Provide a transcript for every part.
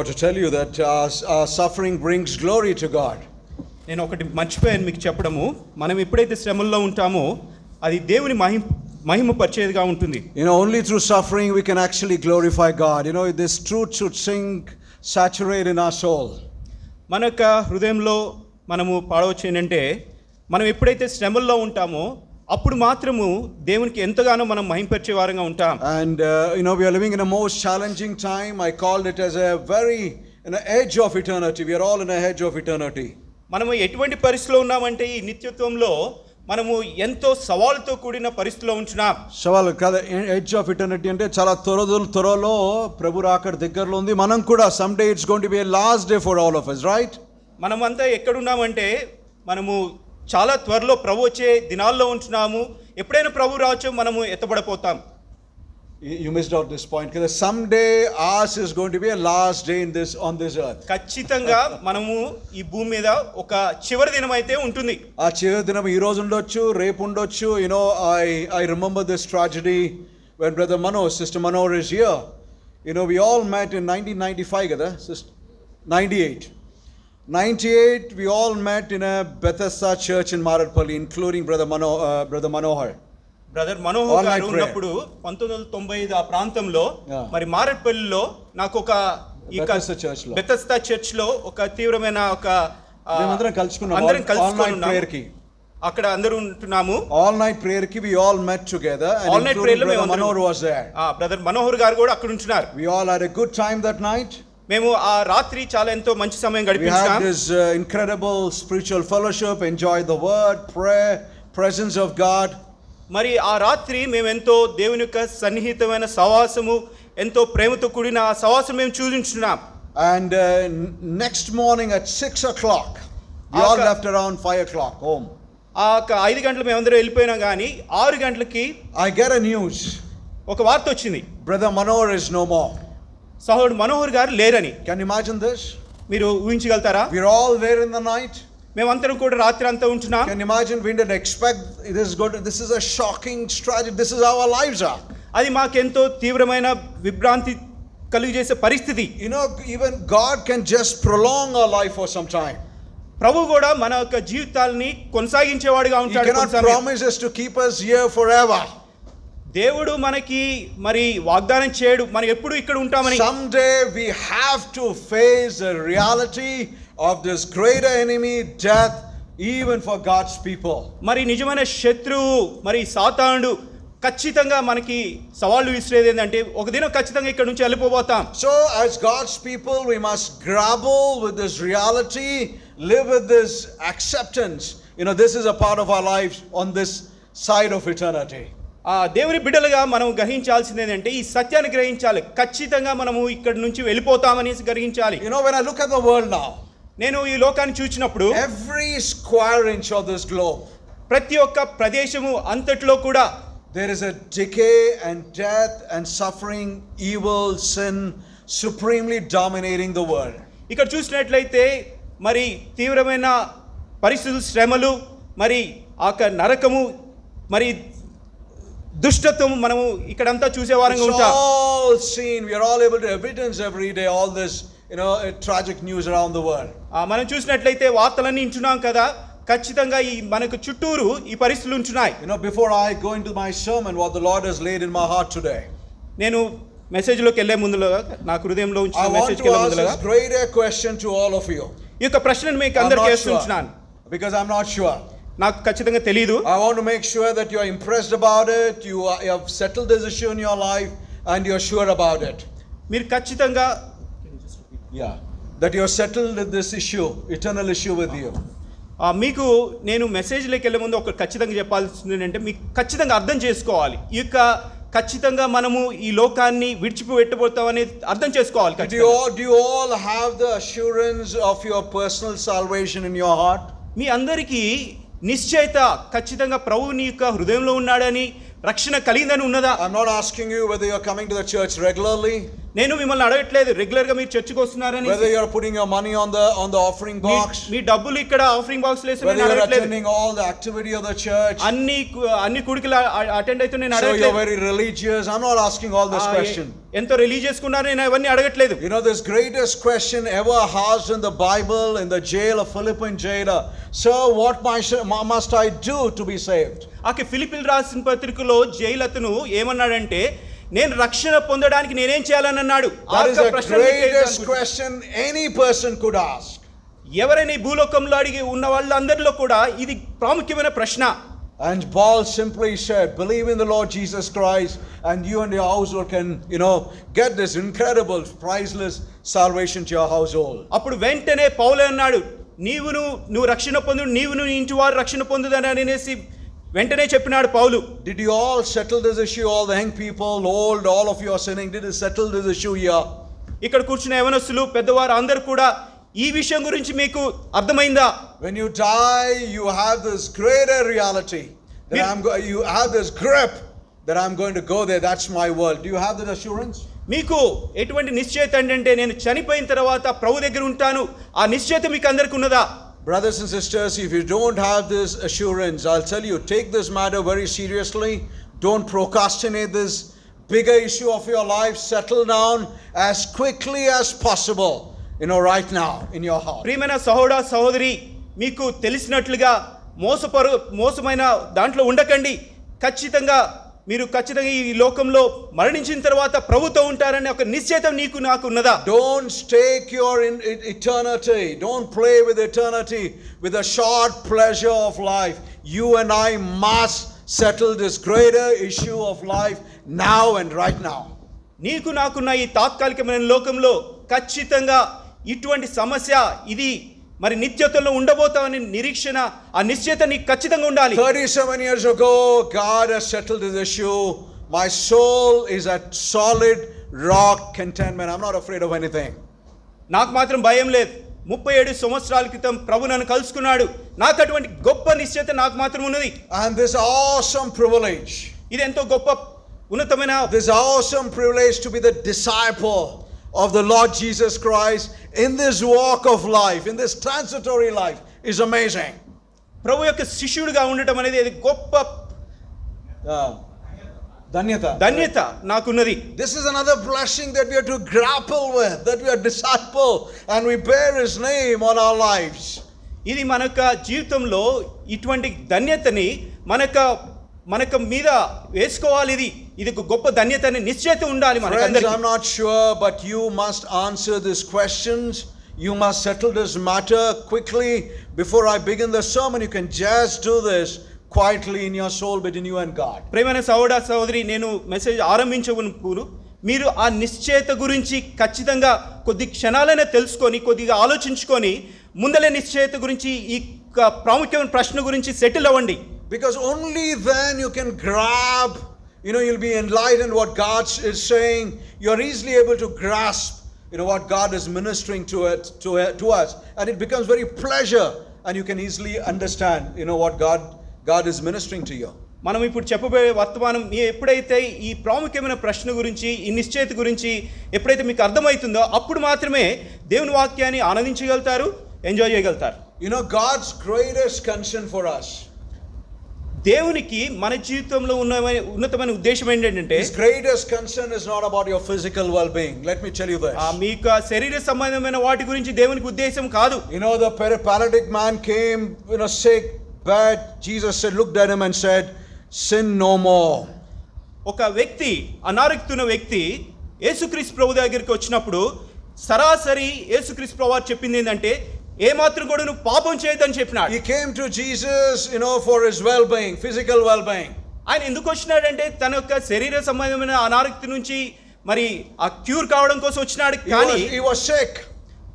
To tell you that our suffering brings glory to God. నేను ఒకటి మర్చిపోయాను మీకు చెప్పడము. మనం ఎప్పుడైతే శ్రమల్లో ఉంటామో అది దేవుని మహిమ పరిచేదిగా ఉంటుంది. Only through suffering we can actually glorify God. This truth should sink, saturate in our soul. మన యొక్క హృదయంలో మనము పాడవచ్చు ఏంటంటే మనం ఎప్పుడైతే శ్రమల్లో ఉంటామో అప్పుడు మాత్రము దేవునికి ఎంతగానో మనం మహిమపరిచే వారంగా ఉంటాం. And we are living in a most challenging time. I called it as a very edge of eternity. We are all in a edge of eternity. మనము ఎటువంటి పరిస్థితిలో ఉన్నామంటే ఈ నిత్యత్వంలో మనము ఎంతో సవాలుతో కూడిన పరిస్థితిలో ఉంటున్నాం. సవాల్ కదా, ఎడ్జ్ ఆఫ్ ఇటర్నిటీ అంటే చాలా త్వరలో ప్రభు రాకడ దగ్గరలో ఉంది. మనం కూడా some day it's going to be a last day for all of us, right? మనమంతా ఎక్కడున్నామంటే మనము చాలా త్వరలో ప్రభు వచ్చే దినాల్లో ఉంటున్నాము. ఎప్పుడైనా ప్రభు రావచ్చు మనము ఎత్తబడిపోతాం. You missed out this point because someday ours is going to be a last day on this earth. ఖచ్చితంగా మనము ఈ భూమి మీద ఒక చివరి దినం అయితే ఉంటుంది. ఆ చివరి దినం ఈ రోజు ఉండొచ్చు, రేపు ఉండొచ్చు. I remember this tragedy when brother Manoj, sister Manoj is here. We all met in 1995 kada, 98 we all met in a Bethesda church in Maradpalli, including brother Manohar. Brother Manohar గారు ఉన్నప్పుడు 1995 ఆ ప్రాంతంలో మరి మారేడ్పల్లిలో నాకు ఒక బెతెస్దా చర్చ్ లో ఒక తీవ్రమైన ఒక అందరం కలుసుకున్నాము. అక్కడ అందరూ ఉంటున్నాము. ఆల్ నైట్ ప్రేయర్ కి we all met together and all night prayer లో Manohar was there. Brother Manohar గారు కూడా అక్కడ ఉంటున్నారు. We all had a good time that night. మేము ఆ రాత్రి చాలా ఎంతో మంచి సమయం గడిపించాం. We had this incredible spiritual fellowship, enjoyed the word, prayer, presence of God. మరి ఆ రాత్రి మేము ఎంతో దేవుని యొక్క సన్నిహితమైన సహవాసము, ఎంతో ప్రేమతో కూడిన ఆ సహవాసం మేము చూపించున్నాం. And next morning at 6 o'clock we all left around 5 o'clock home. ఆ 5 గంటలకు మేమందరం వెళ్ళిపోయినా కానీ 6 గంటలకి I get a news. ఒక వార్త వచ్చింది. Brother Manohar is no more. సహోదరుడు మనోహర్ గారు లేరని. Can you imagine this? మీరు ఊహించగలుగుతారా? We are all there in the night. మేమందరం కూడా రాత్రి అంతా ఉంటున్నాం. Can you imagine? We didn't expect this is a shocking tragedy. This is how our lives are. అది మాకెంతో తీవ్రమైన విభ్రాంతి కలుగజేసే పరిస్థితి. Even God can just prolong our life for some time. ప్రభు కూడా మన యొక్క జీవితాల్ని కొనసాగించేవాడుగా ఉంటాడు. He cannot promise us to keep us here forever. దేవుడు మనకి మరి వాగ్దానం చేయడు మనం ఎప్పుడు ఇక్కడ ఉంటామని. Someday we have to face the reality of this greater enemy, death, even for God's people. మరి నిజమైన శత్రువు మరి సాతానుడు ఖచ్చితంగా మనకి సవాళ్ళు విసిరేది ఏంటంటే ఒక దినం ఖచ్చితంగా ఇక్కడ నుంచి వెళ్ళిపోతాం. So as God's people we must grapple with this reality, live with this acceptance. This is a part of our lives on this side of eternity. దేవుని బిడ్డలుగా మనం గ్రహించాల్సింది ఏంటంటే ఈ సత్యాన్ని గ్రహించాలి. ఖచ్చితంగా మనము ఇక్కడ నుంచి వెళ్ళిపోతామని గ్రహించాలి. When I look at the world now, నేను ఈ లోకాన్ని చూసినప్పుడు every square inch of this globe, ప్రతి ఒక్క ప్రదేశము అంతట్లో కూడా there is a decay and death and suffering, evil, sin supremely dominating the world. ఇక్కడ చూసినట్లయితే మరి తీవ్రమైన పరిస్థితులు, శ్రమలు, మరి ఆ నరకము, మరి దుష్టత్వం మనము ఇక్కడంతా చూసేవారంగా ఉంటాం. all seen, we are all able to evidence every day all this tragic news around the world. మనం చూసినట్లయితే వార్తలన్నీ వింటున్నాం కదా, ఖచ్చితంగా ఈ మనకు చుట్టూరు ఈ పరిస్థితులు ఉంటున్నాయి. Before I go into my sermon, what the Lord has laid in my heart today, నేను మెసేజ్ లోకి వెళ్ళే ముందుగా నా హృదయంలో ఉంచిన మెసేజ్ కి వెళ్ళే ముందుగా this greater question to all of you. ఈ యొక్క ప్రశ్నను మీకు అందరికీ వేస్తున్నాను because I'm not sure. నాకు ఖచ్చితంగా తెలియదు. I want to make sure that you are impressed about it, you have settled this issue in your life and you are sure about it. మీరు ఖచ్చితంగా that you are settled with this issue, eternal issue with you. మీకు నేను మెసేజ్లోకి వెళ్ళే ముందు ఒక ఖచ్చితంగా చెప్పాల్సింది ఏంటంటే మీకు ఖచ్చితంగా అర్థం చేసుకోవాలి. ఈ యొక్క ఖచ్చితంగా మనము ఈ లోకాన్ని విడిచిపెట్టబోతామని అర్థం చేసుకోవాలి. Do you all have the assurance of your personal salvation in your heart? మీ అందరికీ నిశ్చయిత ఖచ్చితంగా ప్రభువు నీ యొక్క హృదయంలో ఉన్నాడని, రక్షణ కలిగిందని ఉన్నదా? I'm not asking you whether you are coming to the church regularly. నేను మిమ్మల్ని అడగట్లేదు రెగ్యులర్ గా మీరు చర్చికి వస్తున్నారని, whether you are putting your money on the offering box, మీ డబ్బులు ఇక్కడ ఆఫరింగ్ బాక్స్ లో వేసి whether నేను you are అడగట్లేదు. attending all the activity of the church, అన్ని కుడికలు అటెండ్ అయితే నేను so you are అడగట్లేదు. very religious. I'm not asking all this question. ఎంతో రిలీజియస్ కున్నారు, నేను అవన్నీ అడగట్లేదు. You know, this greatest question ever asked in the Bible, in the jail of Philippian jailer, sir, what must I do to be saved? ఫిలిప్పీలు రాసిన పత్రికలో jail అతను ఏమన్నాడంటే, నేను రక్షణ పొందడానికి నేనేం చేయాలని అన్నాడు. That is the greatest question any person could ask. ఎవరైనా ఈ భూలోకంలో అడిగి ఉన్న వాళ్ళందరిలో కూడా ఇది ప్రాముఖ్యమైన ప్రశ్న. And Paul simply said, believe in the Lord Jesus Christ and you and your household can, get this incredible, priceless salvation to your household. అప్పుడు వెంటనే పౌలు అన్నాడు, నువ్వు రక్షణ పొందు, నీవు నీ ఇంటి వారు రక్షణ పొందుదని అనేసి వెంటనే చెప్పినాడు పౌలు. Did you all settle this issue, all the young people, old, all of you are sinning, did you settle this issue here? ఇక్కడ కూర్చున్న యవనస్తులు పెద్దవారు అందరూ కూడా ఈ విషయం గురించి మీకు అర్థమైందా? When you die, you have this greater reality that you have this grip that I'm going to go there, that's my world. Do you have that assurance? మీకు ఎటువంటి నిశ్చయత అంటే నేను చనిపోయిన తర్వాత ప్రభు దగ్గర ఉంటాను, ఆ నిశ్చయత మీకు అందరికీ ఉన్నదా? Brothers and sisters, if you don't have this assurance, I'll tell you, take this matter very seriously. Don't procrastinate this bigger issue of your life. Settle down as quickly as possible, right now in your heart. ప్రియమైన సహోదరి, మీకు తెలిసినట్లుగా మోసమైన దాంట్లో ఉండకండి. ఖచ్చితంగా ఈ లోకంలో మరణించిన తర్వాత ప్రభుతో ఉంటారని ఒక నిశ్చయిత నాకు ఉన్నదా? Don't stake your eternity. Don't play with eternity with a short pleasure of life. You and I must settle this greater issue of life now and right now. నాకున్న ఈ తాత్కాలికమైన లోకంలో ఖచ్చితంగా ఇటువంటి సమస్య ఇది మరి నిత్యత్వంలో ఉండబోతామని నిరీక్షణ, ఆ నిశ్చయత నీకు ఖచ్చితంగా ఉండాలి. 37 years ago God has settled this issue. My soul is at solid rock contentment. I'm not afraid of anything. నాకు మాత్రం భయం లేదు. 37 సంవత్సరాల క్రితం ప్రభు నన్ను కలుసుకున్నాడు. నాకు అటువంటి గొప్ప నిశ్చయత నాకు మాత్రం ఉన్నది. And this awesome privilege, ఇది ఎంతో గొప్ప ఉన్నతమైన this awesome privilege to be the disciple of the Lord Jesus Christ in this walk of life, in this transitory life, is amazing. ప్రభు యొక్క శిష్యుడిగా ఉండటం అనేది అది గొప్ప ధన్యత నాకున్నది. This is another blessing that we have to grapple with, that we are disciple and we bear his name on our lives. ఇది మనక జీవితంలో ఇటువంటి ధన్యతని మనక మీద వేసుకోవాలి. ఇది గొప్ప ధన్యతని నిశ్చయిత ఉండాలి మనకందరికీ. I'm not sure, but you must answer these questions. You must settle this matter quickly before I begin the sermon. You can just do this quietly in your soul between you and God. ప్రియమైన సహోదరి, నేను message ఆరంభించబోను. మీరు ఆ నిశ్చయత గురించి ఖచ్చితంగా కొద్ది క్షణాలైనా తెలుసుకొని కొద్దిగా ఆలోచించుకొని ముందలే నిశ్చయత గురించి ఈ ప్రాముఖ్యమైన ప్రశ్న గురించి సెటిల్ అవ్వండి. Because only then you can grab, you'll be enlightened what God is saying. You're easily able to grasp, what God is ministering to us. And it becomes very pleasure and you can easily understand, what God is ministering to you. మనం ఇప్పుడు చెప్పబోయే వర్తమానం ఎప్పుడైతే ఈ ప్రాముఖ్యమైన ప్రశ్న గురించి, ఈ నిశ్చయత గురించి ఎప్పుడైతే మీకు అర్థమవుతుందో అప్పుడు మాత్రమే దేవుని వాక్యాన్ని ఆనందించగలుగుతారు, ఎంజాయ్ చేయగలుగుతారు. God's greatest concern for us, దేవునికి మన జీవితంలో ఉన్నతమైన ఉద్దేశం ఏంటంటే, his greatest concern is not about your physical well-being. Let me tell you this. మీకు శరీర సంబంధమైన వాటి గురించి దేవునికి ఉద్దేశం కాదు. The paralytic man came, sick, bad. Jesus said, looked at him and said, sin no more. ఒక వ్యక్తి, అనారోగ్యమైన వ్యక్తి యేసుక్రీస్తు ప్రభు దగ్గరికి వచ్చినప్పుడు సరాసరి యేసుక్రీస్తు ప్రభు చెప్పింది ఏంటంటే, ఏ మాత్రం కూడా నువ్వు పాపం చేయొద్దని చెప్పినాడు. He came to Jesus, for his well-being, physical well-being. ఆయన ఎందుకు వచ్చినాడంటే తన యొక్క శరీర సంబంధమైన అనారోగ్యం నుంచి మరి ఆ క్యూర్ కావడం కోసం వచ్చినాడు. కానీ he was sick.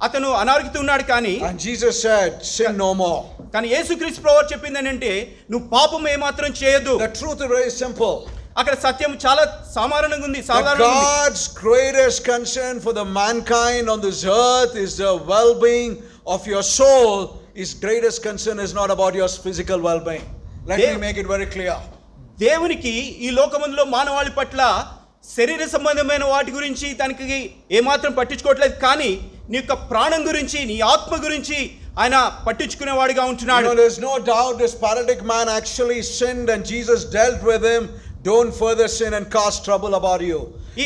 అతను అనారోగ్యత ఉన్నాడు కానీ, and Jesus said, sin no more. కానీ యేసుక్రీస్తు ప్రభు చెప్పింది ఏంటంటే, నువ్వు పాపం ఏ మాత్రం చేయొద్దు. The truth is very simple. అక్కడ సత్యం చాలా సాధారణంగా ఉంది. God's greatest concern for the mankind on this earth is the well-being of your soul. His greatest concern is not about your physical well-being. Let me make it very clear. దేవునికి ఈ లోకమందులో మానవాళి పట్ల శరీర సంబంధమైన వాటి గురించి తనకి ఏమాత్రం పట్టించుకోవట్లేదు, కానీ నీ యొక్క ప్రాణం గురించి, నీ ఆత్మ గురించి ఆయన పట్టించుకునేవాడిగా ఉంటున్నాడు. There's no doubt this paralytic man actually sinned and Jesus dealt with him. Don't further sin and cause trouble about you.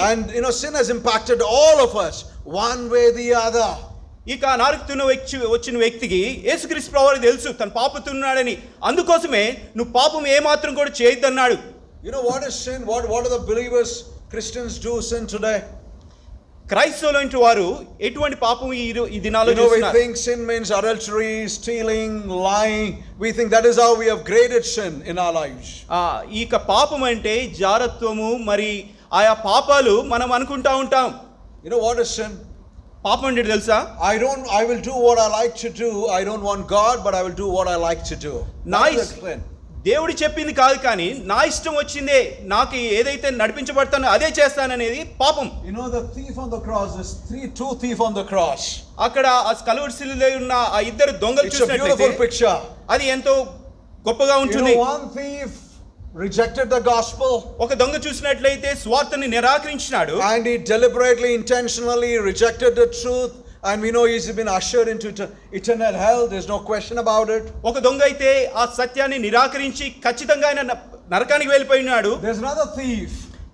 And sin has impacted all of us one way or the other. ఇక అనారోగ్యతో వచ్చిన వ్యక్తికి యేసుక్రీస్తు ప్రభువుకి తెలుసు తను పాపతున్నాడని, అందుకోసమే నువ్వు పాపం ఏమాత్రం కూడా చేయొద్దన్నాడు. What is sin? What are the believers, Christians do sin today? క్రైస్తవులైన వారు ఎటువంటి పాపం ఈ దినాల్లో we చేస్తున్నారు? think sin means adultery, stealing, lying. We think that is how we have graded sin in our lives. ఇక పాపం అంటే జారత్వము, మరి ఆయా పాపాలు మనం అనుకుంటా ఉంటాం. What is sin? పాపం అంటే తెలుసా? I will do what I like to do. I don't want God, but I will do what I like to do. దేవుడు చెప్పింది కాదు, కానీ నా ఇష్టం వచ్చిందే, నాకు ఏదైతే నడిపించబడతానో అదే చేస్తాననేది పాపం. The thief on the cross, there's two thieves on the cross. అక్కడ ఆ కలువరి శిలువలో ఉన్న ఆ ఇద్దరు దొంగలు చూసినట్లయితే అది ఎంతో గొప్పగా ఉంటుంది. One thief rejected the gospel. ఒక దొంగ చూసినట్లయితే స్వార్థని నిరాకరించినాడు. And he deliberately, intentionally rejected the truth. And we know he's been ushered into eternal hell. There's no question about it. ఒక దొంగ అయితే ఆ సత్యాన్ని నిరాకరించి ఖచ్చితంగా ఆయన నరకానికి వెళ్ళిపోయినాడు. There's another thief.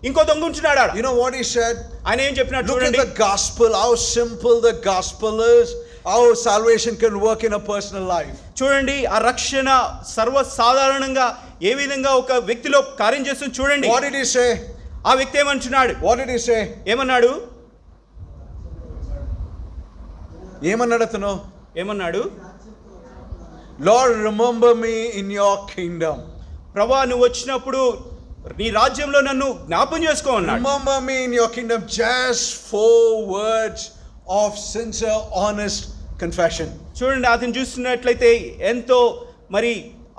ఇంకో దొంగ ఉంటున్నాడు. What he said? ఆయన ఏం చెప్పినాడు చూడండి. Look at the gospel, how simple the gospel is. How salvation can work in a personal life. చూడండి, ఆ రక్షణ సర్వసాధారణంగా ఏ విధంగా ఒక వ్యక్తిలో కార్యం చేస్తుంది చూడండి. What did he say? ఆ వ్యక్తి ఏమంటున్నాడు? What did he say? ఏమన్నాడు? ఏమన్నాడు? Lord, remember me in your kingdom. ప్రభువా, నువ్వు వచ్చినప్పుడు నీ రాజ్యంలో నన్ను జ్ఞాపకం చేసుకో అన్నాడు. Remember me in your kingdom. Just 4 words of sincere, honest confession. చూడండి, అతను చూస్తున్నట్లయితే ఎంతో మరి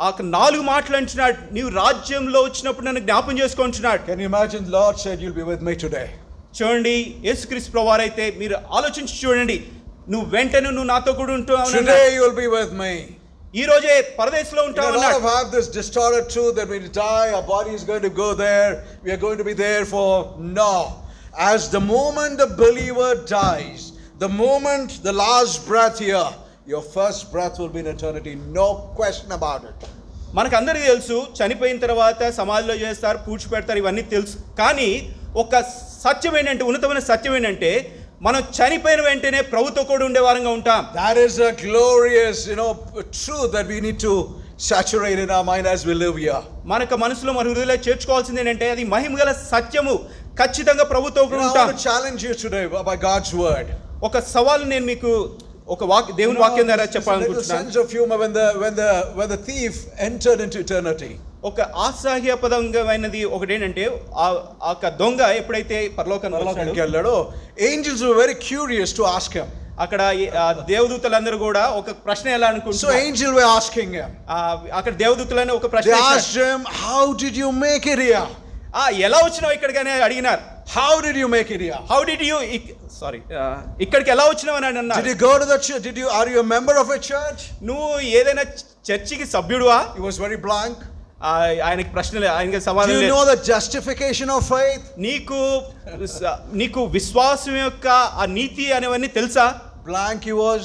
ఆ 4 మాటలు అంటున్నాడు, నీవు రాజ్యంలో వచ్చినప్పుడు నన్ను జ్ఞాపకం చేసుకో అంటున్నాడు. Can you imagine? Lord said you'll be with me today. చూడండి, యేసుక్రీస్తు ప్రభువారు అయితే మీరు ఆలోచించి చూడండి, నువ్వు వెంటనే నువ్వు నాతో కూడా ఉంటావు. Today you will be with me. ఈ రోజే పరదేశంలో ఉంటావు అన్నాడు. A lot of have this distorted truth that we die, our body is going to go there, we are going to be there for no. As the moment the believer dies, the moment the last breath here, your first breath will be in eternity, no question about it. మనకందరికీ తెలుసు, చనిపోయిన తర్వాత సమాధిలో చేస్తారు, పూడ్చిపెడతారు, ఇవన్నీ తెలుసు. కానీ ఒక సత్యం ఏంటంటే, ఉన్నతమైన సత్యం ఏంటంటే, మనం చనిపోయిన వెంటనే ప్రభుతో కూడా ఉండే వారంగా ఉంటాం. That is a glorious, truth that we need to saturate in our mind as we live here. మనకు మనసులో మన హృదయంలో చేర్చుకోవాల్సింది ఏంటంటే, అది మహిమగల సత్యము, ఖచ్చితంగా ప్రభుతో కూడా ఉంటాం. I want to challenge you today by God's word. ఒక సవాలు నేను మీకు ఒక దేవుని వాక్యం ద్వారా చెప్పాలనుకుంటున్నాను. Sense of humor when the thief entered into eternity. ఒక ఆశ్చర్యపదంగామైనది ఒకటి ఏంటంటే, ఆ దొంగ ఎప్పుడైతే పరలోకానికి వెళ్ళాడో, angels were very curious to ask him. అక్కడ దేవదూతలందరూ కూడా ఒక ప్రశ్న ఎలా అనుకుంటున్నారు. So angels were asking him. అక్కడ దేవదూతలని ఒక ప్రశ్న they asked him, how did you make it here? ఎలా వచ్చినావు ఇక్కడికి అని అడిగినారు. How did you make it here? How did you ఇక్కడికి ఎలా వచ్చినావు అని అన్నారు. Did you go to the church? Are you a member of a church? నువ్వు ఏదైనా చర్చికి సభ్యుడువా? He was very blank. ఆయనకి ప్రశ్నలు, ఆయనకి సమాధానం లేదు. Do you know the justification of faith? నీకు విశ్వాసం యొక్క ఆ నీతి అనేవన్నీ తెలుసా? Blank he was.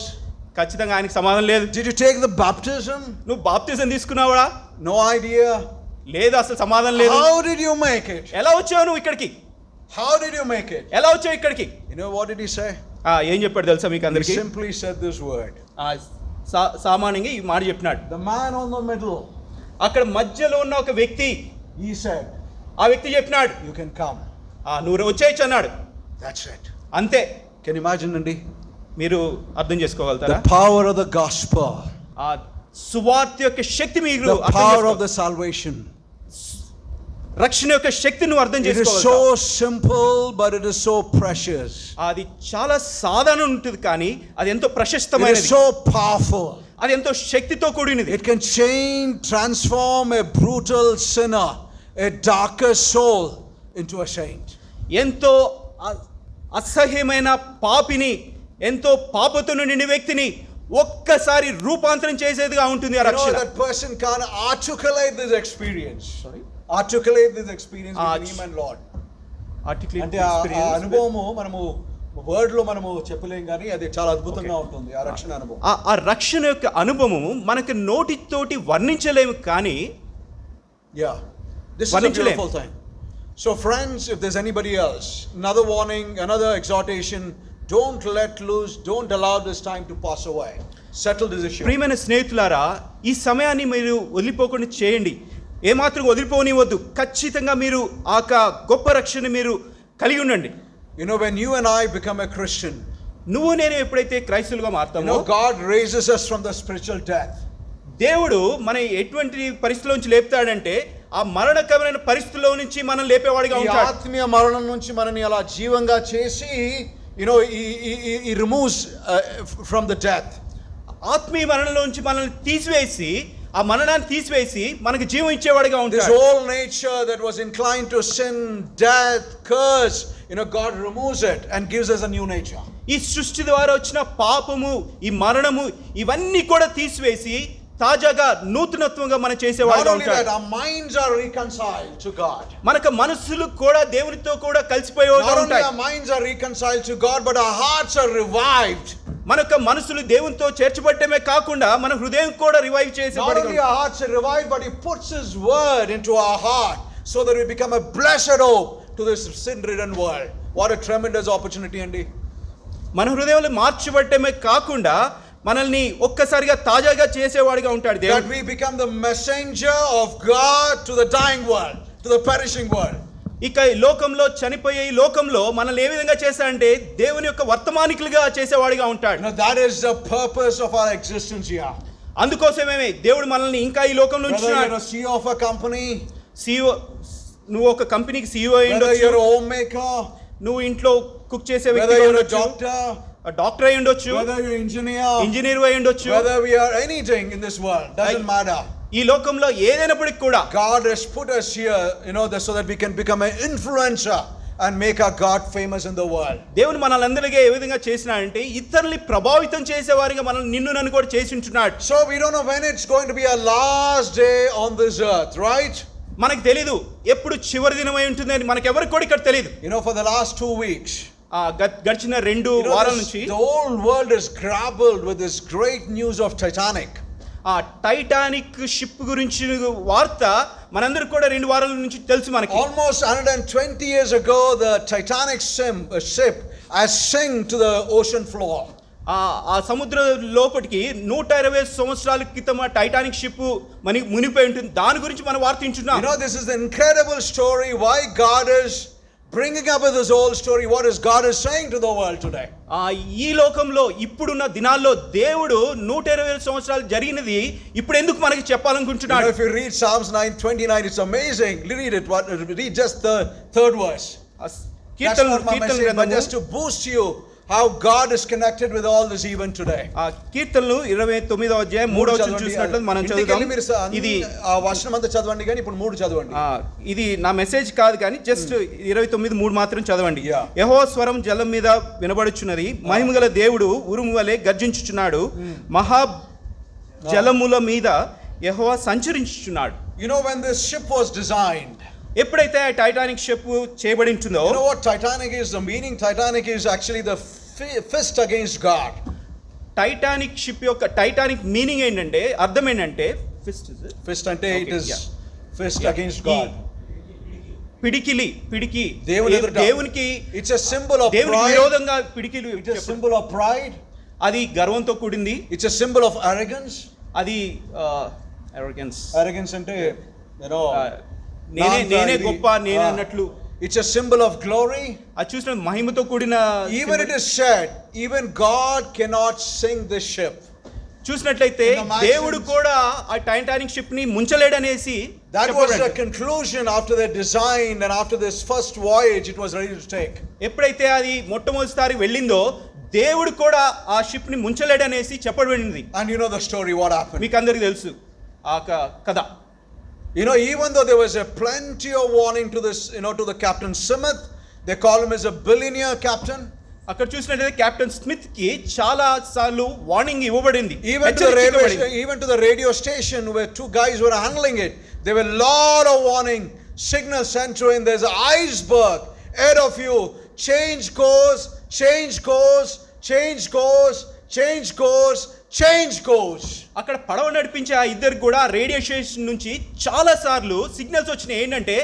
ఖచ్చితంగా ఆయనకి సమాధానం లేదు. Did you take the baptism? నువ్వు బాప్తిజం తీసుకున్నావా? No idea. లేదు, అసలు సమాధానం లేదు. How did you make it? ఎలా వచ్చావు నువ్వు ఇక్కడికి? How did you make it? ఎలా వచ్చావు ఇక్కడికి? What did he say? ఏం చెప్పాడు తెలుసా మీకు అందరికీ? He simply said this word. సామాన్యంగా ఈ మాట చెప్పినాడు. The man on the middle. అక్కడ మధ్యలో ఉన్న ఒక వ్యక్తి, he said, ఆ వ్యక్తి చెప్పినాడు, you can come. నువ్వు వచ్చేయచ్చు అన్నాడు. That's it. అంతే. Can you imagine అండి? మీరు అర్థం చేసుకోగలుగుతారా? The power of the gospel. ఆ సువార్త యొక్క శక్తి మీరు the power of the salvation. రక్షణ యొక్క శక్తిని నువ్వు అర్థం చేసుకోవాలి. It is so simple but it is so precious. అది చాలా సాధారణ ఉంటుంది, కానీ అది ఎంతో ప్రశస్తమైనది. It is so powerful. అది ఎంతో శక్తితో కూడినది. It can transform a brutal sinner, a darker soul into a saint. ఎంతో అసహ్యమైన పాపిని, ఎంతో పాపతో నిండిన వ్యక్తిని ఒక్కసారి రూపాంతరం చేసేదిగా ఉంటుంది ఆ రక్షణ. That person can articulate this experience. Articulate this experience between him and Lord. articulate అంటే ఆ experience అనుభవము మనము వర్డ్ లో మనము చెప్పలేం కానీ అది చాలా అద్భుతంగా ఉంటుంది ఆ రక్షణ అనుభవం. ఆ రక్షణ యొక్క అనుభవము మనకు నోటితోటి వర్ణించలేము కానీ Yeah, this is a beautiful thing. So friends, if there's anybody else, another warning, another exhortation, don't let loose, don't allow this time to pass away. Settle this issue. ప్రియమైన స్నేహితులారా, ఈ సమయాన్ని మీరు వదిలిపోకుండా చేయండి. ఏమాత్రం వదిలిపోనివద్దు. ఖచ్చితంగా మీరు ఆ గొప్ప రక్షణ మీరు కలిగి ఉండండి. You know, when you and I become a Christian, నువ్వు నేను ఎప్పుడైతే క్రైస్తవులుగా మారుతామో, God raises us from the spiritual death. దేవుడు మన ఎటువంటి పరిస్థితిలోంచి లేపుతాడంటే ఆ మరణకరమైన పరిస్థితుల్లో నుంచి మనం లేపేవాడిగా ఉంటాడు. ఆత్మీయ మరణం నుంచి మనని అలా జీవంగా చేసి he removes from the death. ఆత్మీయ మరణంలోంచి మనల్ని తీసివేసి ఆ మరణాన్ని తీసివేసి మనకు జీవం ఇచ్చేవాడిగా ఉంటాడు. This whole nature that was inclined to sin, death, curse, God removes it and gives us a new nature. ఈ సృష్టి ద్వారా వచ్చిన పాపము, ఈ మరణము ఇవన్నీ కూడా తీసివేసి తాజాగా నూతనత్వంగా మనం చేసేవాడిగా ఉంటాడు. Our minds are reconciled to God. మనకు మనసులు కూడా దేవునితో కూడా కలిసిపోయేవిగా ఉంటాయి. Our minds are reconciled to God, but our hearts are revived. మనకు మనసులు దేవునితో చేర్చబడటమే కాకుండా మన హృదయం కూడా రివైవ్ చేసేవాడిగా ఉంటాయి. Not only our hearts are revived, but He puts His word into our heart so that we become a blessed hope to this sin-ridden world. What a tremendous opportunity అండి. మన హృదయంలో మార్చబడటమే కాకుండా మనల్ని ఒక్కసారిగా తాజాగా చేసేవాడిగా ఉంటాడు దేవుడు. That we become the messenger of God to the dying world, to the perishing world. ఇక ఈ లోకంలో చనిపోయే ఈ లోకంలో మనల్ని ఏ విధంగా చేస్తాడంటే దేవుని యొక్క వర్తమానికులుగా చేసేవాడిగా ఉంటాడు. That is the purpose of our existence here. అందుకోసమే దేవుడు మనల్ని ఇంకా ఈ లోకంలో ఉంచున్నాడు. Whether you're a CEO of a company, CEO, నువ్వు ఒక కంపెనీకి CEO అయి ఉండొచ్చు. Whether you're a homemaker, నువ్వు ఇంట్లో కుక్ చేసే వ్యక్తి whether అయి you're a ఉండొచ్చు. doctor, డాక్టర్ అయి ఉండొచ్చు. whether you're engineer, ఇంజనీర్ అయి ఉండొచ్చు. whether we are anything in this world, doesn't matter. ఈ లోకంలో ఏదైనప్పటికీ కూడా God has put us here, so that we can become an influencer and make our God famous in the world. దేవుని మనలందరికీ ఏ విధంగా చేసినాడంటే ఇతరుల్ని ప్రభావితం చేసేవారిగా మనల్ని నిన్ను నన్ను కూడా చేసి ఉంటున్నాడు. So we don't know when it's going to be our last day on this earth, right? మనకు తెలీదు ఎప్పుడు చివరి దినమై ఉంటుందని మనకెవరికి కూడా ఇక్కడ తెలీదు. For the last 2 weeks, గడిచిన 2 వారాల నుంచి the whole world is grappled with this great news of Titanic. ఆ టైటానిక్ షిప్ గురించి వార్త మనందరికి కూడా 2 వారాల నుంచి తెలుసు మనకి. Almost 120 years ago, the Titanic ship has sunk to the ocean floor. ఆ సముద్ర లోపటికి 120 సంవత్సరాల క్రితం ఆ టైటానిక్ షిప్ మునిగిపోయి ఉంటుంది. దాని గురించి మనం వార్త వింటున్నాం. This is the incredible story why God is bringing up with this whole story. What is God is saying to the world today? ఈ లోకంలో ఇప్పుడున్న దినాల్లో దేవుడు 120 సంవత్సరాలు జరిగినది ఇప్పుడు ఎందుకు మనకి చెప్పాలనుకుంటున్నాడు. If you read Psalms 9:29, it's amazing. Read just the 3rd verse. But just to boost you how God is connected with all this even today. కీర్తనలు 29వ అధ్యాయం 3వ వచనం చూసినట్లయితే మనం చదువుదాం. ఇది ఆ వచనం అంతా చదవండి కానీ ఇప్పుడు 3 చదవండి. ఇది నా మెసేజ్ కాదు కానీ జస్ట్ 29:3 మాత్రం చదవండి. యెహోవా స్వరం జలం మీద వినబడుచున్నది, మహిమగల దేవుడు ఉరుము వలె గర్జించుచున్నాడు, మహా జలముల మీద యెహోవా సంచరించుచున్నాడు. When this ship was designed, ఎప్పుడైతే టైటానిక్ షిప్ చేయబడి ఉంటుందో, what Titanic is? The meaning Titanic is actually the fist against God. Titanic ship యొక్క టైటానిక్ మీనింగ్ ఏంటంటే, అర్థం ఏంటంటే ఫిస్ట్ అంటే it is fist against God. పిడికి దేవునికి it's a symbol of pride. విరోధంగా పిడికిలు. It's a symbol of pride. అది గర్వంతో కూడింది. It's a symbol of arrogance. అది arrogance అంటే నేనే గొప్ప నేను అన్నట్లు. It's a symbol of glory. అది చూసిన మహిమతో కూడిన. Even it is said, even God cannot sink this ship. చూసినట్లయితే దేవుడు కూడా ఆ టైటానిక్ షిప్ ని ముంచలేడనేసి. That was the conclusion after their design and after this first voyage it was ready to take. ఎప్పుడైతే అది మొట్టమొదటిసారి వెళ్ళిందో దేవుడు కూడా ఆ షిప్ ని ముంచలేడనేసి చెప్పబడింది. And you know the story, what happened? మీకు అందరికీ తెలుసు ఆ కథ. Even though there was a plenty of warning to this, to the Captain Smith, they call him as a billionaire captain. అక్కడ చూసినట్లయితే కెప్టెన్ స్మిత్ కి చాలా సార్లు వార్నింగ్ ఇవ్వబడింది. Even to the radio station where 2 guys were handling it, there were a lot of warning signals sent to him. There's an iceberg ahead of you. Change course, change course, change course, change course, change course. అక్కడ పడవ నడిపించే ఆ ఇద్దరికి కూడా radio station నుంచి చాలా సార్లు signals వచ్చినాయి. ఏంటంటే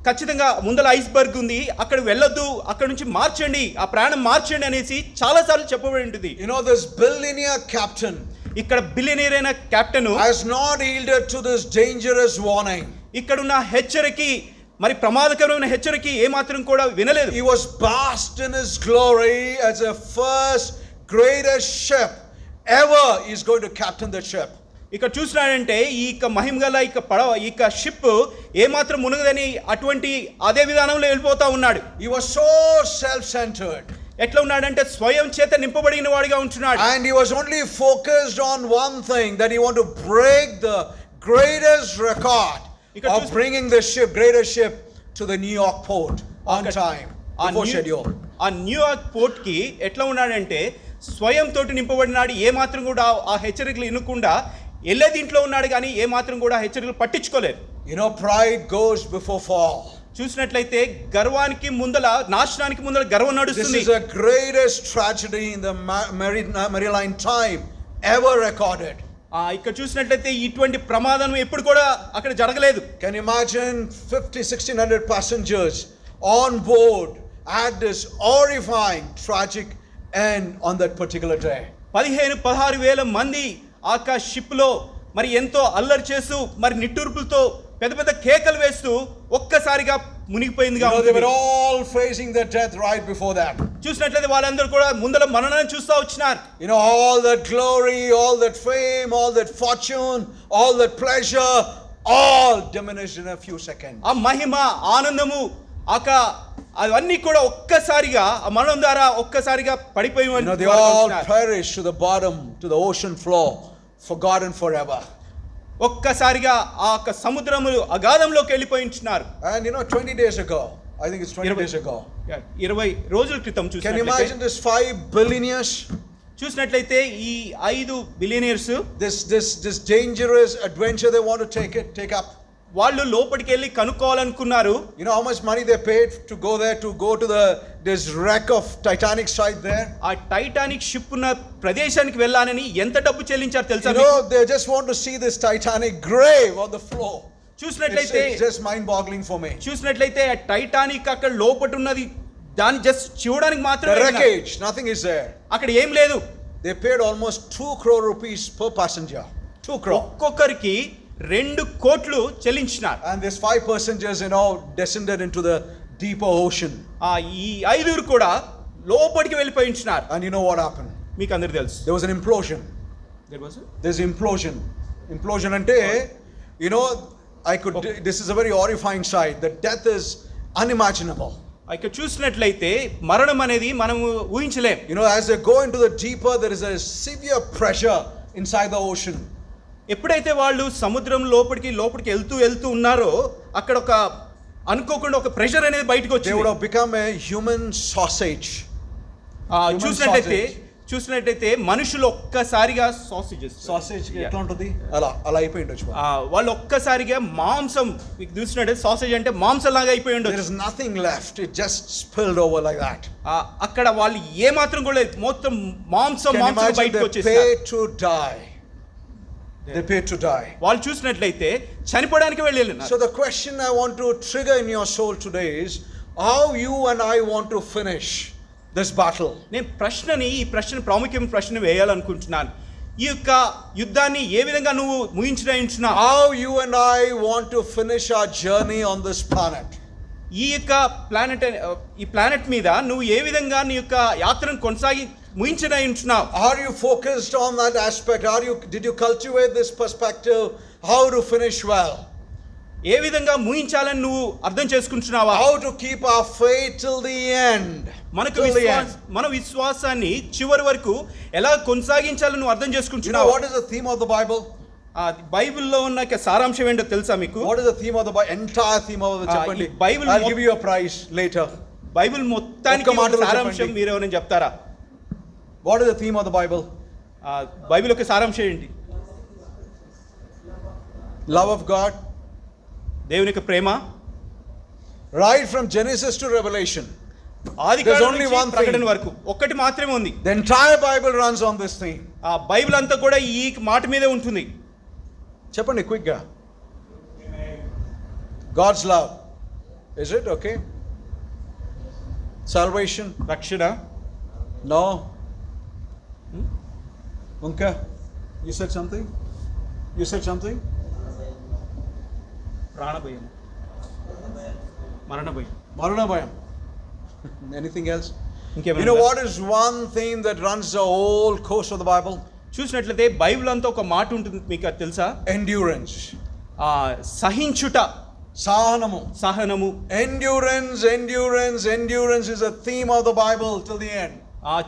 ఖచ్చితంగా ముందల ఐస్బర్గ్ ఉంది, అక్కడ వెళ్ళొద్దు, అక్కడ నుంచి మార్చండి, ఆ ప్రయాణం మార్చండి అనేసి చాలా సార్లు చెప్పబడి ఉంటుంది. You know, this billionaire captain ఇక్కడ బిలియనీర్ అయిన captain has not yielded to this dangerous warning. ఇక్కడున్న హెచ్చరికకి, మరి ప్రమాదకరమైన హెచ్చరికకి ఏమాత్రం కూడా వినలేదు. He was basked in his glory as a first greatest ship ever. He's going to captain the ship. ఇక్కడ చూసినాడంటే ఈ మహిమ గల పడవ, ఈ షిప్ ఏమాత్రం మునగదని అటువంటి అదే విధానంలో వెళ్ళిపోతా ఉన్నాడు. He was so self-centered. ఎట్లా ఉన్నాడంటే స్వయం చేత నింపబడిన వాడిగా ఉంటున్నాడు. And he was only focused on one thing, that he want to break the greatest record of bringing the ship, greatest ship, to the New York port on time, before schedule. ఆ New York port కి ఎట్లా ఉన్నాడంటే స్వయం తోటి నింపబడినాడు. ఏ మాత్రం కూడా ఆ హెచ్చరికలు వినకుండా వెళ్ళే దీంట్లో ఉన్నాడు, కానీ ఏ మాత్రం కూడా హెచ్చరికలు పట్టించుకోలేదు. You know, pride goes before fall. చూసినట్లయితే గర్వానికి ముందల, నాశనానికి ముందల గర్వం నడుస్తుంది. This is the greatest tragedy in the maritime time ever recorded. ఇక్కడ చూసినట్లయితే ఇటువంటి ప్రమాదం ఎప్పుడు కూడా అక్కడ జరగలేదు. Can you imagine 1600 passengers on board at this horrifying tragic end on that particular day? 16,000 మంది ఆ షిప్ లో మరి ఎంతో అల్లరి చేస్తూ, మరి నిట్టూర్పులతో పెద్ద పెద్ద కేకలు వేస్తూ ఒక్కసారిగా మునిగిపోయిందిగా. They were all facing their death right before that. చూసినట్లయితే వాళ్ళందరూ కూడా ముందర మరణాన్ని చూస్తూ వచ్చినారు. You know, all that glory, all that fame, all that fortune, all that pleasure, all diminished in a few seconds. ఆ మహిమ, ఆనందము, అవన్నీ కూడా ఒక్కసారిగా ఆ మరణం ద్వారా ఒక్కసారిగా పడిపోయి, they all perished to the bottom, to the ocean floor, forgotten forever. ఒక్కసారిగా ఆ సముద్రము అగాధంలోకి వెళ్ళిపోయి ఉంటున్నారు. And you know, 20 days ago, I think it's 20 days ago, 20 రోజుల క్రితం can you imagine this 5 billionaires, చూసినట్లయితే ఈ 5 billionaires this dangerous adventure they want to take up. వాళ్ళు లోపలికి వెళ్ళి కనుక్కోవాలనుకున్నారు. You know how much money they paid to go there, to go to this wreck of Titanic site there? ఆ Titanic ship ఉన్న ప్రదేశానికి వెళ్ళాలని ఎంత డబ్బు చెల్లించారు తెలుసా? You know, they just want to see this Titanic grave on the floor. చూసినట్లయితే it's just mind boggling for me. చూసినట్లయితే ఆ టైటానిక్ అక్కడ లోపట ఉన్నది, దాన్ని జస్ట్ చూడడానికి మాత్రమే. The wreckage, nothing is there. అక్కడ ఏం లేదు. They paid almost 2 crore rupees per passenger. 2 crore. ఒక్కొక్కరికి 2 కోట్లు చెల్లించినారు. And these 5 passengers, you know, descended into the deeper ocean. ఈ 5 కూడా లోపలికి వెళ్ళిపోయి ఉంటున్నారు. And you know what happened? మీకు అందరికీ తెలుసు. There was an implosion. There's implosion. Implosion ante, you know, this is a very horrifying sight. The death is unimaginable. ఇక్కడ చూసినట్లయితే మరణం అనేది మనము ఊహించలేం. You know, as they go into the deeper, there is a severe pressure inside the ocean. ఎప్పుడైతే వాళ్ళు సముద్రం లోపలికి వెళ్తూ ఉన్నారో అక్కడ ఒక అనుకోకుండా ఒక ప్రెషర్ అనేది బయటకు వచ్చింది. They would have become a human sausage. చూసినట్లయితే మనుషులు ఒక్కసారిగా సాసేజ్ ఎట్లా ఉంటుంది అలా అయిపోయి ఉండొచ్చు. వాళ్ళు ఒక్కసారిగా మాంసం, చూసినట్టే సాసేజ్ అంటే మాంసం లాగా అయిపోయి ఉండొచ్చు. There is nothing left. It just spilled over like that. అక్కడ వాళ్ళు ఏ మాత్రం కూడా మొత్తం మాంసం బయటకు వచ్చేసారు. They paid to die. వాళ్ళు చూసినట్లయితే చనిపోవడానికి వెళ్ళారు. So the question I want to trigger in your soul today is, how you and I want to finish this battle. నేను ఈ ప్రశ్న ప్రాముఖ్యమైన ప్రశ్న వేయాలనుకుంటున్నాను. ఈ యొక్క యుద్ధాన్ని ఏ విధంగా నువ్వు ముగించడానికి, how you and I want to finish our journey on this planet. ఈ యొక్క ప్లానెట్ మీద నువ్వు ఏ విధంగా నీ యొక్క యాత్రను ముగించడానికి, are you focused on that aspect? Did you cultivate this perspective, how to finish well? ఏ విధంగా ముగించాలని నువ్వు అర్థం చేసుకుంటున్నావా? How to keep our faith till the end. మన విశ్వాసాన్ని చివరి వరకు ఎలా కొనసాగించాలని నువ్వు అర్థం చేసుకుంటున్నావా? What is the theme of the Bible? బైబిల్లో ఉన్న సారాంశం ఏంటో తెలుసా మీకు? What is the theme of the Bible? Entire theme of the చెప్పండి. I'll give you a prize later. Bible మొత్తానికి సారాంశం మీరు ఎవరైనా చెప్తారా? What is the theme of the Bible? Bible యొక్క సారాంశం ఏంటి? Love of God, దేవుని యొక్క ప్రేమ, Right from Genesis to Revelation. ఆది There's కాండం only నుంచి one thing. ప్రకటన వరకు ఒక్కటి మాత్రమే ఉంది. The entire Bible runs on this theme. ఆ బైబిల్ అంతా కూడా ఈ మాట మీదే ఉంటుంది. చెప్పండి quick గా. God's love. Is it okay? Salvation? రక్షణ. No. Unka, you said something? You said something? ప్రాణ భయం, మరణ భయం. Marana bhayam. Anything else? You ఇంకేమైనా know ఉందా? what is one theme that runs the whole course of the Bible? చూసినట్లయితే Bible అంతా ఒక మాట ఉంటుంది, మీకు అది తెలుసా? Endurance. సహించుట, Sahanamu. సహనము. Endurance, endurance, endurance is a theme of the Bible till the end.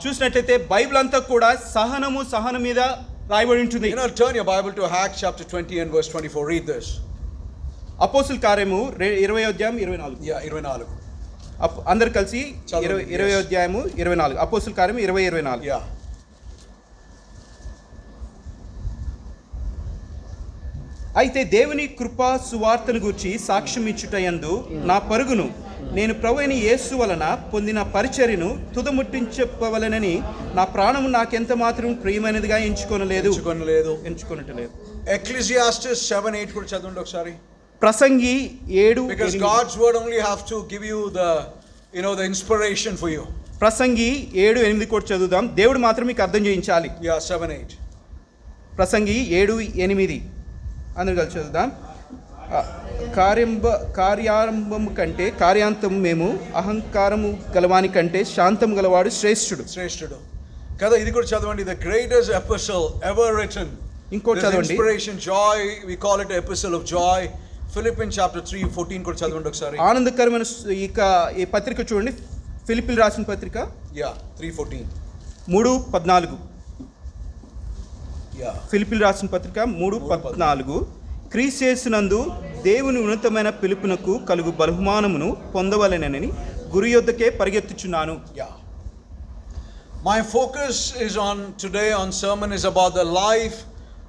చూసినట్లయితే బైబిల్ అంతా కూడా సహనము, సహనం మీద రాయబడి ఉంటుంది. You know, turn your Bible to Acts chapter 20 and verse 24. Read this. అపోస్తుల కార్యము 20వ అధ్యాయం 24. Yeah, 24. అందరు కలిసి చదవండి. 20వ అధ్యాయము 24. అపోస్తుల కార్యము 20:24. Yeah. అయితే దేవుని కృపా సువార్తను గూర్చి సాక్ష్యం ఇచ్చుటయందు నా పరుగును నేను ప్రభువైన యేసు వలన పొందిన పరిచర్యను తుదముట్టించవలెనని నా ప్రాణము నాకెంత మాత్రం ప్రియమైనదిగా ఎంచుకొనలేదు. Ecclesiastes 7:8 కూడా చదవండి ఒకసారి. ప్రసంగి 7. Because God's word only have to give you the the inspiration for you. ప్రసంగి 7:8 కూడా చదువుదాం. దేవుడు మాత్రం మీకు అర్థం చేయించాలి. Yeah, 7:8. ప్రసంగి 7:8 అందరూ కలిసి చదువుదాం. కార్యారంభము కంటే కార్యాంతం మేము, అహంకారము గలవాని కంటే శాంతము గలవాడు శ్రేష్ఠుడు. కదా ఇది కూడా చదవండి. The greatest epistle ever written. ఇంకోటి చదవండి. Inspiration, joy, we call it epistle of joy. Philippians chapter 3:14 కూడా చదవండి ఒకసారి. ఆనందకరమైన ఈ పత్రిక చూడండి, ఫిలిప్పీలు రాసిన పత్రిక. Yeah, 3:14. 3:14. Yeah. ఫిలిప్పీలు రాసిన పత్రిక 3:14. క్రీస్తు యేసునందు దేవుని ఉన్నతమైన పిలుపునకు కలుగు బహుమానమును పొందవలెనని గురి యొద్దకే పరిగెత్తుచున్నాను. Yeah. My focus is on today on sermon is about the life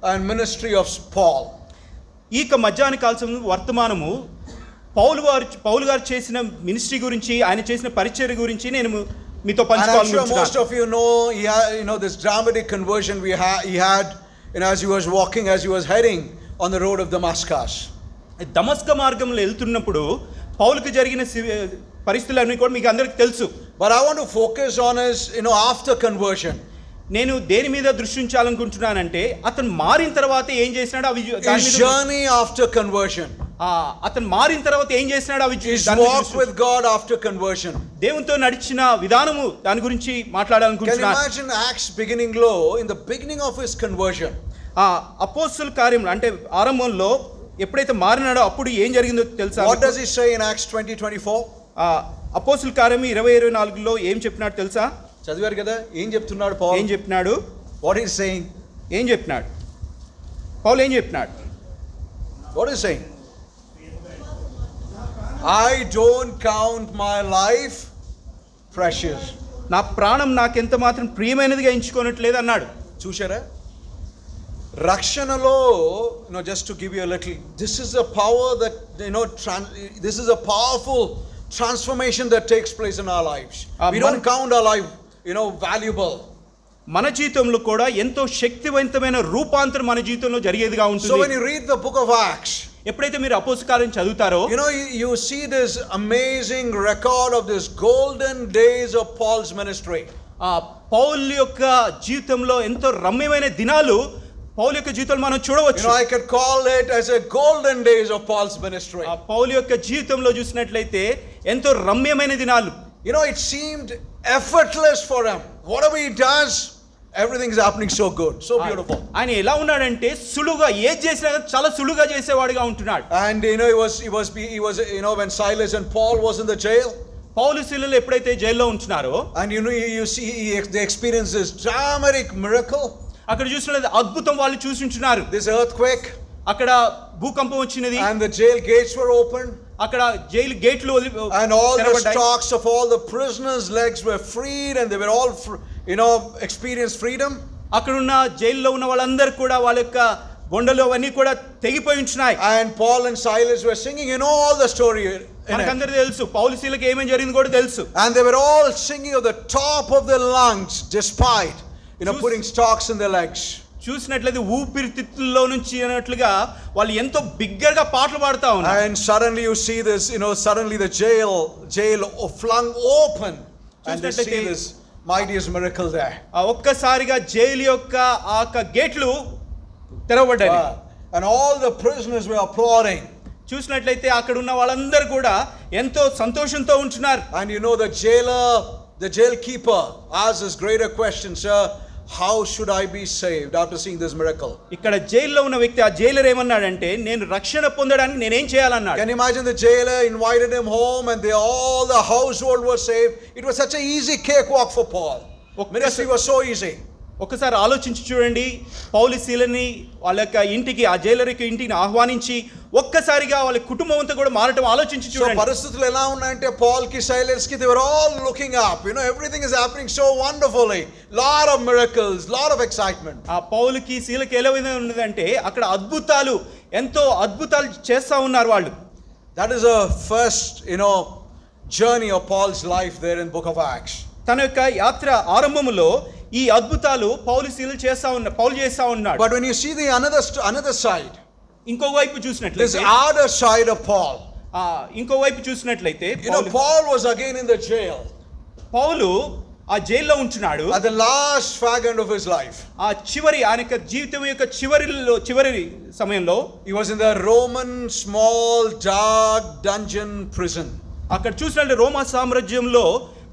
and ministry of Paul. ఈ మధ్యాహ్న కాలం వర్తమానము పౌలు గారు చేసిన మినిస్ట్రీ గురించి, ఆయన చేసిన పరిచర్య గురించి నేను మీతో పంచుకోవాలనుకుంటున్నాను. Most of you know this dramatic conversion he had as he was walking, as he was heading on the road of Damascus. దమస్క మార్గంలో వెళ్తున్నప్పుడు పౌలుకు జరిగిన పరిస్థితులన్నీ కూడా మీకు అందరికీ తెలుసు. But I want to focus on his after conversion. నేను దేని మీద దృష్టి ఉంచాలనుకుంటున్నానంటే అతను మారిన తర్వాత ఏం చేసినాడు అవి his journey after conversion. అతను మారిన తర్వాత ఏం చేసినాడు అవి his walk with God after conversion. దేవునితో నడిచిన విధానము దాని గురించి మాట్లాడాలనుకుంటున్నాను. Can you imagine Acts beginning low in the beginning of his conversion? అపోస్తలుల కార్యములు అంటే ఆరంభంలో ఎప్పుడైతే మారినాడో అప్పుడు ఏం జరిగిందో తెలుసా? What does he say in Acts 20:24? అపోస్తలుల కార్యము 20:24లో ఏం చెప్పినాడు తెలుసా? చదివారు కదా, ఏం చెప్తున్నాడు పౌలు? ఏం చెప్పినాడు? What is saying? ఏం చెప్పినాడు పౌలు? ఏం చెప్పినాడు? What is saying? I don't count my life precious. నా ప్రాణం నాకెంత మాత్రం ప్రియమైనదిగా ఎంచుకోనట్లేదు అన్నాడు. చూశారా? రక్షణలో just to give you a little, this is a power that this is a powerful transformation that takes place in our lives. We don't count our life valuable. మన జీవితంలో కూడా ఎంతో శక్తివంతమైన రూపాంతరం మన జీవితంలో జరిగేదిగా ఉంటుంది. So when you read the book of Acts, ఎప్పుడైతే మీరు అపోస్తల కార్యం చదువుతారో you see this amazing record of this golden days of Paul's ministry. పౌలు యొక్క జీవితంలో ఎంతో రమ్యమైన దినాలు పౌలు యొక్క జీవితంలో మనం చూడవచ్చు. I could call it as a golden days of Paul's ministry. పౌలు యొక్క జీవితంలో చూసినట్లయితే ఎంతో రమ్యమైన దినాలు. It seemed effortless for him. Whatever he does, everything is happening so good, so beautiful. ఆయన ఎలా ఉన్నాడంటే సులువుగా ఏది చేసినా చాలా సులువుగా చేసేవాడిగా ఉంటున్నాడు. And he was when Silas and Paul was in the jail, పౌలు శిలలు ఎప్పుడైతే జైల్లో ఉంటున్నారో, and you see they experienced this dramatic miracle. అక్కడ చూసినట్లయితే అద్భుతం వాళ్ళు చూసి ఉంటున్నారు. This earthquake, అక్కడ భూకంపం వచ్చినది, and the jail gates were opened, అక్కడ జైలు గేట్లు and all the stocks of all the prisoners' legs were freed, and they were all experienced freedom. అక్కడ ఉన్న జైల్లో ఉన్న వాళ్ళందరూ కూడా వాళ్ళ యొక్క బొండలు అవన్నీ కూడా తెగిపోయి ఉంటున్నాయి. And Paul and Silas were singing, you know all the story in it. మనకందరికీ తెలుసు పౌలు శీలకు ఏమేం జరిగింది కూడా తెలుసు. And they were all singing at the top of their lungs despite putting stocks in their legs. చూసినట్లయితే ఊపిరితిత్తుల్లో నుంచి అన్నట్లుగా వాళ్ళు ఎంతో బిగ్గరగా పాటలు పాడుతా ఉన్నారు. And suddenly you see this, suddenly the jail flung open and they see this mightiest miracle there. ఒక్కసారిగా jail యొక్క ఆ గేట్లు తెరవబడ్డాయి. And all the prisoners were applauding. చూసినట్లయితే అక్కడ ఉన్న వాళ్ళందరూ కూడా ఎంతో సంతోషంతో ఉంటున్నారు. And the jail keeper asked this greater question, sir, how should I be saved after seeing this miracle? ఇక్కడ జైల్లో ఉన్న వ్యక్తి ఆ జైలర్ ఏమన్నాడంటే నేను రక్షణ పొందడానికి నేనేం చేయాలన్నాడు. Can you imagine the jailer invited him home and all the household were saved? It was such an easy cakewalk for Paul. Ministry was so easy. ఒకసారి ఆలోచించి చూడండి, పౌలు శీలని వాళ్ళ యొక్క ఇంటికి ఆ జైలర్ యొక్క ఇంటికి ఆహ్వానించి ఒక్కసారిగా వాళ్ళ కుటుంబం అంతా కూడా మారటం ఆలోచించి చూడండి. పరిస్థితులు ఎలా ఉన్నాయంటే పాల్ కి సైలస్ కి they were all looking up, everything is happening so wonderfully, lot of miracles, lot of excitement. ఆ పౌలుకి శీలకి ఎలా ఉన్నదంటే అక్కడ ఎంతో అద్భుతాలు చేస్తా ఉన్నారు వాళ్ళు. That is a first journey of Paul's life there in book of Acts. తన యొక్క యాత్ర ఆరంభములో ఈ అద్భుతాలు పౌలు చేస్తా ఉన్నాడు. But when you see the another side, ఇంకో వైపు చూసినట్లయితే this other side of Paul, ఇంకో వైపు చూసినట్లయితే Paul was again in the jail. పౌలు ఆ జైల్లో ఉంటున్నాడు at the last fagend of his life. ఆ చివరి ఆయన యొక్క జీవితం యొక్క చివరి సమయంలో he was in the Roman small dark dungeon prison. అక్కడ చూసినట్లయితే రోమా సామ్రాజ్యంలో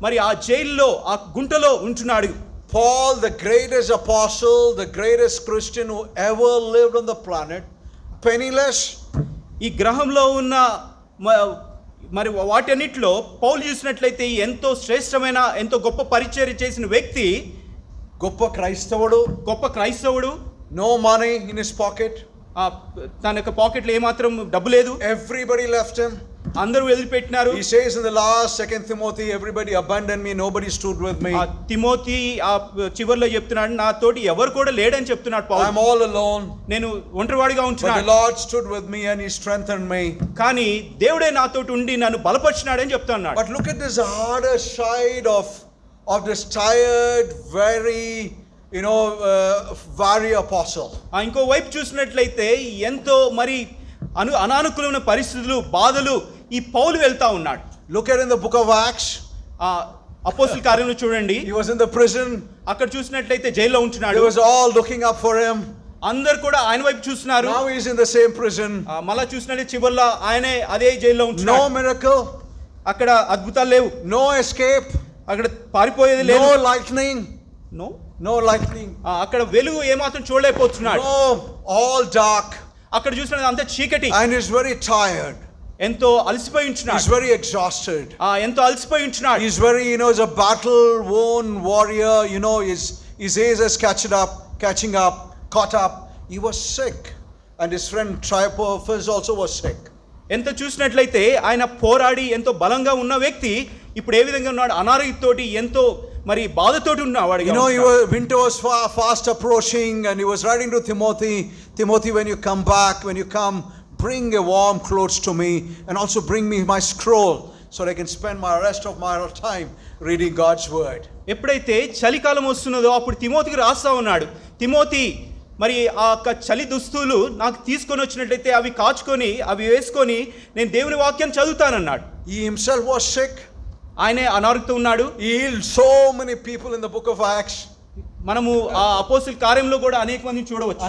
మరి ఆ జైల్లో ఆ గుంటలో ఉంటున్నాడు. Paul, the greatest apostle, the greatest Christian who ever lived on the planet, penniless. ఈ గ్రహంలో ఉన్న మరి వాటన్నిటిలో పౌలు చూసినట్లయితే ఎంతో శ్రేష్టమైన ఎంతో గొప్ప పరిచర్య చేసిన వ్యక్తి, గొప్ప క్రైస్తవుడు, no money in his pocket. తన యొక్క పాకెట్లో ఏమాత్రం డబ్బు లేదు. Everybody left him. అందరూ వదిలిపెట్టినారు. He says in the last 2 Timothy, everybody abandoned me, nobody stood with me. Timothy ఆ చివర్లో చెప్తున్నాడు, నా తోటి ఎవరు కూడా లేడని చెప్తున్నాడు పౌలు. I'm all alone. నేను ఒంటరివాడిగా ఉంటున్నాను. But the Lord stood with me and he strengthened me. కానీ దేవుడే నాతోటి ఉండి నన్ను బలపరిచినాడని చెప్తున్నాడు. But look at this harder side of this tired, very warrior apostle. ఇంకో వైపు చూసినట్లయితే ఎంతో మరి అనానుకూలమైన పరిస్థితులు బాధలు ఈ పౌలు వెళ్తా ఉన్నాడు. Look at in the book of Acts. అపోస్తలుల కార్యంలో చూడండి, he was in the prison. అక్కడ చూసినట్లయితే జైల్లో ఉంటున్నాడు. They was all looking up for him. అందరూ కూడా ఆయన వైపు చూస్తున్నారు. Now he is in the same prison. మళ్ళా చూసినట్లయితే చివర్లో ఆయనే అదే జైల్లో ఉంటున్నాడు. No miracle. అక్కడ అద్భుతాలు లేవు. No escape. అక్కడ పారిపోయేది లేదు. No lightning. No lightning. అక్కడ వెలుగు ఏమాత్రం చూడలేకపోతున్నాడు. No, all dark. అక్కడ చూసినది అంతా చీకటి. And he is very tired. ఎంతో అలసిపోయి ఉంటున్నాడు. He is very exhausted. ఎంతో అలసిపోయి ఉంటున్నాడు. He is very is a battle worn warrior. His age is caught up. He was sick, and his friend Tryphophus also was sick. ఎంత చూసినట్లయితే ఆయన పోరాడి ఎంతో బలంగా ఉన్న వ్యక్తి ఇప్పుడు ఏ విధంగా ఉన్నాడు, అనారోగ్యంతోటి ఎంతో మరి బాధతోటి ఉన్నవాడు. Winter was fast approaching, and he was writing to Timothy, when you come back, when you come, bring a warm clothes to me, and also bring me my scroll so that I can spend my rest of my time reading God's word. ఎప్పుడైతే చలికాలం వస్తున్నదో అప్పుడు తిమోతికి రాస్తా ఉన్నాడు, Timothy మరి ఆ చలి దుస్తులు నాకు తీసుకొని వచ్చినట్లయితే అవి కాచుకొని అవి వేసుకొని నేను దేవుని వాక్యం చదువుతానన్నాడు. He himself was sick. ఆయనే అనారోగ్యంతో ఉన్నాడు. He healed so many people in the book of Acts. మనము ఆ అపోస్తలుల కార్యంలో కూడా అనేక మందిని చూడవచ్చు.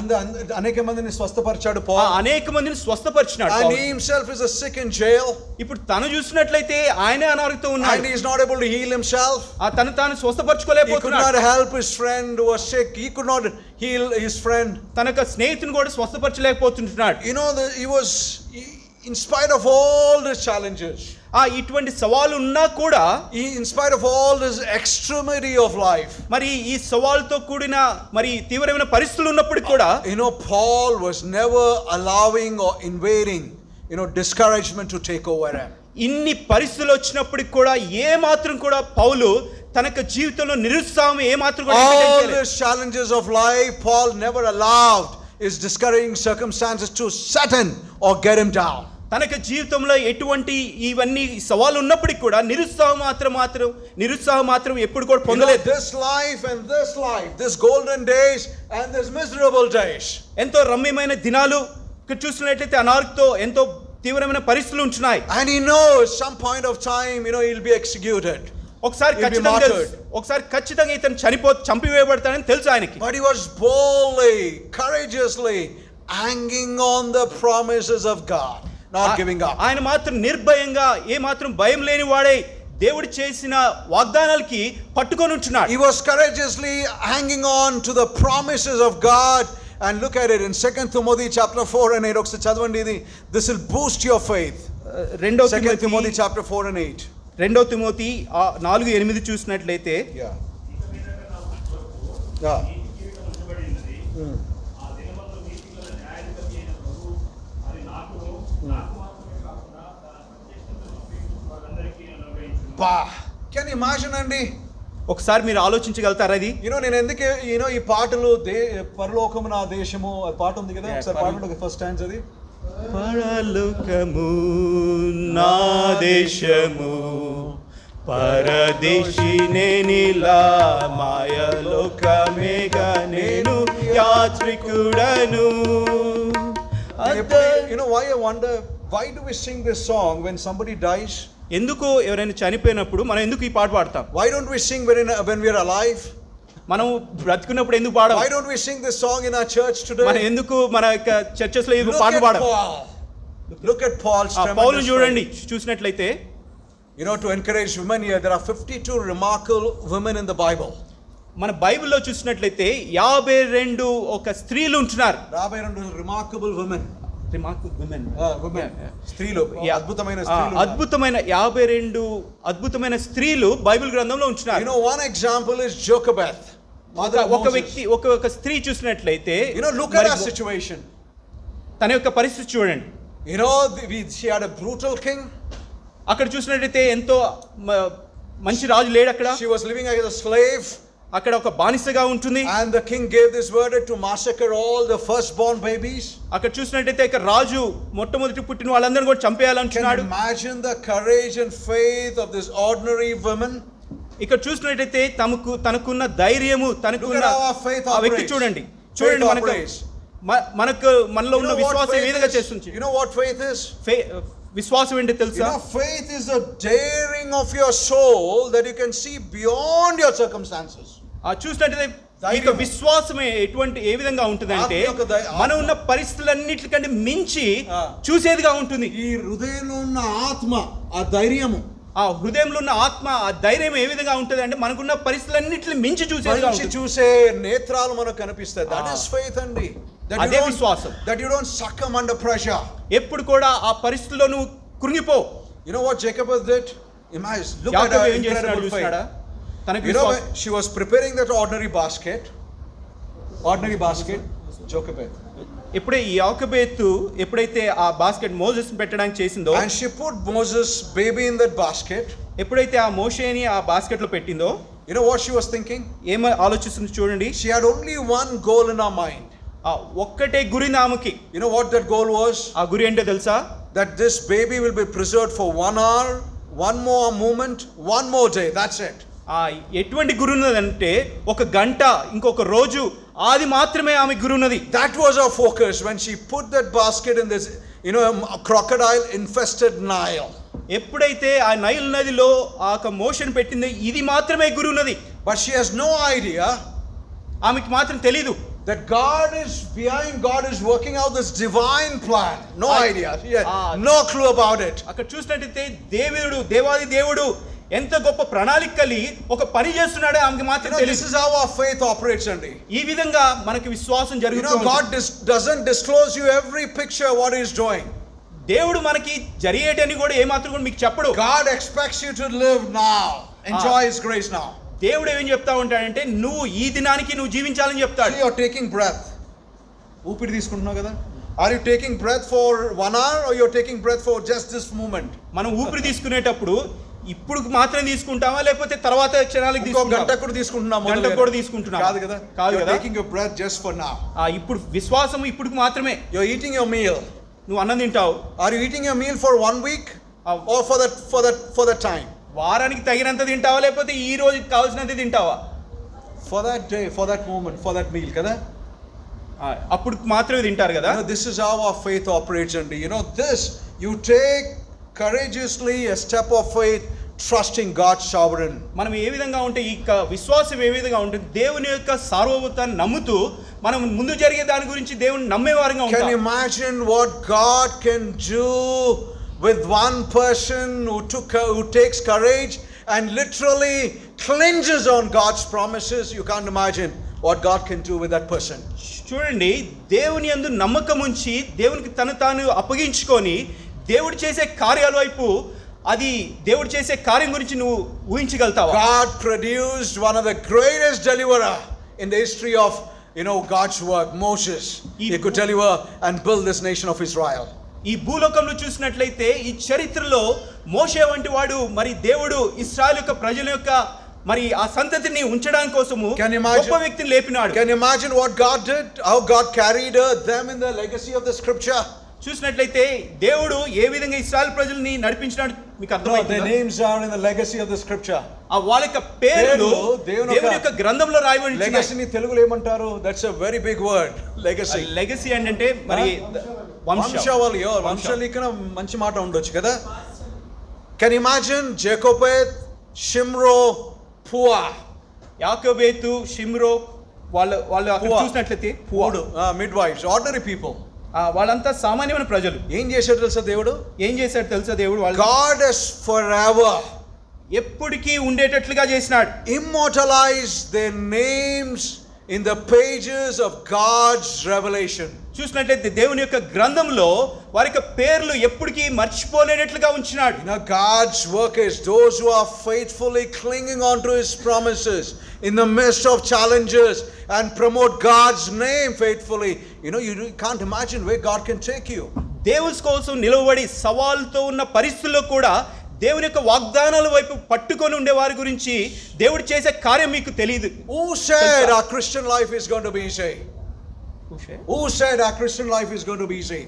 అనేక మందిని స్వస్థపరిచాడు పౌలు. అనేక మందిని స్వస్థపరిచాడు. And he himself is sick in jail. ఇప్పుడు తను చూసినట్లయితే ఆయనే అనారోగ్యంతో ఉన్నాడు. And he is not able to heal himself. తను స్వస్థపరచుకోలేకపోతున్నాడు. He could not help his friend who was sick. He could not heal his friend. తన స్నేహితుని కూడా స్వస్థపరచలేకపోతున్నాడు. In spite of all the challenges, ఇటువంటి సవాలు ఉన్నా కూడా, in spite of all this extremity of life, మరి ఈ సవాలుతో కూడిన మరి తీవ్రమైన పరిస్థితులు ఉన్నప్పటికీ కూడా Paul was never allowing or invading discouragement to take over him. ఇన్ని పరిస్థితులు వచ్చినప్పటికి కూడా ఏ మాత్రం కూడా పౌలు తన జీవితంలో నిరుత్సాహం ఏ మాత్రం కూడా all the challenges of life, Paul never allowed his discouraging circumstances to set in or get him down. తనకి జీవితంలో ఎటువంటి ఇవన్నీ సవాలు ఉన్నప్పటికీ కూడా నిరుత్సాహం మాత్రం ఎప్పుడు కూడా పొందలేదు. This life, this golden days and this miserable days. ఎంతో రమ్యమైన దినాలు చూసినట్లయితే అనారోగ్యంతో ఎంతో తీవ్రమైన పరిస్థితులు ఉంటున్నాయి. And he knows some point of time, he'll be executed. ఒకసారి ఖచ్చితంగా ఇతను చంపివేయబడతాడని తెలుసు ఆయనకి. But he was boldly, courageously hanging on the promises of God, not giving up. ఆయన మాత్రం నిర్భయంగా ఏ మాత్రం భయం లేని వాడై దేవుడు చేసిన వాగ్దానాలకి పట్టుకొని ఉంటున్నాడు. He was courageously hanging on to the promises of God. And look at it in 2 Timothy chapter 4 and 8. ఒకసారి చదవండి ఇది. This will boost your faith. 2 Timothy chapter 4 and 8. 2 Timothy 4:8 చూసినట్లయితే Can you imagine అండి? ఒకసారి మీరు ఆలోచించగలుగుతారా అది? నేను ఎందుకే ఈ పాటలు పరలోకము నా దేశము పాట ఉంది కదా, ఒకసారి పాడండి ఫస్ట్ స్టాండ్స్ అది. పరలోకము నా దేశము పరదేశి నేనిలా మాయలోకమేగా నేను యాత్రికుడను. Why I wonder, why do we sing this song when somebody dies? ఎందుకు ఎవరైనా చనిపోయినప్పుడు మనం ఎందుకు ఈ పాట పాడతాం? Why don't we sing when we are alive? మనం బ్రతుకున్నప్పుడు ఎందుకు పాడం? Why don't we sing this song in our church today? మనం ఎందుకు మన యొక్క చర్చెస్ లో ఈ పాట పాడం? Look at Paul's tremendous. పౌలుని చూడండి, చూసినట్లయితే to encourage women here, there are 52 remarkable women in the Bible. మన బైబిల్లో చూసినట్లయితే 52 ఒక స్త్రీలు ఉంటున్నారు. 52 remarkable women. స్త్రీలు, అద్భుతమైన 52 అద్భుతమైన స్త్రీలు బైబిల్ గ్రంథంలో ఉంటున్నారు. One example is Jochebed. ఒక స్త్రీ చూసినట్లయితే look at her situation. తన యొక్క పరిస్థితి చూడండి. She had a brutal king. అక్కడ చూసినట్లయితే ఎంతో మంచి రాజు లేడు అక్కడ. She was living as a slave. అక్కడ ఒక బానిసగా ఉంటుంది. And the king gave this verdict to massacre all the firstborn babies. అక్కడ చూసినట్లయితే ఇక రాజు మొట్టమొదటి పుట్టిన వాళ్ళందరిని కూడా చంపేయాలనుకున్నాడు. Can you imagine the courage and faith of this ordinary woman? ఇక్కడ చూసినట్లయితే తనకున్న ధైర్యము, తనకున్న ఆ వ్యక్తి చూడండి మనలో ఉన్న విశ్వాసం ఏ విధంగా చేస్తుంది. You know what faith is? విశ్వాసం ఏంటి తెలుసా? Faith is the daring of your soul that you can see beyond your circumstances. చూసినట్లయితే ఇక విశ్వాసమే ఏ విధంగా ఉంటుందంటే మనం ఉన్న పరిస్థితులన్నిటికంటే మించి చూసేదిగా ఉంటుంది. ఈ హృదయంలో ఉన్న ఆత్మ, ఆ ధైర్యము, ఆ హృదయంలో ఉన్న ఆత్మ, ఆ ధైర్యం ఏ విధంగా ఉంటుంది అంటే మనకున్న పరిస్థితులన్నిటిని మించి చూసే నేత్రాలు మనకు కనిపిస్తాయి. దట్ ఇస్ ఫెయిత్ అండి. అదే విశ్వాసం. That you don't succumb under pressure. ఎప్పుడు కూడా ఆ పరిస్థితుల్లో నువ్వు కృంగిపో. You know what Jacob did? Imagine, look at her incredible faith. She was preparing that ordinary basket. Jochebed. ఎప్పుడైతే ఆ బాస్కెట్ మోసెస్ పెట్టడానికి చేసిందో, and she put Moses baby in that basket. ఎప్పుడైతే ఆ మోషేని ఆ బాస్కెట్ లో పెట్టిందో, you know what she was thinking? ఏం ఆలోచిస్తుంది చూడండి. She had only one goal in her mind. ఒక్కటే గురి నామకి. You know what that goal was? ఆ గురి ఏంటో తెలుసా? That this baby will be preserved for 1 hour, one more moment, one more day. That's it. ఎటువంటి గురి ఉన్నదంటే ఒక గంట, ఇంకొక రోజు, అది మాత్రమే ఆమె గురి ఉన్నది. That was her focus when she put that basket in this crocodile infested Nile. ఎప్పుడైతే ఆ నైల్ నదిలో ఆ మోషన్ పెట్టిందో ఇది మాత్రమే గురి ఉన్నది. But she has no idea, ఆమెకి మాత్రం తెలీదు, that God is behind, God is working out this divine plan. No idea. She had no clue about it. అక్కడ చూసినట్లయితే దేవాది దేవుడు ఎంత గొప్ప ప్రణాళిక కలిగి ఒక పని చేస్తున్నాడో ఆమెకి మాత్రం తెలియదు. This is how our faith operates అండి. ఈ విధంగా మనకి విశ్వాసం జరుగుతుంది. God doesn't disclose you every picture what he is doing. దేవుడు మనకి జరిగేటని కూడా ఏ మాత్రం కూడా మీకు చెప్పడు. God expects you to live now. Enjoy his grace now. దేవుడు ఏం చెప్తా ఉంటాడంటే నువ్వు ఈ దినానికి నువ్వు జీవించాలని చెప్తాడు. You are taking breath. ఊపిరి తీసుకుంటున్నావు కదా? Are you taking breath for 1 hour or you are taking breath for just this moment? మనం ఊపిరి తీసుకునేటప్పుడు ఇప్పుడు మాత్రం తీసుకుంటామా లేకపోతే తర్వాత క్షణాలకు ఇంకో గంట తీసుకుంటామా? కూడా తీసుకుంటున్నాము గంట కూడా తీసుకుంటున్నాం కాదు కదా. కాదు You're కదా. taking your breath just for now. ఇప్పుడు విశ్వాసం ఇప్పుడు మాత్రమే. You're eating your meal. నువ్వు అన్నం తింటావు. Are you eating your meal for 1 week or for that time? వారానికి తగినంత తింటావా లేకపోతే ఈ రోజుకి కావాల్సినంత తింటావా? For that day, for that moment, for that meal, kada? అప్పుడు మాత్రమే తింటారు కదా. This is how our faith operates, and this you take courageously a step of faith, trusting God's sovereign. మనం ఏ విధంగా ఉంటే ఈ విశ్వాసం ఏ విధంగా ఉంటుంది, దేవుని యొక్క సార్వభౌమత్వాన్ని నమ్ముతూ మనం ముందు జరిగే దాని గురించి దేవుని నమ్మేవారుగా ఉంటాం. Can you imagine what God can do with one person who takes courage and literally clinches on God's promises? You can't imagine what God can do with that person. చూడండి, దేవుని యందు నమ్మకం ఉంచి దేవునికి తను తాను అప్పగించుకొని దేవుడు చేసే కార్యాల వైపు, అది దేవుడు చేసే కార్యం గురించి నువ్వు ఊహించగలుగుతావా? God produced one of the greatest deliverer in the history of God's work, Moses. He could deliver and build this nation of Israel. ఈ భూలోకంలో చూసినట్లయితే ఈ చరిత్రలో మోషే వంటి వాడు మరి దేవుడు ఇశ్రాయేలు యొక్క ప్రజల యొక్క మరి ఆ సంతతిని ఉంచడానికి కోసము గొప్ప వ్యక్తిని లేపినాడు. Can you imagine what God did? How God carried them in the legacy of the scripture? చూసినట్లయితే దేవుడు ఏ విధంగా ఇశ్రాయేలు ప్రజల్ని నడిపించినాడు మీకు అర్థమవుతుందా? Their names are in the legacy of the scripture. ఆ వాళ్ళ యొక్క పేర్లు దేవుని యొక్క గ్రంథంలో రాయబడి ఉన్నాయి. Legacy ని తెలుగులో ఏమంటారు? That's a very big word. Legacy. Legacy అంటే మరి వంశావళి. వంశావళికన మంచి మాట ఉండొచ్చు కదా. Can you imagine Jekobeth, Shimro, Pua? యాకోబేతు, షిమ్రో వాళ్ళు అక్కడ చూసినట్లయితే midwives, ordinary people. వాళ్ళంతా సామాన్యమైన ప్రజలు. ఏం చేశాడు తెలుసా దేవుడు? God has forever ఎప్పటికీ ఉండేటట్లుగా చేసినాడు. Immortalize their names in the pages of God's revelation. చూసినట్లయితే దేవుని యొక్క గ్రంథంలో వారి యొక్క పేర్లు ఎప్పటికీ మర్చిపోలేనట్లుగా ఉంచినాడు. God's work is those who are faithfully clinging on to his promises in the midst of challenges and promote God's name faithfully. You can't imagine where God can take you. దేవుని కోసం నిలబడి సవాల్తో ఉన్న పరిస్థితుల్లో కూడా దేవుని యొక్క వాగ్దానాల వైపు పట్టుకొని ఉండే వారి గురించి దేవుడు చేసే కార్యం మీకు తెలియదు. Who said our Christian life is going to be easy? Who said our Christian life is going to be easy?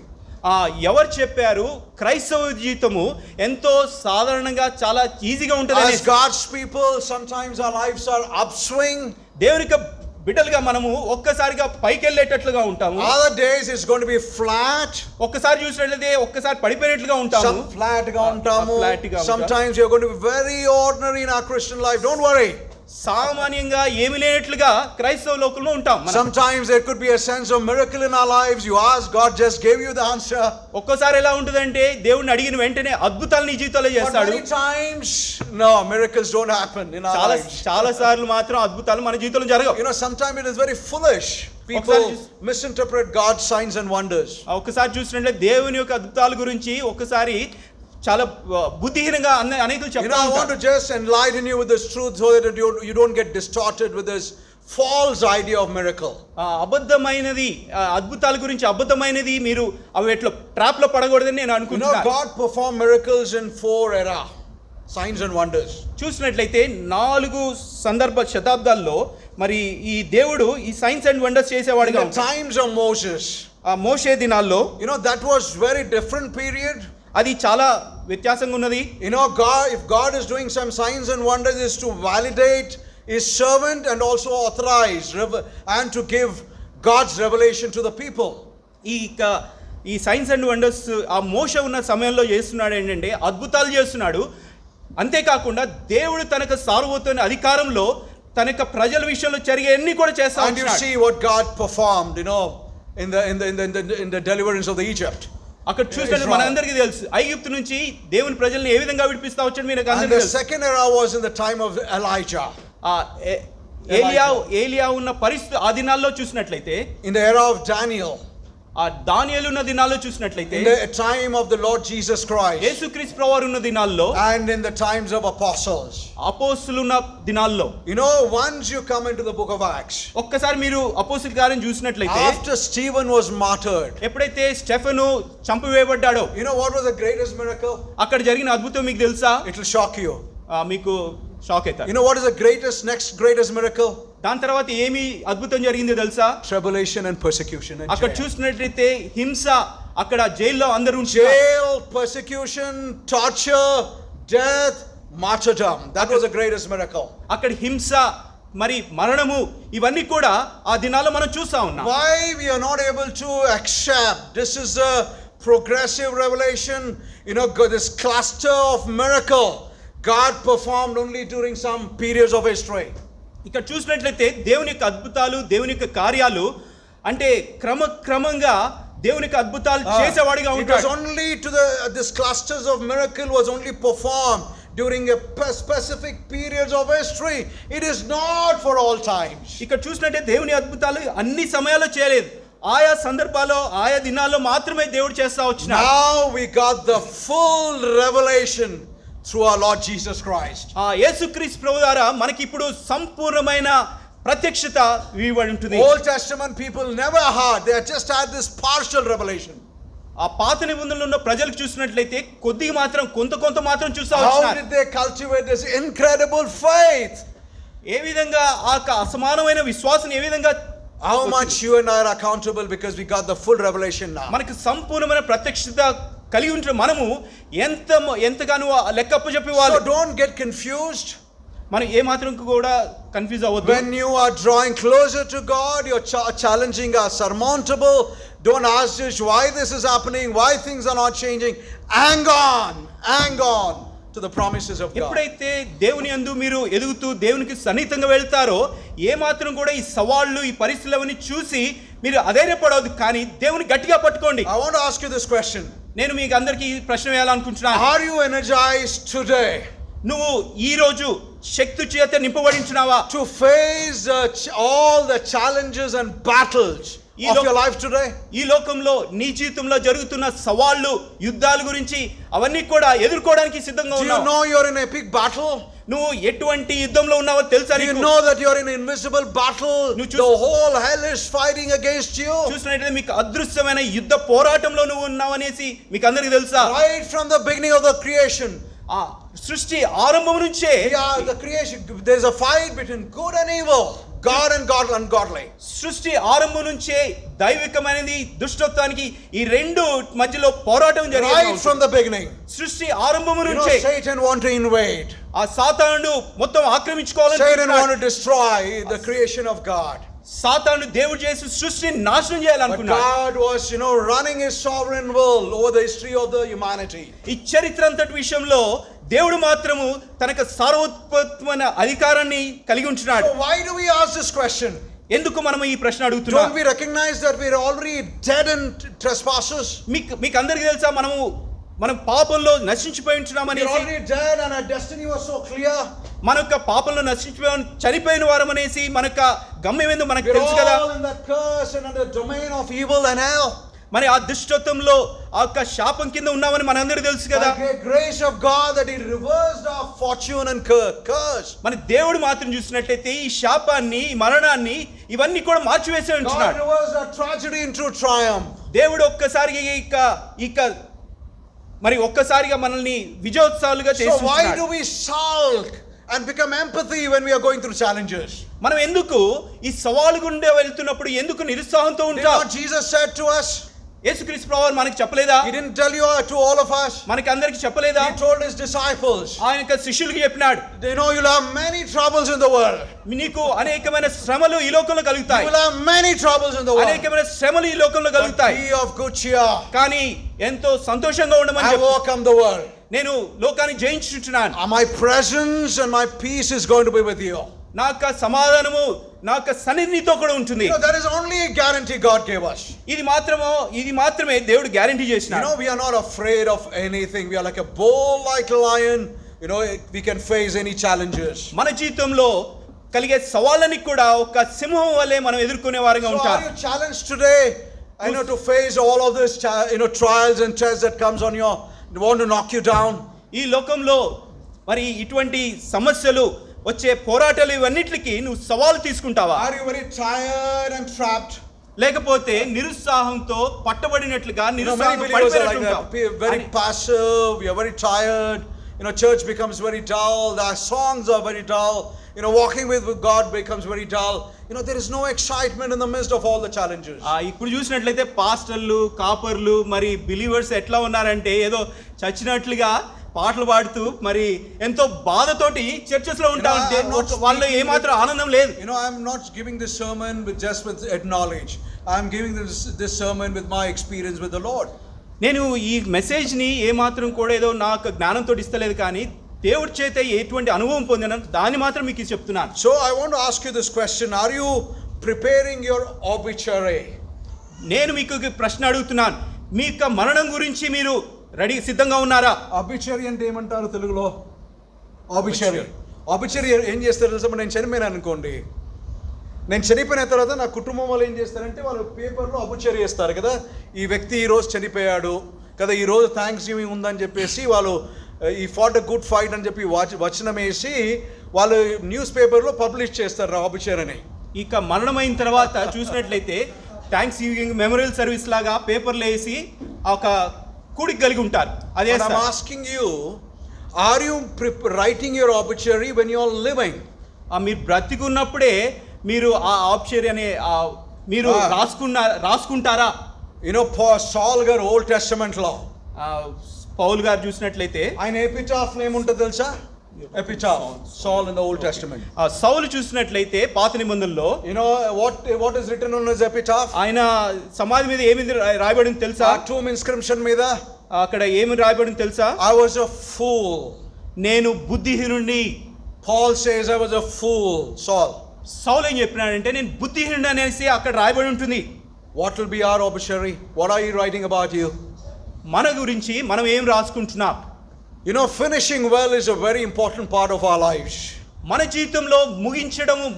ఎవరు చెప్పారు క్రైస్తవ జీవితము ఎంతో సాధారణంగా చాలా ఈజీగా ఉంటుంది? As God's people, sometimes our lives are upswing. దేవుని యొక్క బిడ్డలుగా మనము ఒక్కసారిగా పైకి వెళ్ళేటట్లుగా ఉంటాము. Other days it's going to be flat. ఒక్కసారి చూసినట్లయితే ఒక్కసారి పడిపోయినట్లుగా ఉంటాము. Some flat గా ఉంటాము. Sometimes you're going to be very ordinary in our Christian life. Don't worry. సామాన్యంగా ఏమీ లేనట్లుగా క్రైస్తవ లోకంలో ఉంటాం. Sometimes there could be a sense of miracle in our lives. You ask, God just gave you the answer. ఒక్కోసారి ఎలా ఉంటుందంటే దేవుడిని అడిగిన వెంటనే అద్భుతాలు నీ జీవితంలో చేస్తాడు. Many times no, miracles don't happen in our lives. చాలా సార్లు మాత్రం అద్భుతాలు మన జీవితంలో జరగవు. Sometimes it is very foolish. People misinterpret God's signs and wonders. ఒక్కసారి చూసినట్లయితే దేవుని యొక్క అద్భుతాల గురించి ఒక్కసారి చాలా బుద్ధిహీనంగా అనేకులు చెప్తారు. I want to just enlighten you with this truth so that you don't get distorted with this false idea of miracle. అబద్ధమైనది అద్భుతాల గురించి అబద్ధమైనది మీరు అవి ఎట్లా ట్రాప్ లో పడకూడదని నేను అనుకుంటున్నాను. God performed miracles in 4 era, signs and wonders. చూసినట్లయితే 4 శతాబ్దాల్లో మరి ఈ దేవుడు ఈ సైన్స్ అండ్ వండర్స్ చేసేవాడుగా. In the times of Moses, Moshe దినాల్లో that was very different period. అది చాలా వ్యత్యాసంగా ఉన్నది. If God is doing some signs and wonders, is to validate his servant and also authorize and to give God's revelation to the people. ఈ science and wonders ఆ మోషే ఉన్న సమయంలో చేస్తున్నాడు ఏంటంటే అద్భుతాలు చేస్తున్నాడు. అంతేకాకుండా దేవుడు తనకు సార్వభౌమ అధికారంలో తన యొక్క ప్రజల విషయంలో జరిగే అన్ని కూడా చేస్తాడు. And you see what God performed, in the deliverance of the Egypt. అక్కడ చూస్తే మనందరికీ తెలుసు ఐగుప్తు నుంచి దేవుని ప్రజల్ని ఏ విధంగా విడిపిస్తా వచ్చాడు మీకు అందరికీ తెలుసు. The second era was in the time of Elijah. ఏలియా ఉన్న పరిస్థితి ఆ దినాల్లో చూసినట్లయితే in the era of Daniel. ఆ దానియేలు ఉన్న దినాల్లో చూసినట్లయితే in the time of the Lord Jesus Christ, యేసుక్రీస్తు ప్రభువారు ఉన్న దినాల్లో and in the times of apostles. అపోస్తులు ఉన్న దినాల్లో You know, once you come into the book of Acts, ఒక్కసారి మీరు అపోస్తుల కార్యం చూసినట్లయితే after Stephen was martyred, ఎప్పుడైతే Stephen చంపివేయబడ్డాడో, you know what was the greatest miracle? అక్కడ జరిగిన అద్భుతం మీకు తెలుసా? It will shock you. మీకు షాక్ అవుతారు. You know what is the next greatest miracle? దాని తర్వాత ఏమి అద్భుతం జరిగిందో తెలుసా? Tribulation and persecution. అక్కడ చూసినట్లయితే హింస, అక్కడ జైల్లో అందరూ jail, persecution, torture, death, martyrdom. That was the greatest miracle. అక్కడ హింస మరి మరణము ఇవన్నీ కూడా ఆ దినాల్లో మనం చూస్తా ఉన్నాం. Why we are not able to accept this is a progressive revelation, you know, this cluster of miracle God performed only during some periods of history. ఇక్కడ చూసినట్లయితే దేవుని యొక్క అద్భుతాలు, దేవుని యొక్క కార్యాలు అంటే క్రమంగా దేవుని యొక్క అద్భుతాలు చేసేవాడిగా ఉంటాడు. It was only to this clusters of miracle was only performed during a specific periods of history. It is not for all times. ఇక్కడ చూసినట్టే దేవుని అద్భుతాలు అన్ని సమయాల్లో చేయలేదు, ఆయా సందర్భాల్లో ఆయా దినాల్లో మాత్రమే దేవుడు చేస్తా వచ్చినాడు. Now we got the full revelation through our Lord Jesus Christ. యేసుక్రీస్తు ప్రభు ద్వారా మనకి ఇప్పుడు సంపూర్ణమైన ప్రత్యక్షత ఇవ్వబడి ఉంటుంది. Old Testament people never had, they just had this partial revelation. ఆ పాత నిబంధనలో ఉన్న ప్రజలకు చూసినట్లయితే కొద్దిగా మాత్రం కొంత మాత్రం చూస్తా వచ్చారు. How did they cultivate this incredible faith? ఏ విధంగా ఆ అసమానమైన విశ్వాసం ఏ విధంగా? How much you and I are accountable because we got the full revelation now. మనకి సంపూర్ణమైన ప్రత్యక్షత కలిగి ఉంటే మనము ఎంతగానో లెక్కప్ప చెప్పేవాళ్ళు. So don't get confused. మనం ఏ మాత్రం కూడా కన్ఫ్యూజ్ అవ్వద్దు. When you are drawing closer to God, you're challenging are surmountable. Don't ask just why this is happening, why things are not changing. Hang on to the promises of God. ఎప్పుడైతే దేవుని యందు మీరు ఎదుగుతూ దేవునికి సన్నిహితంగా వెళ్తారో ఏ మాత్రం కూడా ఈ సవాళ్ళు ఈ పరిస్థితులవన్నీ చూసి మీరు అధైర్యపడవద్దు, కానీ దేవుని గట్టిగా పట్టుకోండి. I want to ask you this question. నేను మీకు అందరికీ ఈ ప్రశ్న వేయాలనుకుంటున్నాను. Are you energized today? నువ్వు ఈ రోజు శక్తి చేత నింపబడించున్నావా? To face all the challenges and battles of your life today? ఈ లోకంలో నీ జీవితంలో జరుగుతున్న సవాళ్ళు యుద్ధాల గురించి అవన్నీ కూడా ఎదుర్కోవడానికి సిద్ధంగా ఉన్నావు. Do you know you're in epic battle? నువ్వు ఎటువంటి యుద్ధంలో ఉన్నావో తెలుసా? Do you know that you're in an invisible battle? The whole hell is fighting against you. చూసినట్లయితే మీకు అదృశ్యమైన యుద్ధ పోరాటంలో నువ్వు ఉన్నావనేసి మీకు అందరికీ తెలుసా? Right from the beginning of the creation. ఆ సృష్టి ఆరంభం నుంచే the creation, there's a fight between good and evil, God and ungodly. సృష్టి ఆరంభం నుంచే దైవికమైనది దుష్టత్వానికి ఈ రెండు మధ్యలో పోరాటం జరిగింది. Right from the beginning. సృష్టి ఆరంభం నుంచే Satan want to invade. ఆ సాతానుడు మొత్తం ఆక్రమించుకోవాలని Satan want to destroy the creation of God. సాతానుడు దేవుడు చేసి సృష్టిని నాశనం చేయాలనుకున్నాడు. God was, running his sovereign will over the history of the humanity. ఈ చరిత్ర అంతటి విషయంలో దేవుడు మాత్రము తనకు సార్వత్రికమైన అధికారాన్ని కలిగి ఉంటున్నాడు. So why do we ask this question? ఎందుకు మనం ఈ ప్రశ్న అడుగుతున్నాం? Don't we recognize that we are already dead in trespasses? మీకు అందరికీ తెలుసా మనం పాపంలో నశించిపోయి ఉంటున్నామని. We are already dead and our destiny was so clear. మన యొక్క పాపంలో నశించిపోయి చనిపోయిన వారం అనేసి మన యొక్క గమ్యం ఏందో మనకు తెలుసు కదా. All in that curse and under the domain of evil and hell. మరి ఆ దుష్టత్వంలో ఆ యొక్క శాపం కింద ఉన్నామని మనందరికీ తెలుసు కదా. By the grace of God that he reversed our fortune and curse. మన దేవుడు మాత్రం చూసినట్లయితే ఈ శాపాన్ని ఈ మరణాన్ని ఇవన్నీ కూడా మార్చివేసే ఉంటున్నాడు. God reversed our tragedy into triumph. దేవుడు ఒక్కసారిగా మనల్ని విజయోత్సవాలుగా చేసి So why do we sulk and become empathy when we are going through challenges? మనం ఎందుకు ఈ సవాలు గుండా వెళ్తున్నప్పుడు ఎందుకు నిరుత్సాహంతో ఉంటాం? Jesus said to us, యేసుక్రీస్తు ప్రభువు మనకి చెప్పలేదా? He didn't tell you to all of us. మనకి అందరికి చెప్పలేదా? He told his disciples. ఆయన యొక్క శిష్యులకు చెప్పినాడు. You'll have many troubles in the world. నీకు అనేకమైన శ్రమలు ఈ లోకంలో కలుగుతాయి. You will have many troubles in the world. అనేకమైన శ్రమలు ఈ లోకంలో కలుగుతాయి. Be of good cheer. కానీ ఎంతో సంతోషంగా ఉండమని I overcome the world. నేను లోకాన్ని జయించుచున్నాను. My presence and my peace is going to be with you. నా యొక్క సమాధానము నా యొక్క సన్నిధితో కూడా ఉంటుంది. That is only a guarantee God gave us. ఇది మాత్రమే దేవుడు గ్యారెంటీ చేసినాడు. We are not afraid of anything. We are like a bull, like a lion. We can face any challenges. మన జీవితంలో కలిగే సవాళ్ళని కూడా ఒక సింహం వలె మనం ఎదుర్కొనే వారిగా ఉంటాం. So are you challenged today? I know to face all of this, trials and tests that comes on your, want to knock you down. ఈ లోకంలో మరి ఇటువంటి సమస్యలు వచ్చే పోరాటాలు ఇవన్నిటికి నువ్వు సవాలు తీసుకుంటావా? Are you very tired and trapped? లేకపోతే నిరుత్సాహంతో పట్టబడినట్లుగా Many నిరుత్సాహం believers are like పడిపోయినట్లుగా that. Very passive. We are very tired. Church becomes very dull. The songs are very dull. Walking with God becomes very dull. There is no excitement in the midst of all the challenges. ఇప్పుడు చూసినట్లయితే పాస్టర్లు, కాపర్లు, మరి believers ఎట్లా ఉన్నారంటే ఏదో చచ్చినట్లుగా పాటలు పాడుతూ మరి ఎంతో బాధతోటి చర్చెస్ లో ఉంటా ఉంటే వాళ్ళు ఏమాత్రం ఆనందం లేదు. I am not giving this sermon with head knowledge. I am giving this sermon with my experience with the Lord. నేను ఈ మెసేజ్ ని ఏమాత్రం కూడా ఏదో నాకు జ్ఞానంతో ఇస్తలేదు, కానీ దేవుడి చేత ఎటువంటి అనుభవం పొందిన దాన్ని మాత్రం మీకు చెప్తున్నాను. So I want to ask you this question: are you preparing your obituary? నేను మీకు ప్రశ్న అడుగుతున్నాను, మీ యొక్క మరణం గురించి మీరు సిద్ధంగా ఉన్నారా? Obituary అంటే ఏమంటారు తెలుగులో? Obituary ఏం చేస్తారు తెలుసా? నేను చనిపోయినా అనుకోండి, నేను చనిపోయిన తర్వాత నా కుటుంబం వాళ్ళు ఏం చేస్తారంటే వాళ్ళు పేపర్లో అబుచరీ వేస్తారు కదా, ఈ వ్యక్తి ఈరోజు చనిపోయాడు కదా, ఈరోజు థ్యాంక్స్ గివింగ్ ఉందని చెప్పేసి వాళ్ళు ఈ ఫాట్ ఎ గుడ్ ఫైట్ అని చెప్పి వచనం వేసి వాళ్ళు న్యూస్ పేపర్లో పబ్లిష్ చేస్తారు అబుచరీ అని. ఇక మరణమైన తర్వాత చూసినట్లయితే థ్యాంక్స్ గివింగ్ మెమోరియల్ సర్వీస్ లాగా పేపర్లు వేసి ఒక కూడికి కలిగి ఉంటారు. అదే I'm asking you, are you writing your obituary when you are living? మీరు బ్రతికున్నప్పుడే మీరు ఆ ఆబ్చరీ అనే మీరు రాసుకుంటారా? Saul గారు ఓల్డ్ టెస్టమెంట్ లో పౌల్ గారు చూసినట్లయితే ఆయన ఎపిటాఫ్ నేమ్ ఉంటుంది తెలుసా? ఎపిటాఫ్ Saul in the Old Testament. సౌలు చూసినట్లయితే పాత నిబంధనలో what is written on his epitaph? ఆయన సమాధి మీద ఏమి రాయబడింది తెలుసా? tomb inscription మీద అక్కడ ఏమి రాయబడింది తెలుసా? I was a fool. నేను బుద్ధిహీనుడిని. Paul says I was a fool. సౌలు ఏం చెప్పినాడంటే నేను బుద్ధిహీనుడు అనేసి అక్కడ రాయబడి ఉంటుంది. What will be our obituary? What are you writing about you? మన గురించి మనం ఏం రాసుకుంటున్నాం? Finishing well is a very important part of our lives. మన జీవితంలో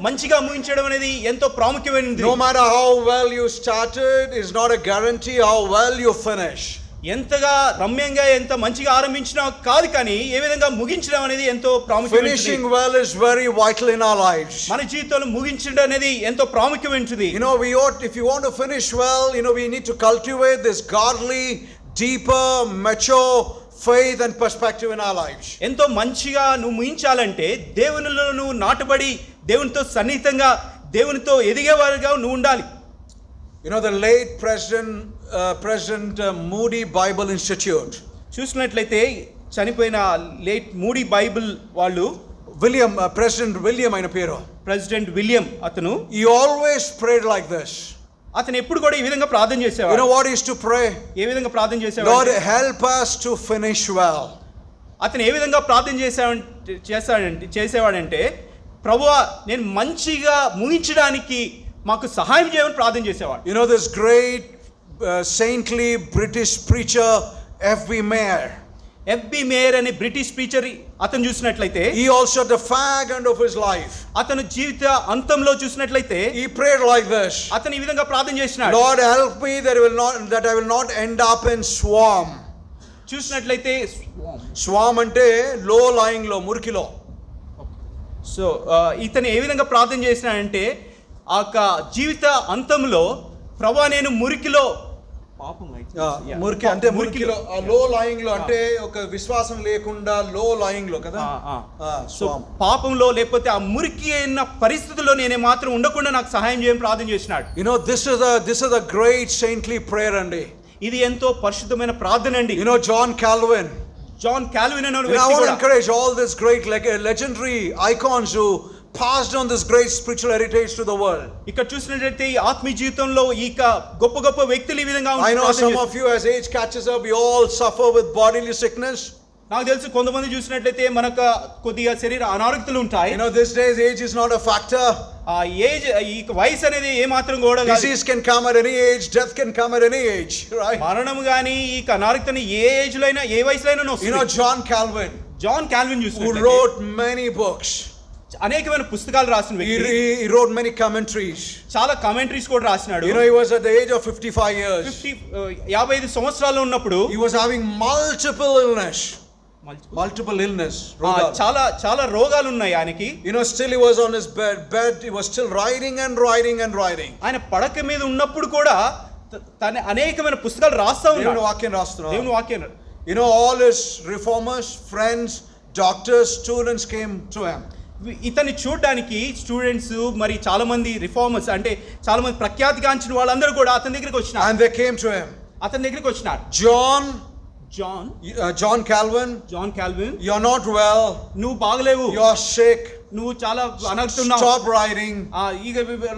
మంచిగా ముగించడం అనేది ఎంతో ప్రాముఖ్యమైనది. No matter how well you started is not a guarantee how well you finish. ఎంతగా రమ్యంగా ఎంత మంచిగా ఆరంభించినా కాదు, కానీ ఏ విధంగా ముగించడం అనేది ఎంతో ప్రాముఖ్యమైనది. Finishing well is very vital in our lives. మన జీవితంలో ముగించడం అనేది ఎంతో ప్రాముఖ్యమైనది. If you want to finish well, we need to cultivate this godly, deeper, mature faith and perspective in our lives. ఎంతో మంచిగా నువ్వు ముగించాలంటే దేవునిలో నువ్వు నాటబడి దేవునితో సన్నిహితంగా దేవునితో ఎదిగేవారుగా నువ్వు ఉండాలి. The late President Moody Bible Institute చూసినట్లయితే చనిపోయిన లేట్ మూడీ బైబిల్ వాళ్ళు President William అయిన పేరు, ప్రెసిడెంట్ విలియం, అతను he always prayed like this. అతను ఎప్పుడు కూడా ఈ విధంగా ప్రార్థన చేసేవాడు. What is to pray? ఏ విధంగా ప్రార్థన చేసేవాడు? Lord, help us to finish well. అతను ఏ విధంగా ప్రార్థన చేసేవాడంటే ప్రభువా నేను మంచిగా ముగించడానికి మాకు సహాయం చేయమని ప్రార్థన చేసేవాడు. This great saintly British preacher F.B. Mayer. FB mayor అనే బ్రిటిష్ ప్రీచర్ అతను చూసినట్లయితే he also at the fag end of his life, అతను జీవిత అంతంలో చూసినట్లయితే he prayed like this. అతను ఈ విధంగా ప్రార్థన చేసినాడు. Lord, help me that I will not end up in swarm. చూసినట్లయితే స్వామ్ అంటే లో లయింగ్ లో, మురికిలో. సో ఇతను ఏ విధంగా ప్రార్థన చేసినాడంటే ఆ జీవిత అంతంలో ప్రభువా నేను మురికిలో మురికి అంటే మురికిలో లో లయింగ్ లో అంటే ఒక విశ్వాసం లేకుండా లో లయింగ్ లో కదా, పాపంలో లేకపోతే ఆ మురికి అయిన పరిస్థితుల్లో నేనే మాత్రం ఉండకుండా నాకు సహాయం చేయని ప్రార్థన చేసినాడు. this is a great saintly prayer అండి. ఇది ఎంతో పరిశుద్ధమైన ప్రార్థన అండి. John Calvin అనే వ్యక్తి I want to encourage all this great legendary icons who passed on this great spiritual heritage to the world. ఇక్కడ చూసినట్లయితే ఈ ఆత్మీయ జీవితంలో ఈ గొప్ప వ్యక్తులు ఈ విధంగా I know some of you, as age catches up, we all suffer with bodily sickness. నాకు తెలుసు కొంతమంది చూసినట్లయితే మనకు కొద్దిగా శరీర అనారోగ్యాలు ఉంటాయి. This days age is not a factor. ఆ ఏజ్ ఈ వయసు అనేది ఏ మాత్రం కూడా disease can come at any age, death can come at any age, right? మరణం గాని ఈ అనారోగ్యం ఏ ఏజ్ లో అయినా ఏ వయసులో అయినా వస్తుంది. John Calvin చూసినట్లయితే who wrote many books. అనేకమైన పుస్తకాలు రాసిన వ్యక్తి. He wrote many commentaries. చాలా కామెంటరీస్ కూడా రాసినాడు. You know, he was at the age of 55 years. 55 సంవత్సరాలు ఉన్నప్పుడు He was having multiple illness. చాలా చాలా రోగాలు ఉన్నాయి ఆయనకి. You know, still he was on his bed. He was still writing. ఆయన పడక మీద ఉన్నప్పుడు కూడా తన అనేకమైన పుస్తకాలు రాస్తా ఉన్నాడు. దేవుని వాక్యం. You know, all his reformers, friends, doctors, students came to him. ఇతన్ని చూడడానికి స్టూడెంట్స్ మరి చాలా మంది రిఫార్మర్స్ అంటే చాలా మంది ప్రఖ్యాతిగాంచిన వాళ్ళందరూ కూడా అతని దగ్గరికి వచ్చినారు. And they came to him. అతని దగ్గరికి వచ్చినారు. John Calvin, you're not well. నువ్వు బాగలేవు. You're sick. నువ్వు చాలా అనారోగ్యంగా ఉన్నావు. Stop writing.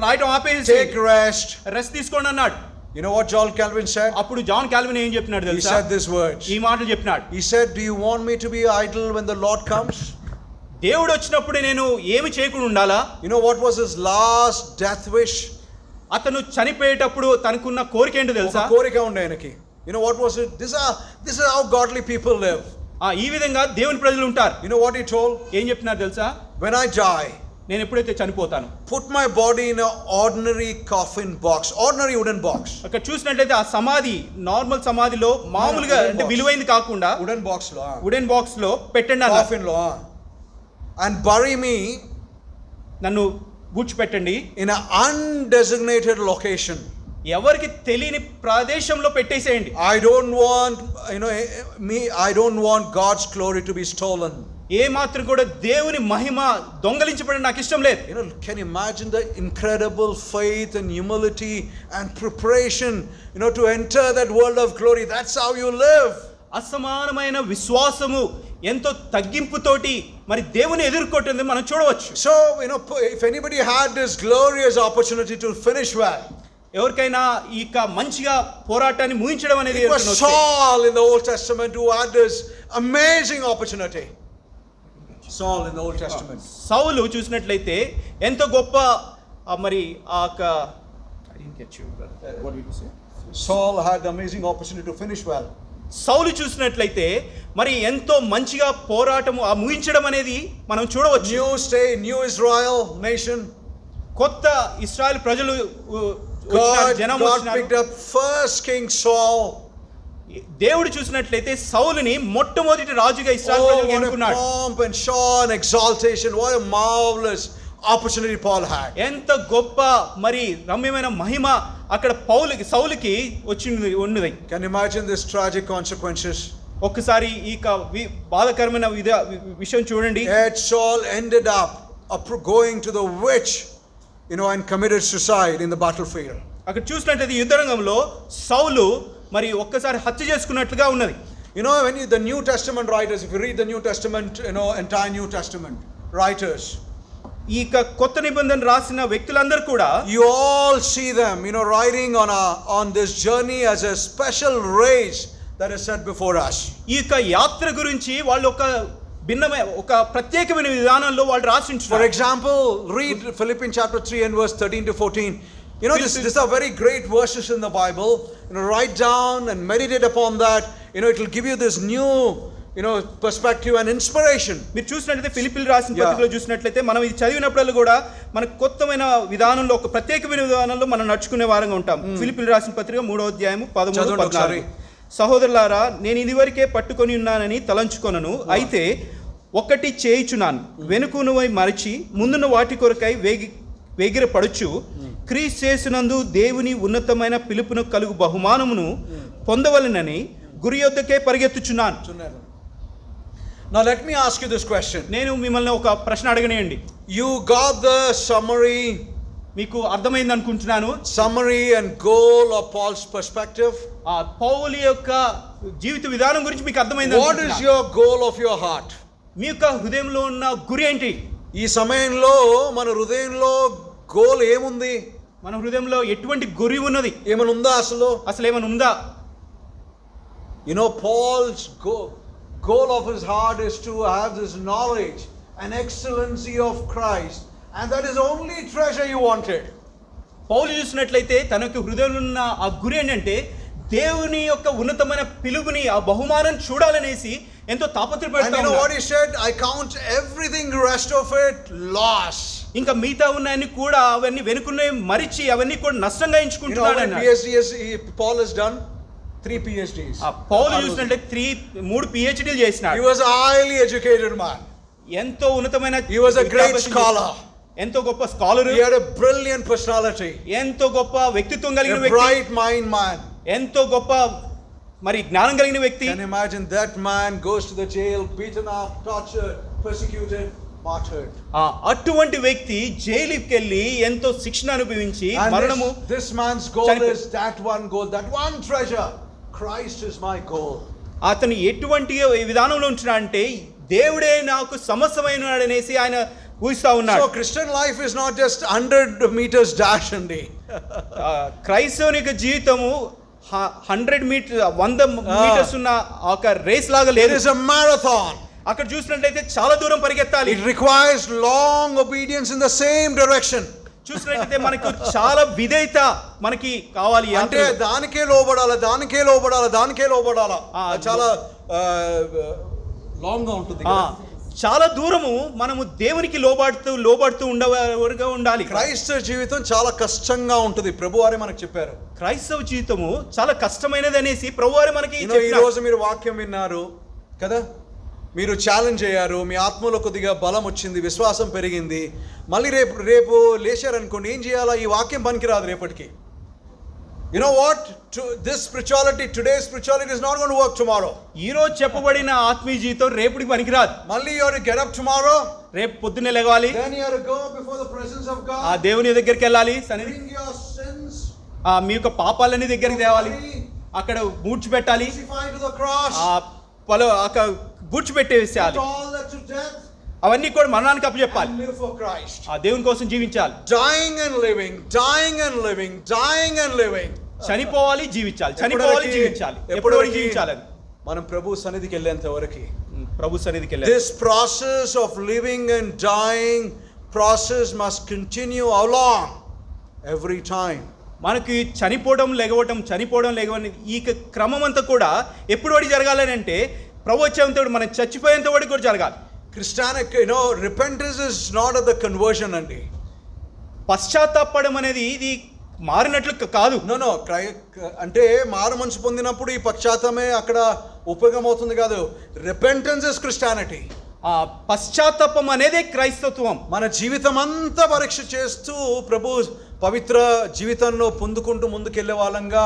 రాయటం ఆపేసి take rest. రెస్ట్ తీసుకోండి అన్నాడు. You know what John Calvin said? అప్పుడు జాన్ కాల్విన్ ఏం చెప్పినాడు తెలుసా? He said this words. ఈ మాటలు చెప్పినాడు. He said, do you want me to be idle when the Lord comes? దేవుడు వచ్చినప్పుడు నేను ఏమి చేయకుండా ఉండాలా? You know what was his last death wish? అతను చనిపోయేటప్పుడు తనకున్న కోరిక ఏంటో తెలుసా? కోరిక ఉండే ఆయనకి. You know what was it? This is how godly people live. ఈ విధంగా దేవుని ప్రజలు ఉంటారు. You know what he told? ఏం చెప్పినారు తెలుసా? When I die, నేను ఎప్పుడైతే చనిపోతాను, put my body in an ordinary coffin box, ordinary wooden box. అక్కడ చూసినట్లయితే ఆ సమాధి నార్మల్ సమాధిలో మామూలుగా అంటే విలువైంది కాకుండా వుడెన్ బాక్స్ లో పెట్టండి అన్నారు. Coffin లో and bury me, నన్ను పూడ్చిపెట్టండి, in an undesignated location. ఎవరికి తెలియని ప్రదేశంలో పెట్టేసేయండి. I don't want God's glory to be stolen. ఏ మాత్రం కూడా దేవుని మహిమ దొంగలించబడడం నాకు ఇష్టం లేదు. You know, can you imagine the incredible faith and humility and preparation, you know, to enter that world of glory? That's how you live. అసమానమైన విశ్వాసము ఎంతో తగ్గింపుతోటి మరి దేవుని ఎదుర్కొంటుంది మనం చూడవచ్చు. So, you know, if anybody had this glorious opportunity to finish well, ఎవరికైనా ఈ మంచిగా పోరాటాన్ని ముగించడం అనేది it was Saul in the Old Testament who had this amazing opportunity. Saul in the Old Testament. సౌలు చూసినట్లయితే ఎంతో గొప్ప మరి Saul had the amazing opportunity to finish well. సౌలు చూసినట్లయితే మరి ఎంతో మంచిగా పోరాటము ముగించడం అనేది మనం చూడవచ్చు. New Israel nation. కొత్త ఇశ్రాయేలు ప్రజలు God picked up first King Saul. దేవుడు చూసినట్లయితే సౌలుని మొట్టమొదటి రాజుగా ఇశ్రాయేలు ప్రజలకు ఎన్నుకున్నాడు. Pomp and show and exaltation, what a marvelous opportunity Paul had. ఎంత గొప్ప మరి రమ్యమైన మహిమ అక్కడ సౌలుకి ఉన్నది. Can you imagine this tragic consequences? ఒక్కసారి ఈ బాధాకరమైన విషయం చూడండి. Saul ended up going to the witch, you know, and committed suicide in the battlefield. అక్కడ చూసినట్లయితే యుద్ధరంగంలో సౌలు మరి ఒక్కసారి హత్య చేసుకున్నట్లుగా ఉన్నది. You know, when the New Testament writers, if you read the New Testament, you know, entire New Testament writers, ఈ కొత్త నిబంధన రాసిన వ్యక్తులందరూ కూడా you all see them, you know, riding on this journey as a special race that is set before us. ఈ యాత్ర గురించి వాళ్ళు ఒక ప్రత్యేకమైన విధానంలో వాళ్ళు రాసించారు. For example, read Philippians chapter 3 and verse 13 to 14. You know, these are very great verses in the Bible. You know, write down and meditate upon that. You know, it will give you this new, you know, perspective and inspiration. మీరు చూసినట్లయితే ఫిలిప్పీలు రాసిన పత్రికలో చూసినట్లయితే మనం ఇది చదివినప్పుడల్లా కూడా మనకు కొత్తమైన విధానంలో ఒక ప్రత్యేకమైన విధానంలో మనం నడుచుకునే వారంగా ఉంటాం. ఫిలిప్పీలు రాసిన పత్రిక 3వ అధ్యాయం 13-14. సహోదరులారా, నేను ఇదివరకే పట్టుకొని ఉన్నానని తలంచుకొనను, అయితే ఒకటి చేయుచున్నాను, వెనుకను మరచి ముందున్న వాటి కొరకై వేగిరపడుచు క్రీస్తు యేసునందు దేవుని ఉన్నతమైన పిలుపును కలుగు బహుమానమును పొందవలెనని గురి యొద్దకే పరిగెత్తుచున్నాను. Now let me ask you this question. నేను మిమ్మల్ని ఒక ప్రశ్న అడగనియండి. You got the summary, మీకు అర్థమైంది అనుకుంటున్నాను, summary and goal of Paul's perspective. పౌలు యొక్క జీవిత విధానం గురించి మీకు అర్థమైంది. What is your goal of your heart? మీ యొక్క హృదయంలో ఉన్న గురి ఏంటి? ఈ సమయంలో మన హృదయంలో గోల్ ఏముంది? మన హృదయంలో ఎటువంటి గురి ఉన్నది? ఏమైనా ఉందా? అసలు ఏమైనా ఉందా? You know, Paul's goal of his heart is to have this knowledge and excellency of Christ, and that is only treasure you wanted. పౌలు చూసినట్లయితే తన యొక్క హృదయంలో ఉన్న ఆ గురి ఏంటంటే దేవుని యొక్క ఉన్నతమైన పిలుపుని ఆ బహుమానం చూడాలనేసి ఎంతో And తాపత్రయపడతా you know what ఉన్నారు. he said? I count everything rest of it loss. ఇంకా మిగతా ఉన్నాయని కూడా అవన్నీ వెనుకున్నవి మరిచి అవన్నీ కూడా నష్టంగా You know how ఎంచుకుంటున్నాడు many అన్నాడు. Paul has done? 3 PhDs. ఆ పౌలు చూసినట్లే 3 PhDలు He చేసినాడు. was a highly educated man. ఎంతో ఉన్నతమైన He was a great విద్యాభ్యాసం scholar. ఎంతో గొప్ప scholar, He had a brilliant personality. ఎంతో గొప్ప వ్యక్తిత్వం కలిగిన A వ్యక్తి, bright mind man. ఎంతో గొప్ప మరి జ్ఞానం కలిగిన వ్యక్తి. Can you imagine that man goes to the jail, beaten up, tortured, persecuted, martyred. అటువంటి వ్యక్తి జైలుకి వెళ్ళి ఎంతో శిక్షణ అనుభవించి And మరణము. this man's goal చనిపో- is that one goal, that one treasure. Christ is my goal. అతను ఎటువంటి విధానంలో ఉంటున్నా అంటే దేవుడే నాకు సమస్తమైన అనేసి ఆయన ఊహిస్తా ఉన్నాడు. So Christian life is not just 100 meters dash only. క్రైస్తవుని జీవితము 100 మీటర్స్ ఉన్న ఒక రేస్ లాగా It లేదు. is a marathon. అక్కడ చూసినట్లయితే చాలా దూరం పరిగెత్తాలి. It requires long obedience in the same direction. చూసినట్లయితే మనకు చాలా విధేయత మనకి కావాలి. అంటే దానికే లోబడాలి, దానికే లోబడాలి, దానికే లోబడాలి. చాలా లాంగ్ గా ఉంటుంది. చాలా దూరము మనము దేవునికి లోబడుతూ ఉండేవారుగా ఉండాలి. క్రైస్తవ జీవితం చాలా కష్టంగా ఉంటుంది. ప్రభువారే మనకు చెప్పారు. క్రైస్తవ జీవితము చాలా కష్టమైనది అనేసి ప్రభువారే మనకి ఈ చెప్పినారు. రోజు మీరు వాక్యం విన్నారు కదా, మీరు ఛాలెంజ్ అయ్యారు, మీ ఆత్మలో కొద్దిగా బలం వచ్చింది, విశ్వాసం పెరిగింది. మళ్ళీ రేపు లేచారనుకోండి, ఏం చేయాలా? ఈ వాక్యం పనికిరాదు రేపటికి. You know what? This spirituality, today's spirituality is not going to work tomorrow. ఈ రోజు చెప్పబడిన ఆత్మీయ జీవితం రేపటికి పనికిరాదు. మళ్ళీ you have to get up tomorrow. రేపు పొద్దున్నే లెగవాలి. Then you have to go before the presence of God. ఆ దేవుని దగ్గరికి వెళ్ళాలి. Bring your sins. మీ యొక్క పాపాలన్నీ దగ్గరికి తేవాలి. అక్కడ పూడ్చిపెట్టాలి. Crucify to the cross. పూడ్చిపెట్టేసేయాలి. Put all that to death. అవన్నీ కూడా మరణానికి అప్పచెప్పాలి. And live for Christ. ఆ దేవుని కోసం జీవించాలి. Dying and living, dying and living, dying and living. చనిపోవాలి, జీవించాలి, చనిపోవాలి, జీవించాలి. ఎప్పటి వరకు జీవించాలి? మనం ప్రభు సన్నిధికి వెళ్ళేంత వరకు. ప్రభు సన్నిధికి వెళ్ళాలి. This process of living and dying process must continue how long? Every time. మనకి చనిపోవడం లెగవని ఈ క్రమం అంతా కూడా ఎప్పుడు వరకు జరగాలని అంటే ప్రభు వచ్చేంత మనం చచ్చిపోయేంత వరకు కూడా జరగాలి. Christianic, repentance is not of the conversion అండి. పశ్చాత్తాపడం అనేది ఇది మారినట్లు కాదు. నో అంటే మారు మనసు పొందినప్పుడు ఈ పశ్చాత్తాపమే అక్కడ ఉపయోగం అవుతుంది కాదు. Repentance is Christianity. పశ్చాత్తాపం అనేదే క్రైస్తత్వం. మన జీవితం అంతా పరీక్ష చేస్తూ ప్రభు పవిత్ర జీవితంలో పొందుకుంటూ ముందుకెళ్లే వాళ్ళంగా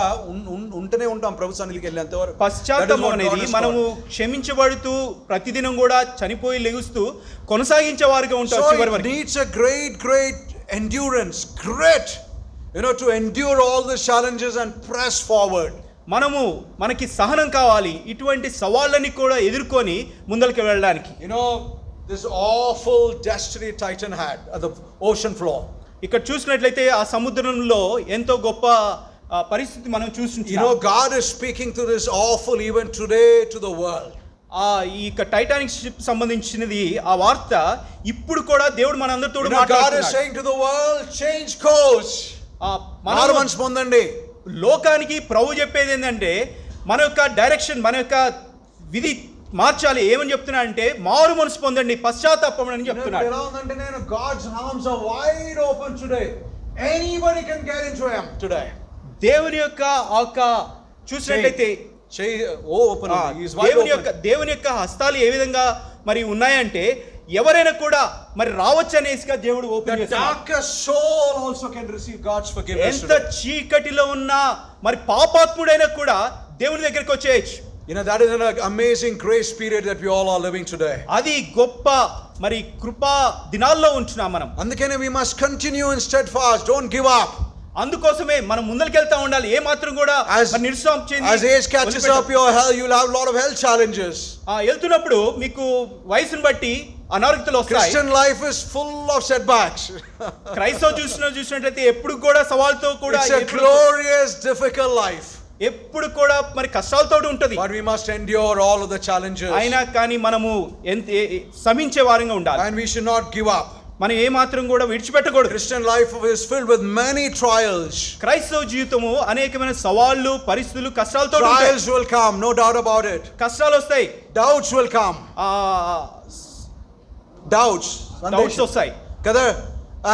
ఉంటూనే ఉంటాం ప్రభు సన్నిధికి వెళ్ళేంత వరకు. పశ్చాత్తాపం అనేది మనము క్షమించబడుతూ ప్రతిదినం కూడా చనిపోయి లెగుస్తూ కొనసాగించే వారిగా ఉంటాం చివరి వరకు. Needs a great endurance, great, to endure all the challenges and press forward. మనకి సహనం కావాలి ఇటువంటి సవాళ్ళని కూడా ఎదుర్కొని ముందరికి వెళ్ళడానికి. This awful destiny Titan had at the ocean floor. ఇక్కడ చూసినట్లయితే ఆ సముద్రంలో ఎంతో గొప్ప పరిస్థితి మనం చూస్తున్నాం. God is speaking to this awful event today to the world. ఈ టైటానిక్ షిప్ సంబంధించినది ఆ వార్త ఇప్పుడు కూడా దేవుడు మనందరితో మాట్లాడుతున్నాడు. God is saying to the world, change course. మారు మనసు పొందండి. లోకానికి ప్రభు చెప్పేది ఏంటంటే మన యొక్క డైరెక్షన్, మన యొక్క విధి మార్చాలి. ఏమని చెప్తున్నా అంటే మారు మనసు పొందండి, పశ్చాత్తాపం అని చెప్తున్నాడు. ఎలా ఉందంటే God's arms are wide open today. Anybody can get into him today. దేవుని యొక్క చూసినట్లయితే దేవుని యొక్క హస్తాలు ఏ విధంగా మరి ఉన్నాయంటే ఎవరైనా కూడా మరి రావచ్చు అనేసిగా దేవుడు ఓపెన్ చేస్తాడు. ఎంత చీకటిలో ఉన్నా మరి పాపాత్ముడైనా కూడా దేవుని దగ్గరికి వచ్చేయచ్చు. That is an amazing grace period that we all are living today. అది గొప్ప మరి కృపా దినాల్లో ఉంటున్నాం మనం. అందుకనే we must continue and steadfast, don't give up. అందుకోసమే మనం ముందరికి వెళ్తా ఉండాలి. ఏ మాత్రం కూడా నిరుత్సాహం చెంది. As age catches up your health, you'll have a lot of health challenges. వెళ్తున్నప్పుడు మీకు వయసును బట్టి అనారోగ్యాలు వస్తాయి. Christian life is full of setbacks. క్రైస్తవ చూసినట్లయితే ఎప్పుడు కూడా సవాల్తో కూడా it's a glorious difficult life. ఎప్పుడు కూడా మరి కష్టాలతో ఉంటది. But we must endure all of the challenges. అయినా కానీ మనము సహించే వారంగా ఉండాలి. And we should not give up. మనం ఏ మాత్రం కూడా విడిచిపెట్టకూడదు. Christian life is filled with many trials. క్రైస్తవ జీవితము అనేకమైన సవాళ్లు, పరిస్థితులు, కష్టాలతో ఉంటాయి. Trials will come, no doubt about it. కష్టాలు వస్తాయి. Doubts will come. Doubts వస్తాయి కదా.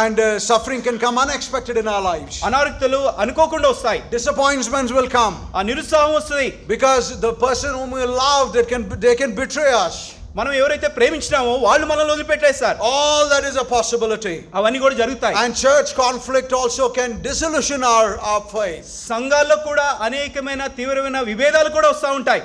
And suffering can come unexpected in our lives. అనారోగ్యాలు అనుకోకుండా వస్తాయి. Disappointments will come. నిరుత్సాహం వస్తుంది. Because the person whom we love, they can betray us. మనం ఎవరైతే ప్రేమించినామో వాళ్ళు మనల్ని వదిలిపెట్టేస్తారు. All that is a possibility. అవన్నీ కూడా జరుగుతాయి. And church conflict also can disillusion our faith. సంఘాల్లో కూడా అనేకమైన తీవ్రమైన విభేదాలు కూడా వస్తూ ఉంటాయి.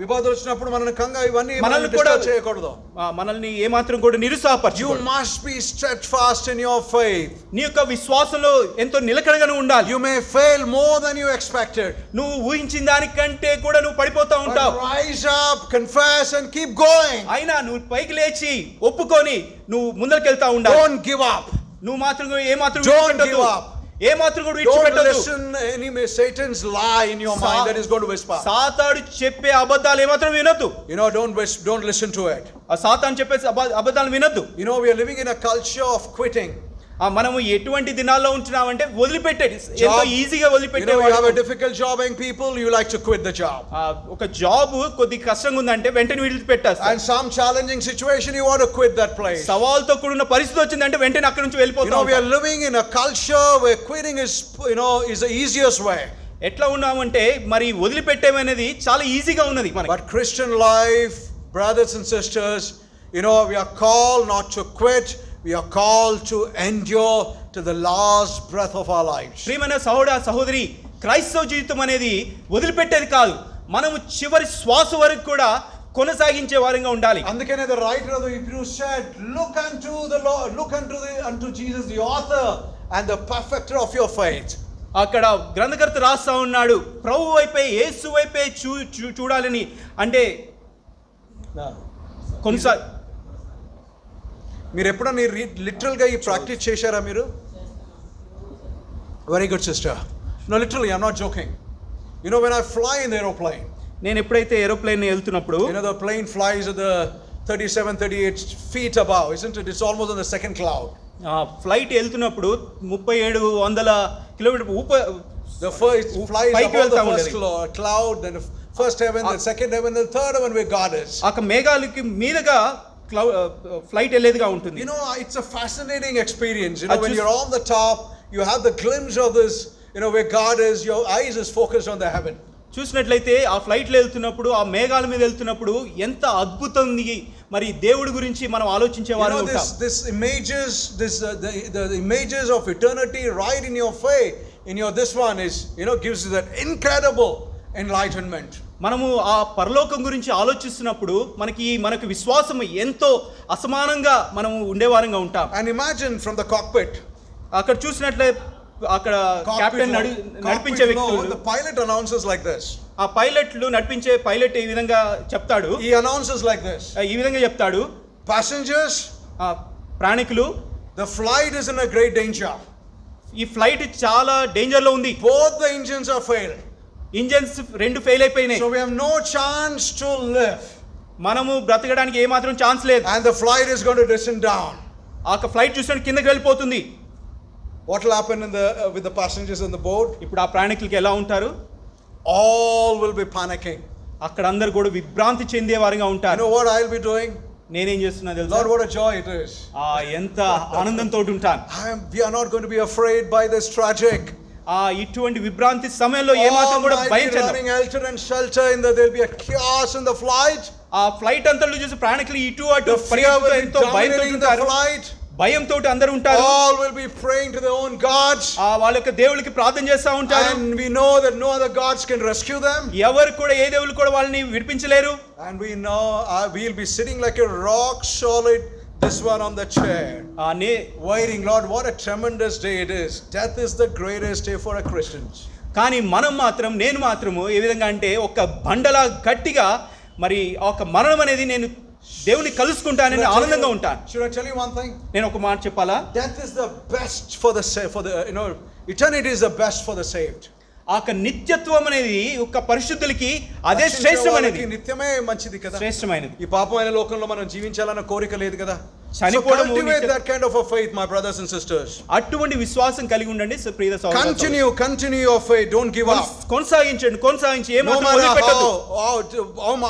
వివాదాలు వచ్చినప్పుడు మనల్ని కూడా చేయకూడదు. మనల్ని ఏ మాత్రం కూడా నిరుత్సాహపరచకూడదు. You must be steadfast in your faith. నీ యొక్క విశ్వాసంలో ఎంతో నిలకడగా ఉండాలి. You may fail more than you expected. నువ్వు ఊహించిన దానికంటే కూడా నువ్వు పడిపోతూ ఉంటావు. Rise up, confess and keep going. అయినా నువ్వు పైకి లేచి ఒప్పుకొని నువ్వు ముందరికి ఉండాలి. Don't give up. నువ్వు మాత్రం ఏ మాత్రం Don't give up. ఏ మాత్రం కూడా విడిచిపెట్టొద్దు. Don't listen any Satan's lie in your mind that is going to whisper. సాతాను చెప్పే అబద్ధాలు ఏ మాత్రం వినొద్దు. Don't listen to it. ఆ సాతాను చెప్పే అబద్ధాలు వినొద్దు. We are living in a culture of quitting. మనము ఎటువంటి దినాల్లో ఉంటున్నామంటే వదిలిపెట్టేది ఎంతో ఈజీగా వదిలిపెట్టే. You have a difficult job and people you like to quit the job. ఒక జాబ్ కొద్దిగా కష్టంగా ఉందంటే వెంటనే వదిలిపెట్టేస్తారు. And some challenging situation you want to quit that place. సవాల్తో కూడిన పరిస్థితి వచ్చిందంటే వెంటనే అక్కడి నుంచి వెళ్ళిపోతాం. We are living in a culture where quitting is the easiest way. ఎట్లా ఉన్నామంటే మరి వదిలిపెట్టేమనేది చాలా ఈజీగా ఉన్నది మనకి. But Christian life, brothers and sisters, we are called not to quit. We are called to endure to the last breath of our lives. ప్రియమైన సహోదరి, క్రైస్తవ జీవితం అనేది వదిలిపెట్టేది కాదు. మనము చివరి శ్వాస వరకు కూడా కొనసాగించే వారంగా ఉండాలి. అందుకనే the writer of the Hebrews said, look unto the Lord, look unto Jesus, the author and the perfecter of your faith. అక్కడ గ్రంథకర్త రాస్తా ఉన్నాడు, ప్రభు వైపే, యేసు వైపే చూడాలని. అంటే మీరు ఎప్పుడన్నా లిటరల్ గా ఈ ప్రాక్టీస్ చేశారా మీరు? Very good sister. No, literally, I'm not joking. When I fly in the aeroplane, నేను ఎప్పుడైతే ఏరోప్లేన్ వెళ్తున్నప్పుడు, the plane flies at the 37-38 feet above, isn't it? It's almost on the second cloud. Flight వెళ్తున్నప్పుడు 3700 kilometre the first flies above the first cloud, then the first heaven, the second heaven, the third heaven where God is. ఆ మేఘాలకి మీదగా flight వెళ్ళేదిగా ఉంటుంది. It's a fascinating experience. When you're on the top, you have the glimpse of this, where God is, your eyes is focused on the heaven. చూసినట్లయితే ఆ flight లో వెళ్తున్నప్పుడు, ఆ మేఘాల మీద వెళ్తున్నప్పుడు ఎంత అద్భుతంగా మరి దేవుడి గురించి మనం ఆలోచించే వారు ఉంటాం. This images, the images of eternity right in your face, this one is, gives you that incredible enlightenment. మనము ఆ పరలోకం గురించి ఆలోచిస్తున్నప్పుడు మనకు విశ్వాసం ఎంతో అసమానంగా మనము ఉండేవారంగా ఉంటాం. And imagine from the cockpit, అక్కడ చూసినట్లయితే అక్కడ కెప్టెన్ నడిపించే వ్యక్తులు, the pilot announces like this. ఆ పైలట్లు నడిపించే పైలట్ ఈ విధంగా చెప్తాడు. He announces like this. ఈ విధంగా చెప్తాడు, passengers, ప్రయాణికులు, the flight is in a great danger. ఈ ఫ్లైట్ చాలా డేంజర్ లో ఉంది. Both the engines are failed. Engines రెండు ఫెయిల్ అయిపోయినాయి. So we have no chance to live. మనము బ్రతకడానికి ఏ మాత్రం ఛాన్స్ లేదు. And the flight is going to descend down. ఆ ఫ్లైట్ చూస్తే కిందకి వెళ్ళిపోతుంది. What will happen with the passengers on the boat? ఇప్పుడు ఆ ప్రయాణికులకి ఎలా ఉంటారు? All will be panicking. అక్కడ అందరూ కూడా విభ్రాంతి చెందే వారంగా ఉంటారు. What I'll be doing? నేనేం చేస్తున్నా తెలుసా? Lord, what a joy it is. ఎంత ఆనందంతో ఉంటాను. We are not going to be afraid by this tragic. ఇటువంటి విభ్రాంతి సమయంలో ఏ మాత్రం కూడా భయం చెందరు. Helter and shelter in that there'll be a chaos in the flight. ఆ ఫ్లైట్ అంతలో చూసి ప్రయాణికులు ఇటు అటు పరిగెత్తుతూ ఎంతో భయంతో ఉంటారు. భయంతో అందరూ ఉంటారు. All will be praying to their own gods. వాళ్ళ యొక్క దేవుళ్ళకి ప్రార్థన చేస్తూ ఉంటారు. And we know that no other gods can rescue them. ఎవరు కూడా ఏ దేవుళ్ళు కూడా వాళ్ళని విడిపించలేరు. And we know we'll be sitting like a rock solid, this one on the chair, waiting. Lord, what a tremendous day it is. Death is the greatest day for a Christian. కానీ నేను మాత్రము ఏ విధంగా అంటే ఒక బండలా గట్టిగా మరి ఒక మరణం అనేది నేను దేవుని కలుసుకుంటానని ఆనందంగా ఉంటాను. Should I tell you one thing? నేను ఒక మాట చెప్పాలా? Death is the best for the eternity is the best for the saved. ఆ యొక్క నిత్యత్వం అనేది ఒక పరిశుద్ధులకి అదే శ్రేష్టమైనది, నిత్యమే మంచిది కదా, శ్రేష్టమైనది. ఈ పాపమైన లోకంలో మనం జీవించాలన్న కోరిక లేదు కదా. చనిపోవడం that kind of a faith, my brothers and sisters. అటువంటి విశ్వాసం కలిగి ఉండండి ప్రియ సహోదరులారా. Continue your faith, don't give up. కొనసాగించి No matter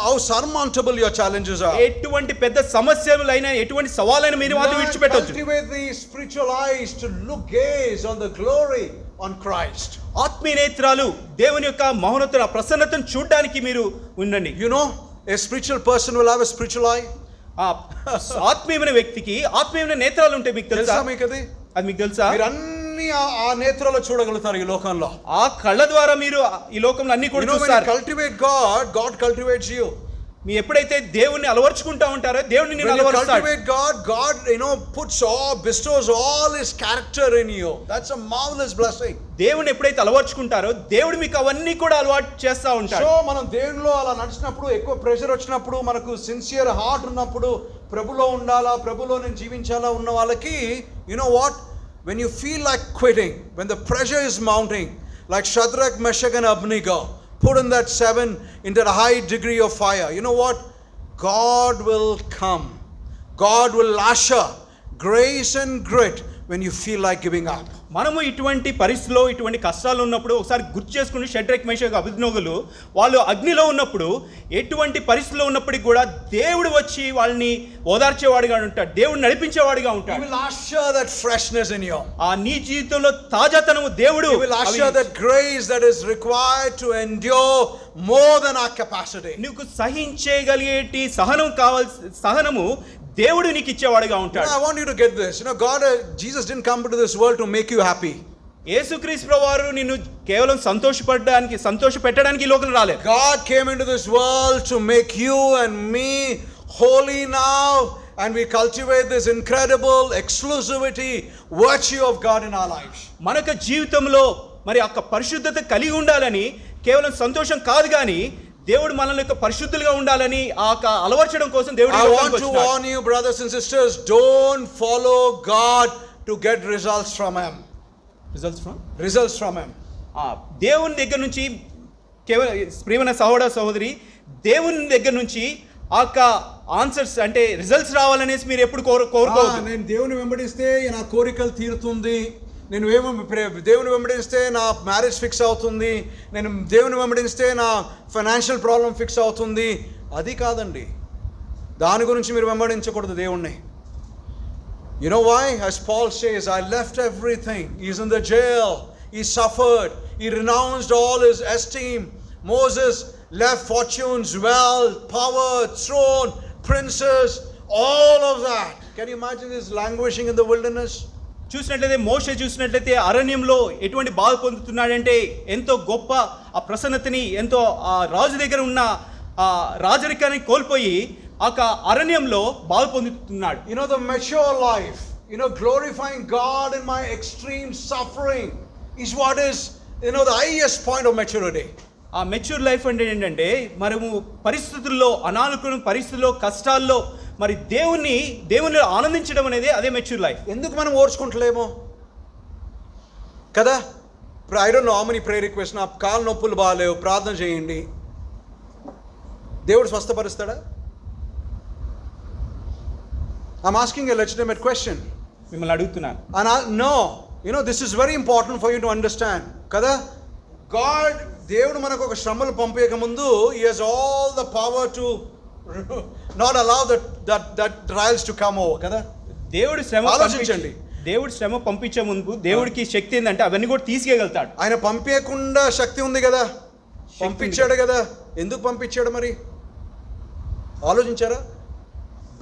how surmountable your challenges are. ఎటువంటి పెద్ద సమస్యలైనా ఎటువంటి సవాలైన మీరు మాత్రం విడిచిపెట్టొద్దు. Cultivate the spiritual eyes to look, gaze on the glory on Christ. ఆత్మీయ నేత్రాలు దేవుని యొక్క మహోన్నత ప్రసన్నతను చూడడానికి మీరు ఉండండి. You know, a spiritual person will have a spiritual eye. ఆత్మీయమైన వ్యక్తికి ఆత్మీయమైన నేత్రాలు ఉంటాయి. మీకు తెలుసా? అది మీకు తెలుసా? మీరు అన్ని ఆ నేత్రాలు చూడగలుగుతారు ఈ లోకంలో. ఆ కళ్ళ ద్వారా మీరు ఈ లోకంలో అన్ని కూడా చూస్తారు. Cultivate God, God cultivates you. మీ ఎప్పుడైతే దేవుణ్ణి అలవర్చుకుంటా ఉంటారో దేవుడిని నిన్ను అలవరుస్తాడు. Cultivate God, bestows all his character in you. That's a marvelous blessing. దేవుని ఎప్పుడైతే అలవర్చుకుంటారో దేవుడు మీకు అవన్నీ కూడా అలవాటు చేస్తా ఉంటాడు. సో మనం దేవునిలో అలా నడిచినప్పుడు, ఎక్కువ ప్రెషర్ వచ్చినప్పుడు, మనకు సిన్సియర్ హార్ట్ ఉన్నప్పుడు, ప్రభులో ఉండాలా, ప్రభులో నేను జీవించాలా ఉన్న వాళ్ళకి, you know what, when you feel like quitting, when the pressure is mounting, like Shadrach, Meshach and Abednego, put in that 7 into a high degree of fire, you know what, God will come, God will usher grace and grit when you feel like giving up. మనము ఇటువంటి పరిస్థితుల్లో ఇటువంటి కష్టాలు ఉన్నప్పుడు ఒకసారి గుర్తు చేసుకుని షడ్రక్ మేషక్ అబేద్నెగోలు వాళ్ళు అగ్నిలో ఉన్నప్పుడు ఎటువంటి పరిస్థితుల్లో ఉన్నప్పటికీ కూడా దేవుడు వచ్చి వాళ్ళని ఓదార్చేవాడిగా ఉంటాడు, దేవుడు నడిపించేవాడిగా ఉంటాడు. He will usher that freshness in you. ఆ నీ జీవితంలో తాజాతనము దేవుడు He will usher that grace that is required to endure more than our capacity. నీకు సహించగలిగేటి సహనం కావాల్సిన సహనము దేవుడు నీకు ఇచ్చేవాడిగా ఉంటాడు. I want you to get this. You know, Jesus didn't come into this world to make you happy. యేసుక్రీస్తు ప్రభువారు నిన్ను కేవలం సంతోషపెట్టడానికి ఈ లోకంలో రాలేదు. God came into this world to make you and me holy now, and we cultivate this incredible exclusivity, virtue of God in our lives. మనక జీవితంలో మరి ఆ పరిశుద్ధత కలిగి ఉండాలని, కేవలం సంతోషం కాదు కానీ దేవుడు మనల్ని పరిశుద్ధులుగా ఉండాలని ఆ అలవర్చడం కోసం దేవుడు I want to warn you, brothers and sisters, don't follow God to get results from him. Results from him. దేవుని దగ్గర నుంచి కేవలం ప్రియమైన సహోదర సహోదరి, దేవుని దగ్గర నుంచి ఆ ఆన్సర్స్ అంటే రిజల్ట్స్ రావాలనేసి మీరు ఎప్పుడు కోరుకోవద్దు. నేను దేవుని వెంబడిస్తే నా కోరికలు తీరుతుంది, నేను దేవుని వెంబడిస్తే నా మ్యారేజ్ ఫిక్స్ అవుతుంది, నేను దేవుని వెంబడిస్తే నా ఫైనాన్షియల్ ప్రాబ్లం ఫిక్స్ అవుతుంది, అది కాదండి. దాని గురించి మీరు వెంబడించకూడదు దేవుణ్ణి. You know why? As Paul says, I left everything. He's in the jail. He suffered. He renounced all his esteem. Moses left fortunes, wealth, power, throne, princes, all of that. Can you imagine his languishing in the wilderness? చూసినట్లయితే మోషే చూసినట్లయితే అరణ్యంలో ఎటువంటి బాధ పొందుతున్నాడంటే ఎంతో గొప్ప ఆ ప్రసన్నతని, ఎంతో ఆ రాజు దగ్గర ఉన్న ఆ రాజరికాన్ని కోల్పోయి ఆ అరణ్యంలో బాధ పొందుతున్నాడు. You know, the mature life, you know, glorifying God in my extreme suffering is what is, you know, the highest point of maturity. ఆ మెచ్యూర్ లైఫ్ అంటే ఏంటంటే మనము పరిస్థితుల్లో, అనానుకూల పరిస్థితుల్లో, కష్టాల్లో మరి దేవుని ఆనందించడం అనేది అదే మెచ్యూర్ లైఫ్. ఎందుకు మనం ఓర్చుకుంటలేమో కదా? I don't know how many prayer request, నా కాలు నొప్పులు బాగాలేవు ప్రార్థన చేయండి, దేవుడు స్వస్థపరుస్తాడా? I'm asking a legitimate question. మిమ్మల్ని అడుగుతున్నాను. No, you know, this is very important for you to understand కదా. God, దేవుడు మనకు ఒక శ్రమలు పంపేయక ముందు he has all the power to not allow that trials to come over కదా. దేవుడు శ్రమ ఆలోచించండి. దేవుడు శ్రమ పంపించే ముందు దేవుడికి శక్తి ఏంటంటే అవన్నీ కూడా తీసుకెళ్తాడు. ఆయన పంపించకుండా శక్తి ఉంది కదా, పంపించాడు కదా. ఎందుకు పంపించాడు మరి ఆలోచించారా?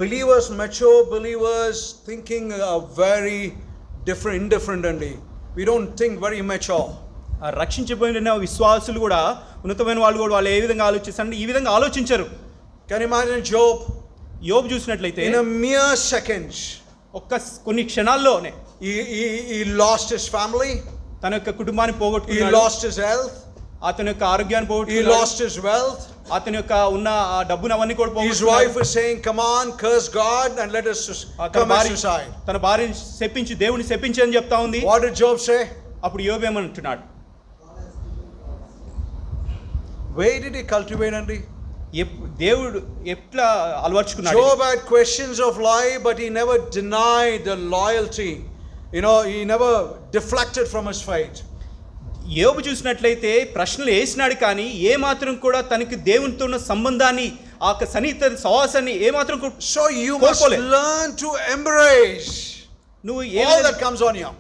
Believers, mature believers thinking very indifferent అండి. We don't think very immature. రక్షించబడిన విశ్వాసులు కూడా, ఉన్నతమైన వాళ్ళు కూడా వాళ్ళు ఏ విధంగా ఆలోచిస్తారంటే ఈ విధంగా ఆలోచించరు. Can you imagine Job? యోబు చూసినట్లయితే in a mere seconds, కొన్ని క్షణాల్లోనే he lost his family, తన యొక్క కుటుంబాన్ని పోగొట్టుకున్నాడు. he lost his health, అతని యొక్క ఆరోగ్యాన్ని he పోగొట్టుకున్నాడు. lost his wealth, అతని యొక్క ఉన్న డబ్బును అవన్నీ కూడా his పోగొట్టుకున్నాడు. wife is saying, come on, curse God and let us commit suicide. తన భార్యని శపించి దేవుని శపించి అని చెప్తా ఉంది. What did Job say? అప్పుడు యోబు ఏమంటున్నాడు? Where did he cultivate, Andy? దేవుడు ఎట్లా అలవర్చుకున్నాడు? Job had questions of life, but he never denied the loyalty. He never deflected from his faith. యోబు చూసినట్లయితే ప్రశ్నలు వేసినాడు, కానీ ఏ మాత్రం కూడా తనకి దేవునితో ఉన్న సంబంధాన్ని, ఆ సన్నిహిత సహవాసాన్ని ఏ మాత్రం So you must learn to embrace నువ్వు all that comes on you.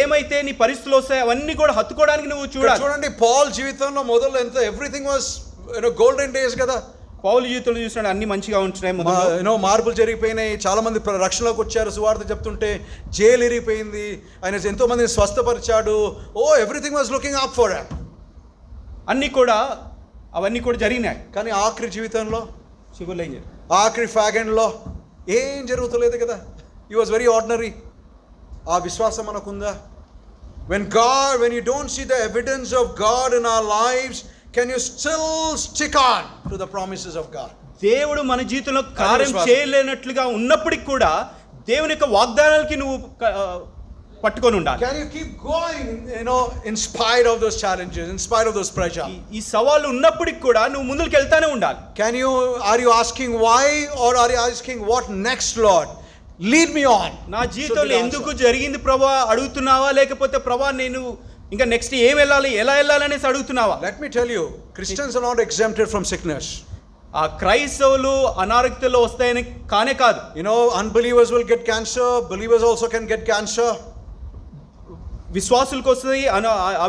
ఏమైతే నీ పరిస్థితులు వస్తాయి అవన్నీ కూడా హత్తుకోవడానికి నువ్వు చూడాలి. చూడండి, పాల్ జీవితంలో మొదలు ఎంత ఎవ్రీథింగ్ వాస్ గోల్డెన్ డేస్ కదా. పౌలు జీవితంలో చూసినాడు అన్ని మంచిగా ఉంటున్నాయి, మార్పులు జరిగిపోయినాయి, చాలా మంది రక్షణలోకి వచ్చారు, సువార్త చెప్తుంటే జైలు ఇరిగిపోయింది, ఆయన ఎంతో మందిని స్వస్థపరిచాడు. Everything was looking up for him. అవన్నీ కూడా జరిగినాయి. కానీ ఆఖరి జీవితంలో, చివరిలో ఆఖరి ఫ్యాగెండ్లో ఏం జరుగుతలేదు కదా. హి వాజ్ వెరీ ఆర్డినరీ. ఆ విశ్వాసం మనకుందా? when you don't see the evidence of God in our lives, can you still stick on to the promises of God? దేవుడు మన జీవితంలో కార్యం చేయలేనట్లుగా ఉన్నప్పటికీ కూడా దేవుని యొక్క వాగ్దానాలకి నువ్వు పట్టుకొని ఉండాలి. Can you keep going, in spite of those challenges, in spite of those pressure? ఈ సవాళ్ళు ఉన్నప్పటికీ కూడా నువ్వు ముందుకు వెళ్తానే ఉండాలి. Are you asking why, or are you asking what next, Lord? Lead me on. నా జీవితంలో ఎందుకు జరిగింది ప్రభువా అడుగుతున్నావా, లేకపోతే ప్రభువా నేను ఇంకా నెక్స్ట్ ఏం వెళ్ళాలి, ఎలా వెళ్ళాలి అనేసి అడుగుతున్నావా? Let me tell you, Christians are not exempted from sickness. ఆ క్రైస్తవులు అనారోగ్యంలో వస్తాయని కానే కాదు. Unbelievers will get cancer, believers also can get cancer. విశ్వాసులకు వస్తాయి,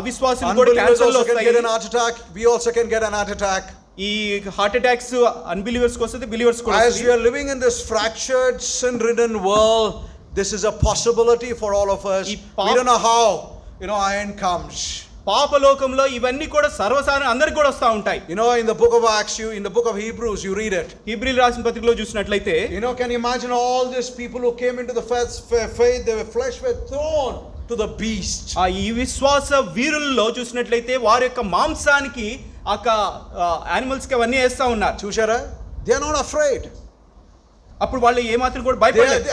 అవిశ్వాసులు కూడా క్యాన్సర్లు వస్తాయి. get an heart attack. We also can get an heart attack. ఈ హార్ట్ అటాక్స్ అన్బిలీవర్స్ కి వస్తుంది, బిలీవర్స్ కూడా వస్తాయి. As we are living in this fractured, sin-ridden world, this is a possibility for all of us. We don't know how, our end comes. పాపలోకంలో ఇవన్నీ కూడా సర్వసాధారణ అందరికి కూడా వస్తూ ఉంటాయి. In the book of Acts, in the book of Hebrews, you read it. హీబ్రీయుల రాసిన పత్రికలో చూసినట్లయితే, can you imagine all these people who came into the faith, their flesh were thrown to the beast. ఈ విశ్వాస వీరుల్లో చూసినట్లయితే వారి యొక్క మాంసానికి animals కి అవన్నీ వేస్తా ఉన్నారు. చూశారా? They are not afraid. అప్పుడు వాళ్ళు ఏ మాత్రం కూడా భయపడలేదు.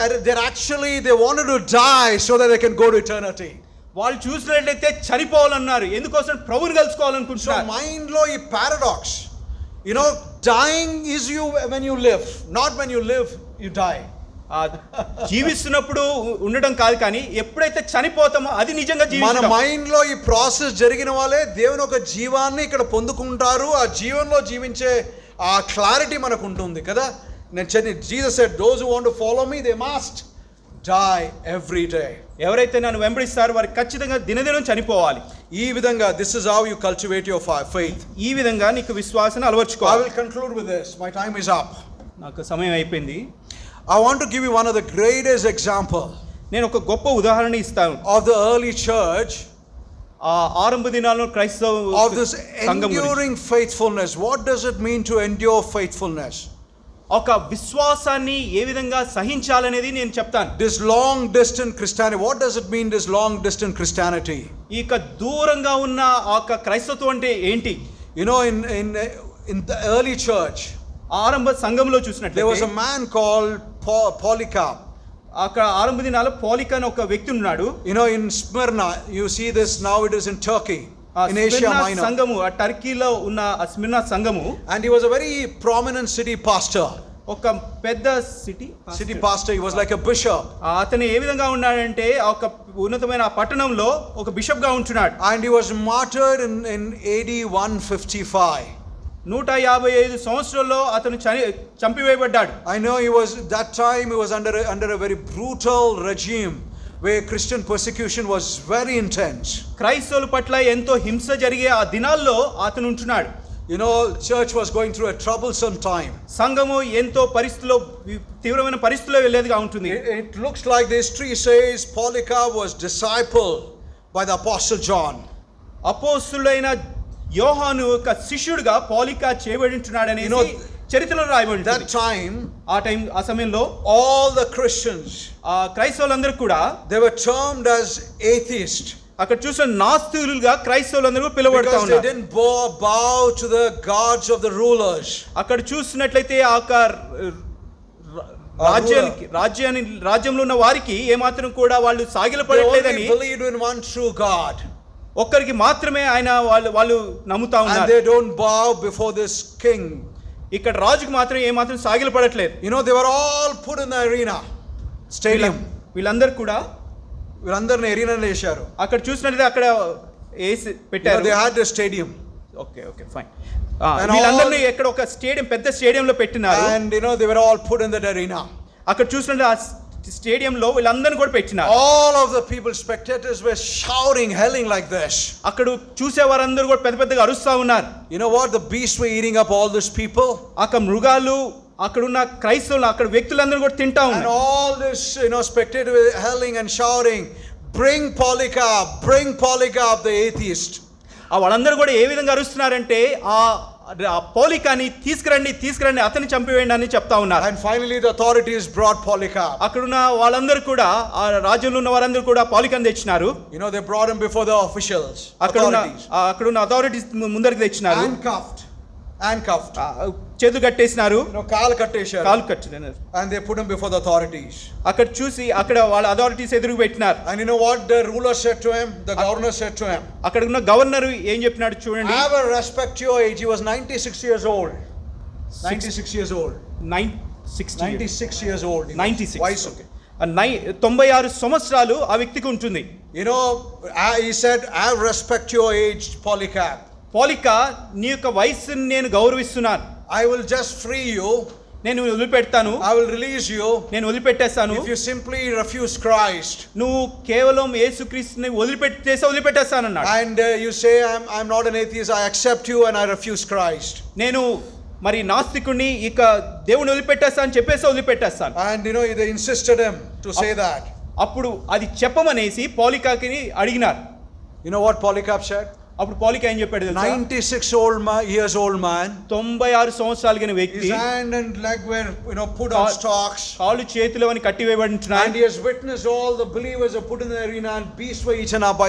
They wanted to die so that they can go to eternity. వాళ్ళు చూసినట్లయితే చనిపోవాలన్నారు, ఎందుకోసం ప్రభువుని కలుసుకోవాలనుకుంటున్నారు. సో మైండ్ లో ఈ paradox, dying is you when you live, not when you live you die. జీవిస్తున్నప్పుడు ఉండడం కాదు, కానీ ఎప్పుడైతే చనిపోతామో అది నిజంగా జీవితం. మన మైండ్ లో ఈ ప్రాసెస్ జరిగిన వాళ్ళే దేవుని ఒక జీవాన్ని ఇక్కడ పొందుకుంటారు. ఆ జీవనంలో జీవించే ఆ క్లారిటీ మనకు ఉంటుంది కదా. Jesus said, those who want to follow me, they must die every day. ఎవరైతే నన్ను వెంబడిస్తారో వారు ఖచ్చితంగా దినదినం చనిపోవాలి. ఈ విధంగా this is how you cultivate your faith. ఈ విధంగా నీకు విశ్వాసాన్ని అలవర్చుకోవాలి. I will conclude with this. My time is up. నాకు సమయం అయిపోయింది. I want to give you one of the greatest example. నేను ఒక గొప్ప ఉదాహరణ ఇస్తాను. Of the early church. ఆరంభ దినాల్లో క్రైస్తవ of this enduring faithfulness. What does it mean to endure faithfulness? ఒక విశ్వాసాన్ని ఏ విధంగా సహించాలనేది నేను చెప్తాను. This long distance Christianity, what does it mean, this long distance Christianity? ఇక దూరంగా ఉన్న ఒక క్రైస్తవం అంటే ఏంటి? In the early church, ఆరంభ సంఘంలో చూసినట్లయితే there was a man called Polycarp. అక్కడ ఆరంభ దినాల్లో పోలిక అనే ఒక వ్యక్తి ఉన్నాడు. In Smyrna, you see this now, it is in Turkey. In Asia Minor. సంఘము ఆ టర్కీలో ఉన్న స్మిర్నా సంఘము. And he was a very prominent city pastor. ఒక పెద్ద city pastor. He was like a bishop. అతను ఏ విధంగా ఉన్నాడంటే ఒక ఉన్నతమైన పట్టణంలో ఒక బిషప్ గా ఉంటున్నాడు. And he was martyred in AD 155. 155 సంవత్సరాల్లో అతను చంపివేయబడ్డాడు. I know he was under a very brutal regime where Christian persecution was very intense. క్రైస్తవుల పట్ల ఎంతో హింస జరిగే ఆ దినాల్లో అతను ఉంటున్నాడు. Church was going through a troublesome time. సంఘము ఎంతో పరిస్థితుల్లో తీవ్రమైన పరిస్థితుల్లో వెళ్ళేదిగా ఉంటుంది. It looks like the history says Polycarp was discipled by the apostle John. అపోస్తలుడైన యోహాను యొక్క శిష్యుడిగా పోలిక చేయబడి ఉంటున్నాడని చరిత్రలో రాయబడింది. That time, ఆ సమయంలో all the Christians, క్రైస్తవులందరూ కూడా they were termed as atheists. అక్కడ చూసిన నాస్తికులుగా క్రైస్తవులందరూ పిలువబడతా ఉన్నారు. Because they didn't bow to the gods of the rulers. అక్కడ చూసినట్లయితే రాజ్యంలో ఉన్న వారికి ఏమాత్రం కూడా వాళ్ళు సాగిలపడలేదని. They only believed in one true God. ఒక్కరికి మాత్రమే ఆయన వాళ్ళు నమ్ముతా And ఉన్నారు. they don't bow before this king. ఇక్కడ రాజుకు మాత్రం ఏమాత్రం సాగిల పడట్లేదు. You know, they were all put in the arena, stadium. వీళ్ళందరూ కూడా వీళ్ళందరిని ఎరీనాలో వేశారు. అక్కడ చూసినట్లయితే అక్కడ వేసి పెట్టారు. They had the stadium. Okay fine. వీళ్ళందరినీ ఎక్కడ ఒక స్టేడియం, పెద్ద స్టేడియంలో పెట్టినారు. And you know, they were all put in that arena. అక్కడ చూసినట్టు ఆ స్టేడియంలో వీళ్ళందరినీ కూడా పెట్టినారు. All of the people, spectators, were shouting, howling like this. అక్కడ చూసే వారందరూ కూడా పెద్ద పెద్దగా అరుస్తా ఉన్నారు. You know what? The beasts were eating up all these people. అక్కడ మృగాలు, అక్కడున్న క్రైస్తవులు, అక్కడ వ్యక్తులందరూ కూడా తింటా And ఉన్నారు. all this, you know, spectators were howling and shouting, bring Polycarp, the atheist. వాళ్ళందరూ కూడా ఏ విధంగా అరుస్తున్నారంటే ఆ పోలికాని తీసుకురండి, అతన్ని చంపివేయండి అని చెప్తా ఉన్నారు. And finally the authorities brought Polycarp. అక్కడున్న వాళ్ళందరూ కూడా, ఆ రాజ్యంలో ఉన్న వారందరూ కూడా పోలికాని తెచ్చినారు. You know, they brought him before the officials, authorities. అక్కడున్న అథారిటీస్ ముందరికి తెచ్చినారు. Handcuffed. చేతులు కట్టేసినారు. You know, కాలు కట్టేశారు. And they put him before the authorities. అక్కడ చూసి అక్కడ వాళ్ళ అథారిటీస్ ఎదురు పెట్టినారు. And you know what the ruler said to him? The governor said to him, అక్కడ ఉన్న గవర్నర్ ఏం చెప్పినాడు చూడండి. have a respect to your age. He was 96 years old. 96 years old. 96 years old. 96. Wise, okay. 96 సంవత్సరాలు ఆ వ్యక్తికి ఉంటుంది. You know, he said, have respect to your age, Polycarp. పోలికా, నీ యొక్క వయస్సుని నేను గౌరవిస్తున్నాను. I will just free you. నేను వదిలిపెడతాను. I will release you. నేను వదిలిపెట్టేస్తాను. If you simply refuse Christ. నువ్వు కేవలం యేసుక్రీస్తుని వదిలిపెట్టేస్తాను అన్నాడు. And you say, I'm not an atheist. I accept you and I refuse Christ. నేను మరి నాస్తికుడిని, ఇక దేవుని వదిలిపెట్టేస్తాను చెప్పేసి వదిలిపెట్టేస్తాను. And you know, they insisted him to say that. అప్పుడు అది చెప్పమనేసి పోలికాకి అడిగినారు. You know what Polycarp said? అప్పుడు పోలిక ఏం చెప్పాడు తెలుసా? 96 years old man. 96 సంవత్సరాలు కలిగిన వ్యక్తి. His hand and leg were, you know, put on stocks. కాళ్ళు చేతులు అని కట్టి వేయబడి ఉంటున్నాయి. And he has witnessed all the believers are put in the arena and beasts were eaten up by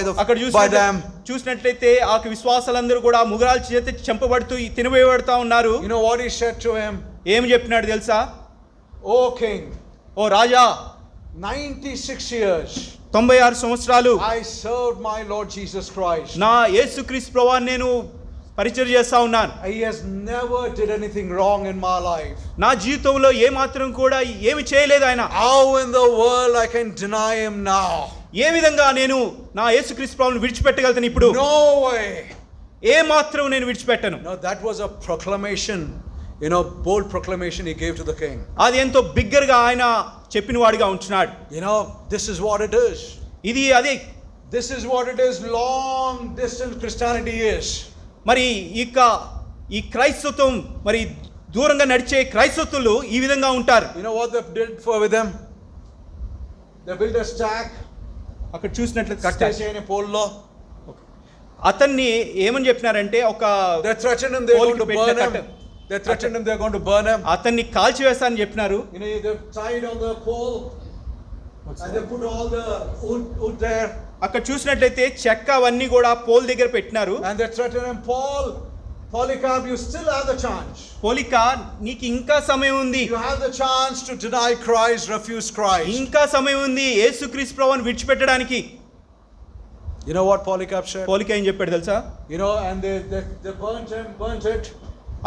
them. చూసినట్లయితే ఆ విశ్వాసాలందరూ కూడా ముగురాల చేత చంపబడుతూ తినవేయబడతా ఉన్నారు. You know what he said to him? ఏం చెప్పినాడు తెలుసా? O king, ఓ రాజా, 96 years 96 సంవత్సరాలు I served my Lord Jesus Christ. నా యేసుక్రీస్తు ప్రభువుని నేను పరిచర్య చేస్తా ఉన్నాను. He has never did anything wrong in my life. నా జీవితంలో ఏ మాత్రం కూడా ఏమి చేయలేదు ఆయన. How in the world I can deny him now? ఏ విధంగా నేను నా యేసుక్రీస్తు ప్రభువుని విడిచిపెట్టగలుగుతాను ఇప్పుడు? No way. ఏ మాత్రం నేను విడిచిపెట్టను. No, that was a proclamation, you know, bold proclamation he gave to the king. అది ఎంతో బిగ్గరగా ఆయన చెప్పిన వాడిగా ఉంటున్నాడు. You know, this is what it is. ఇది అదే. This is what it is. Long distance Christianity is. మరి ఈ క్రైస్తవం, మరి దూరంగా నడిచే క్రైస్తవులు ఈ విధంగా ఉంటారు. You know what they did with them? They built a stack. అక్కడ చూసినట్లయితే కట్టేసేయని పోల్లో. అతన్ని ఏమని చెప్పినారంటే ఒక they threatened him, they're going to burn him. They threatened him, they're going to burn him. అతన్ని కాల్చివేస్తానని చెప్పినారు. You know, they tied on the pole and they put all the wood there. అక్కడ చూసినట్లయితే చెక్క అవన్నీ కూడా పోల్ దగ్గర పెట్టినారు. And they threatened him, Polycarp, you still have the chance. పోలిక, నీకు ఇంకా సమయం ఉంది. You have the chance to deny Christ, refuse Christ. ఇంకా సమయం ఉంది యేసుక్రీస్తు ప్రభువుని విడిచిపెట్టడానికి. You know what Polycarp said? పోలిక ఏం చెప్పాడు తెలుసా? You know, and they burnt it.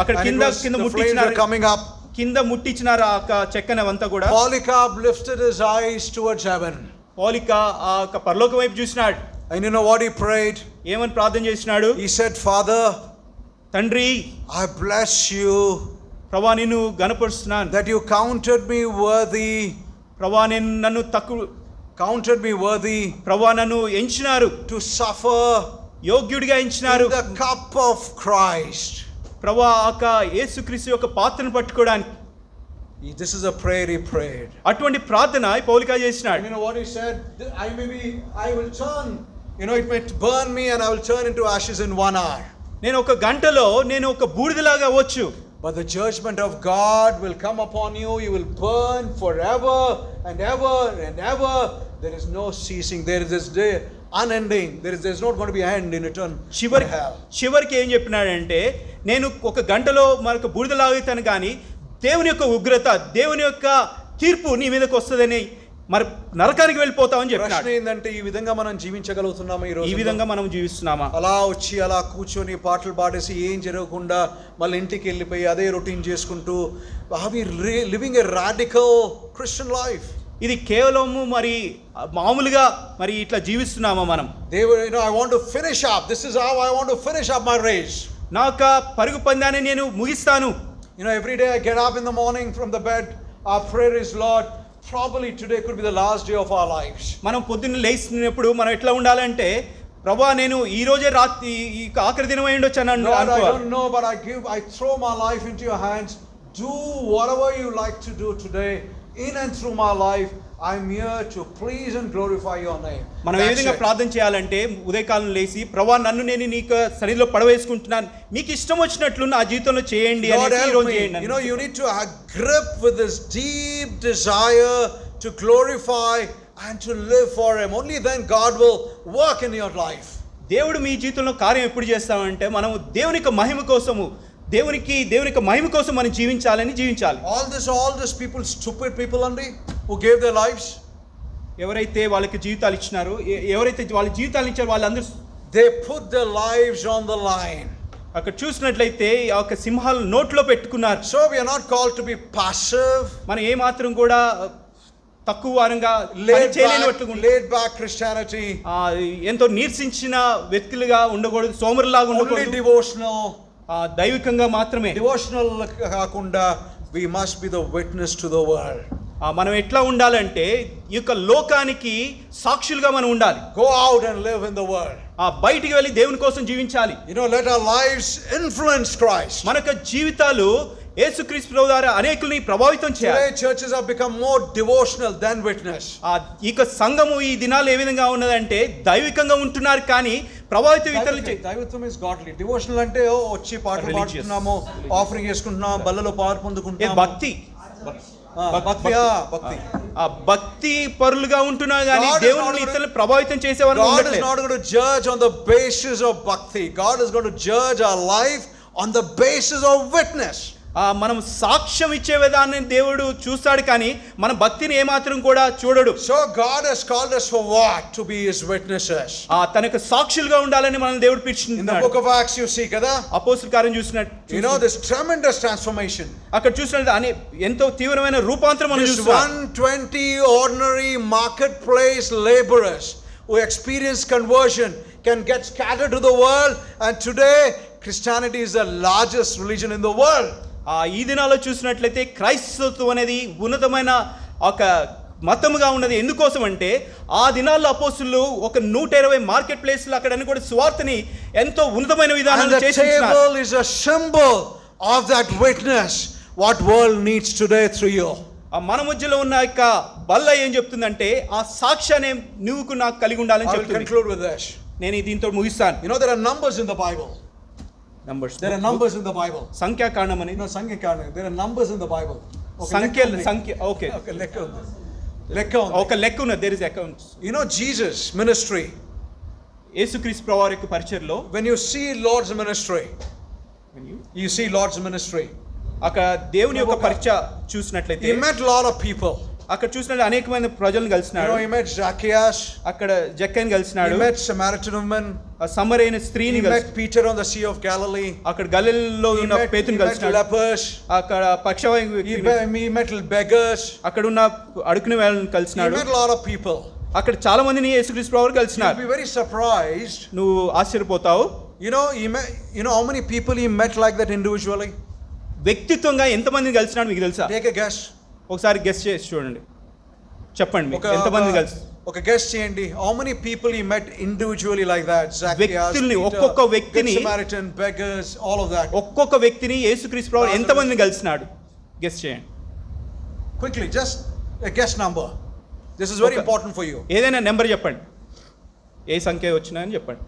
అక్కడ కింద ముట్టించినారు. Coming up. కింద ముట్టించినారు ఆ చెక్కనవంతా కూడా. Polycarp lifted his eyes towards heaven. పోలిక ఆ పరలోకం వైపు చూసినాడు. And you know what he prayed? ఏమని ప్రార్థన చేసినాడు? He said, Father, తండ్రి, I bless you. ప్రభువా, నిన్ను గణపరుస్తున్నాను. That you counted me worthy. ప్రభువా, నన్ను counted me worthy. ప్రభువా, నన్ను ఎంచినారు. To suffer. యోగ్యుడిగా ఎంచినారు. In the cup of Christ. ప్రభువా, యేసుక్రీస్తు యొక్క పాత్రను పట్టుకోవడానికి. This is a prayer he prayed. అటువంటి ప్రార్థన పౌలిక చేసినాడు. You know what he said? I will turn. You know, it may burn me and I will turn into ashes in 1 hour. నేను ఒక గంటలో నేను ఒక బూడిదలాగా అవ్వచ్చు. But the judgment of God will come upon you. You will burn forever and ever and ever. There is no ceasing. There is this day unending. There's not going to be an end in eternal hell. చివరికి ఏం చెప్పినాడంటే, నేను ఒక గంటలో మరొక బూడిదలాగుతాను కానీ దేవుని యొక్క ఉగ్రత, దేవుని యొక్క తీర్పు నీ మీదకి వస్తుందని మరి నరకానికి వెళ్ళిపోతామని ప్రశ్న చెప్పినాడు. ఏంటంటే ఈ విధంగా మనం జీవించగలుగుతున్నామా ఈ ఈ రోజు? విధంగా మనం జీవిస్తున్నామా? అలా వచ్చి అలా కూర్చొని పాటలు పాడేసి ఏం జరగకుండా మళ్ళీ ఇంటికి వెళ్ళిపోయి అదే రొటీన్ చేసుకుంటూ లివింగ్ ఎ రాడికల్ క్రిస్టియన్ లైఫ్. ఇది కేవలము మరి మామూలుగా మరి ఇట్లా జీవిస్తున్నామా మనం? I want to finish up. This is how I want to finish up my race. నా యొక్క పరుగు పందాన్ని నేను ముగిస్తాను. Every day I get up in the morning from the bed. Our prayer is, Lord, probably today could be the last day of our lives. మనం పొద్దున్న లేచినప్పుడు మనం ఎట్లా ఉండాలంటే, ప్రభువా నేను ఈ రోజే రాత్రి ఈ ఆఖరి దినం అయి ఉండొచ్చు అని Lord, I అనుకోవాలి. don't know, but I throw my life into your hands. Do whatever you like to do today in and through my life. I'm here to please and glorify your name. మనం ఏ విధంగా ప్రార్థన చేయాలంటే, ఉదయకాలం లేచి ప్రభువా నన్ను నేను నీకు సన్నిధిలో పడవేసుకుంటున్నాను, మీకు ఇష్టం వచ్చినట్లు నా జీవితంలో చేయండి Lord, అని ఈ help రోజు me. చేయండి. You need to grip with this deep desire to glorify and to live for him. Only then God will work in your life. దేవుడు మీ జీవితంలో కార్యం ఎప్పుడు చేస్తామంటే, మనం దేవుని యొక్క మహిమ కోసము దేవునికి మహిమ కోసం మనం జీవించాలి. All this people, stupid people only, who gave their lives, ఎవరైతే వాళ్ళకి జీవితాలు ఇచ్చినారో, ఎవరైతే వాళ్ళ జీవితాలు ఇచ్చారో వాళ్ళందరూ they put their lives on the line. అక్కడ చూసినట్లయితే ఆ యొక్క సింహాలు నోట్లో పెట్టుకున్నారు. So we are not called to be passive, మనం ఏ మాత్రం కూడా తక్కువ వారంగా laid back Christianity, ఎంతో నీరసించిన వ్యక్తులుగా ఉండకూడదు, సోమరులాగా only ఉండకూడదు, devotional. దైవికంగా మాత్రమే. Devotional కాకుండా we must be the witness to the world. మనం ఎట్లా ఉండాలంటే ఈ యొక్క లోకానికి సాక్షులుగా మనం ఉండాలి. Go out and live in the world. బయటికి వెళ్ళి దేవుని కోసం జీవించాలి. Let our lives influence Christ. మన యొక్క జీవితాలు యేసుక్రీస్తు ప్రభువు ద్వారా అనేకుల్ని ప్రభావితం చేయాలి. Today churches have become more devotional than witness. ఈ యొక్క సంఘము ఈ దినాలు ఏ విధంగా ఉన్నదంటే దైవికంగా ఉంటున్నారు కానీ ప్రభావితం ఇతరులు. దైవత్వం is godly. Devotional అంటే వచ్చి పాటలు పాడుతున్నాము, ఆఫరింగ్ చేసుకుంటున్నాము, బల్లలో పాలు పొందుకుంటున్నాము. భక్తి భక్తి పరులుగా ఉంటున్నా కానీ దేవుని ఇతరులను ప్రభావితం చేసేవారు. God is not going to judge on the basis of bhakti. God is going to judge our life on the basis of witness. మనం సాక్ష్యం ఇచ్చే విధాన్ని దేవుడు చూస్తాడు కానీ మన భక్తిని ఏమాత్రం కూడా చూడడు. So God has called us for what? To be his witnesses. తన యొక్క సాక్షులుగా ఉండాలని మనం దేవుడు పిలుచున్నాడు. In the book of Acts you see కదా, అపోస్తలుల కార్యం చూసినట్టు this tremendous transformation. అక్కడ చూసినట్టు ఎంతో తీవ్రమైన రూపాంతరం మనం చూస్తాం. 120 ordinary marketplace laborers who experience conversion can get scattered to the world, and today Christianity is the largest religion in the world. ఈ దినాల్లో చూసినట్లయితే క్రైస్తవత్వం అనేది ఉన్నతమైన ఒక మతముగా ఉన్నది. ఎందుకోసం అంటే ఆ దినాల్లో అపోస్తులు ఒక 120 మార్కెట్ ప్లేస్లు అక్కడ కూడా సువార్తని ఎంతో ఉన్నతమైన విధానంలో చేస్తున్నారు. And the table is a symbol of that witness what world needs today through you. మన మధ్యలో ఉన్న యొక్క బల్ల ఏం చెప్తుందంటే ఆ సాక్ష్యాన్ని నువ్వు నాకు కలిగి ఉండాలని చెప్తుంది. Conclude with this. నేను దీంతో ముగిస్తాను. There are numbers in the Bible. There are numbers in the Bible. సంఖ్యాకాండం అని. సంఖ్యాకాండం. There are numbers in the Bible. సంఖ్య ఓకే. లెక్క ఉన్నది. There is accounts. Jesus ministry. యేసుక్రీస్తు ప్రభువు యొక్క పరిచర్యలో when you see Lord's ministry, you see Lord's ministry. అక్కడ దేవుని యొక్క పరిచర్య చూసినట్లయితే he met a lot of people. అక్కడ చూసినట్టు అనేకమైన ప్రజలను కలిసినాడు. he met Zacchaeus. అక్కడ జక్కయ్యని కలిసినాడు. he met Samaritan woman. సమరయన స్త్రీని కలిసి. he met Peter on the Sea of Galilee. అక్కడ గలిలయలో ఉన్న పేతురుని కలిసినాడు. he met lepers. అక్కడ పక్షవాయు he met beggars. అక్కడ ఉన్న అడుక్కునే వాళ్ళని కలిసినాడు. he met a lot of people. అక్కడ చాలా మందిని యేసుక్రీస్తు ప్రభువు కలిసినారు. you'll be very surprised. నువ్వు ఆశ్చర్యపోతావు. how many people he met like that individually? వ్యక్తిత్వంగా ఎంతమందిని కలిసినాడు మీకు తెలుసా? take a guess. ఒకసారి గెస్ చేసి చూడండి, చెప్పండి ఎంతమంది కలిసి. ఒక గెస్ చేయండి. how many people he met individually like that? Zacchaeus, ఒక్కొక్క వ్యక్తిని, Samaritan, beggars, all of that. ఒక్కొక్క వ్యక్తిని యేసుక్రీస్తు ప్రభువు ఎంతమందిని కలిసినాడు గెస్ చేయండి. quickly, just a guess number. This is very important for you. ఏదైనా నెంబర్ చెప్పండి, ఏ సంఖ్య వచ్చినా అని చెప్పండి.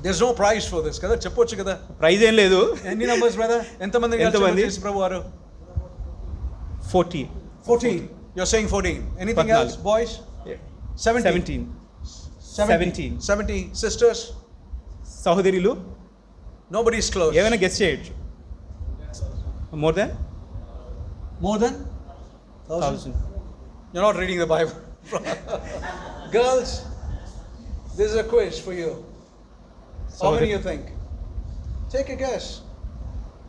There's no prize for this కదా, చెప్పొచ్చు కదా. ప్రైజ్ ఏం లేదు. ఎన్ని నంబర్స్ బ్రదర్? ఎంతమంది కలిసి ప్రభు వారు? 14. You're saying 14. Anything else boys? 17 sisters. సహోదరులు. Nobody is close. ఏమైనా గెస్ చేయొచ్చు. more than 1,000? You're not reading the Bible. Girls, this is a quiz for you. How many you think? Take a guess.